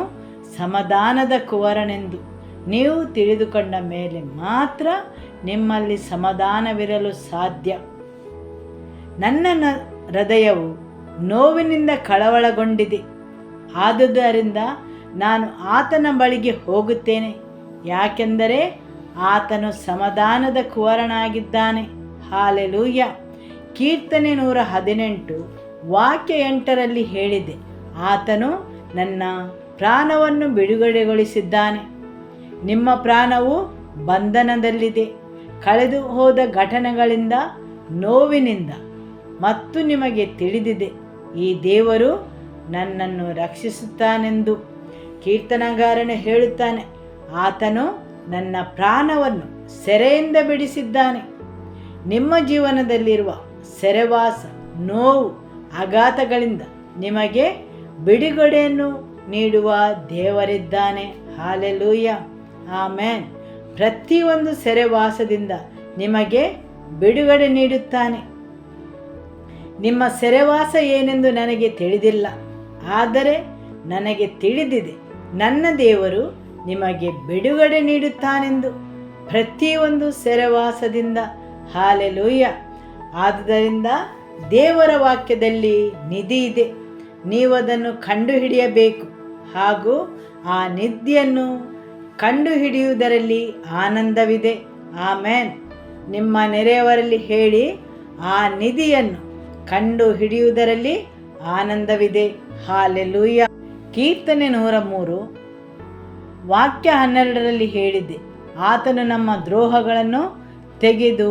ಸಮಾಧಾನದ ಕುವರನೆಂದು ನೀವು ತಿಳಿದುಕೊಂಡ ಮೇಲೆ ಮಾತ್ರ ನಿಮ್ಮಲ್ಲಿ ಸಮಾಧಾನವಿರಲು ಸಾಧ್ಯ. ನನ್ನ ಹೃದಯವು ನೋವಿನಿಂದ ಕಳವಳಗೊಂಡಿದೆ, ಆದುದರಿಂದ ನಾನು ಆತನ ಬಳಿಗೆ ಹೋಗುತ್ತೇನೆ, ಯಾಕೆಂದರೆ ಆತನು ಸಮಾಧಾನದ ಕುವರನಾಗಿದ್ದಾನೆ. ಹಾಲೆಲೂಯ. ಕೀರ್ತನೆ 118 ವಾಕ್ಯ 8ರಲ್ಲಿ ಹೇಳಿದೆ, ಆತನು ನನ್ನ ಪ್ರಾಣವನ್ನು ಬಿಡುಗಡೆಗೊಳಿಸಿದ್ದಾನೆ. ನಿಮ್ಮ ಪ್ರಾಣವು ಬಂಧನದಲ್ಲಿದೆ, ಕಳೆದು ಹೋದ ಘಟನೆಗಳಿಂದ, ನೋವಿನಿಂದ. ಮತ್ತು ನಿಮಗೆ ತಿಳಿದಿದೆ ಈ ದೇವರು ನನ್ನನ್ನು ರಕ್ಷಿಸುತ್ತಾನೆಂದು. ಕೀರ್ತನಗಾರನು ಹೇಳುತ್ತಾನೆ, ಆತನು ನನ್ನ ಪ್ರಾಣವನ್ನು ಸೆರೆಯಿಂದ ಬಿಡಿಸಿದ್ದಾನೆ. ನಿಮ್ಮ ಜೀವನದಲ್ಲಿರುವ ಸೆರೆವಾಸ, ನೋವು, ಆಘಾತಗಳಿಂದ ನಿಮಗೆ ಬಿಡುಗಡೆಯನ್ನು ನೀಡುವ ದೇವರಿದ್ದಾನೆ. Hallelujah, amen. ಪ್ರತಿಯೊಂದು ಸೆರೆವಾಸದಿಂದ ನಿಮಗೆ ಬಿಡುಗಡೆ ನೀಡುತ್ತಾನೆ. ನಿಮ್ಮ ಸೆರೆವಾಸ ಏನೆಂದು ನನಗೆ ತಿಳಿದಿಲ್ಲ, ಆದರೆ ನನಗೆ ತಿಳಿದಿದೆ ನನ್ನ ದೇವರು ನಿಮಗೆ ಬಿಡುಗಡೆ ನೀಡುತ್ತಾನೆಂದು, ಪ್ರತಿಯೊಂದು ಸೆರೆವಾಸದಿಂದ. ಹಾಲೆಲೂಯ. ಆದುದರಿಂದ ದೇವರ ವಾಕ್ಯದಲ್ಲಿ ನಿಧಿ ಇದೆ, ನೀವು ಅದನ್ನು ಕಂಡುಹಿಡಿಯಬೇಕು, ಹಾಗೂ ಆ ನಿಧಿಯನ್ನು ಕಂಡುಹಿಡಿಯುವುದರಲ್ಲಿ ಆನಂದವಿದೆ. ಆಮೆನ್. ನಿಮ್ಮ ನೆರೆಯವರಲ್ಲಿ ಹೇಳಿ, ಆ ನಿಧಿಯನ್ನು ಕಂಡುಹಿಡಿಯುವುದರಲ್ಲಿ ಆನಂದವಿದೆ. ಹಾಲೆಲೂಯ. ಕೀರ್ತನೆ 103 ವಾಕ್ಯ 12ರಲ್ಲಿ ಹೇಳಿದೆ, ಆತನು ನಮ್ಮ ದ್ರೋಹಗಳನ್ನು ತೆಗೆದು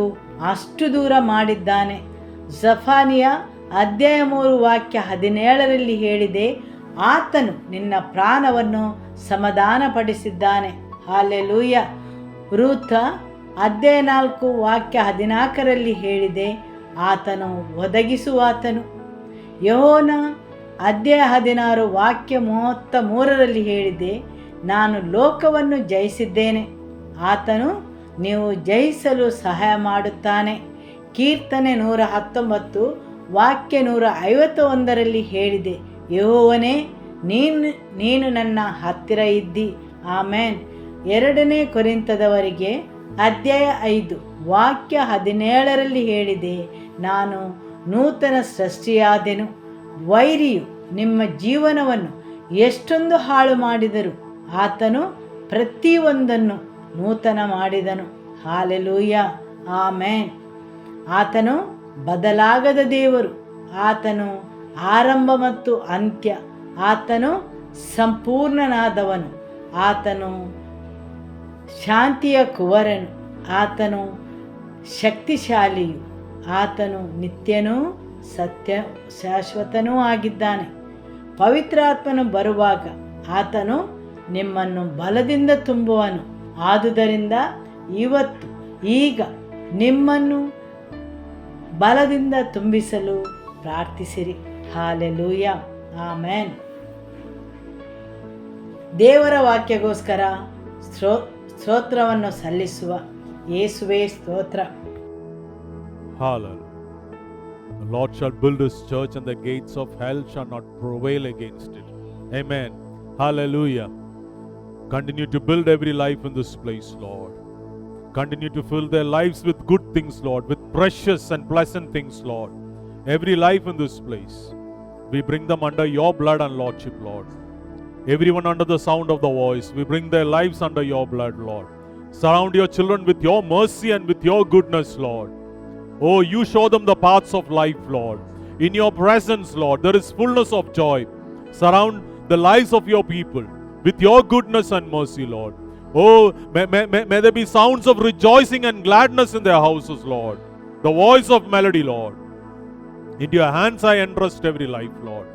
ಅಷ್ಟು ದೂರ ಮಾಡಿದ್ದಾನೆ. ಜಫಾನಿಯ ಅಧ್ಯಾಯ 3 ವಾಕ್ಯ 17ರಲ್ಲಿ ಹೇಳಿದೆ, ಆತನು ನಿನ್ನ ಪ್ರಾಣವನ್ನು ಸಮಾಧಾನಪಡಿಸಿದ್ದಾನೆ. ಹಾಲೆಲೂಯ. ರೂಥ ಅಧ್ಯಾಯ 4 ವಾಕ್ಯ 14ರಲ್ಲಿ ಹೇಳಿದೆ, ಆತನು ಒದಗಿಸುವಾತನು. ಯೋಹನ ಅಧ್ಯಾಯ 16 ವಾಕ್ಯ 33ರಲ್ಲಿ ಹೇಳಿದೆ, ನಾನು ಲೋಕವನ್ನು ಜಯಿಸಿದ್ದೇನೆ, ಆತನು ನೀವು ಜಯಿಸಲು ಸಹಾಯ ಮಾಡುತ್ತಾನೆ. ಕೀರ್ತನೆ 119 ವಾಕ್ಯ 151ರಲ್ಲಿ ಹೇಳಿದೆ, ಯೆಹೋವನೇ ನೀನು ನನ್ನ ಹತ್ತಿರ ಇದ್ದಿ. ಆಮೆನ್. 2 ಕೊರಿಂಥದವರಿಗೆ ಅಧ್ಯಾಯ 5 ವಾಕ್ಯ 17ರಲ್ಲಿ ಹೇಳಿದೆ, ನಾನು ನೂತನ ಸೃಷ್ಟಿಯಾದೆನು. ವೈರಿಯು ನಿಮ್ಮ ಜೀವನವನ್ನು ಎಷ್ಟೊಂದು ಹಾಳು ಮಾಡಿದರು, ಆತನು ಪ್ರತಿಯೊಂದನ್ನು ನೂತನ ಮಾಡಿದನು. Hallelujah, amen. ಆತನು ಬದಲಾಗದ ದೇವರು, ಆತನು ಆರಂಭ ಮತ್ತು ಅಂತ್ಯ, ಆತನು ಸಂಪೂರ್ಣನಾದವನು, ಆತನು ಶಾಂತಿಯ ಕುವರನು, ಆತನು ಶಕ್ತಿಶಾಲಿಯು, ಆತನು ನಿತ್ಯನೂ ಸತ್ಯ ಶಾಶ್ವತನೂ ಆಗಿದ್ದಾನೆ. ಪವಿತ್ರಾತ್ಮನು ಬರುವಾಗ ಆತನು ನಿಮ್ಮನ್ನು ಬಲದಿಂದ ತುಂಬುವನು. ಆದುದರಿಂದ ಇವತ್ತು ಈಗ ನಿಮ್ಮನ್ನು ಬಲದಿಂದ ತುಂಬಿಸಲು ಪ್ರಾರ್ಥಿಸಿರಿ. Hallelujah, amen. ದೇವರ ವಾಕ್ಯಗೋಸ್ಕರ ಸ್ತೋತ್ರವನ್ನು ಸಲ್ಲಿಸುವ ಯೇಸುವೇ ಸ್ತೋತ್ರ. Hallelujah. The Lord shall build his church and the gates of hell shall not prevail against it. Amen. Hallelujah. Continue to build every life in this place, Lord. Continue to fill their lives with good things, Lord, with precious and pleasant things, Lord. Every life in this place, we bring them under your blood and lordship, Lord. Everyone under the sound of the voice, we bring their lives under your blood, Lord. Surround your children with your mercy and with your goodness, Lord. Oh, you show them the paths of life, Lord. In your presence, Lord, there is fullness of joy. Surround the lives of your people with your goodness and mercy, Lord. Oh, may there be sounds of rejoicing and gladness in their houses, Lord. The voice of melody, Lord. Into your hands I entrust every life, Lord.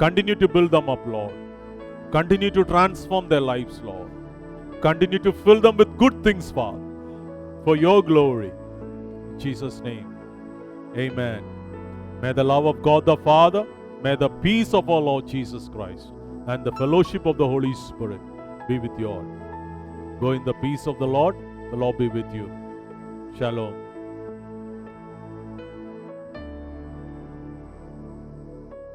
Continue to build them up, Lord. Continue to transform their lives, Lord. Continue to fill them with good things, Father, for your glory. Jesus' name. Amen. May the love of God the Father, may the peace of our Lord Jesus Christ, and the fellowship of the Holy Spirit be with you all. Go in the peace of the Lord be with you. Shalom.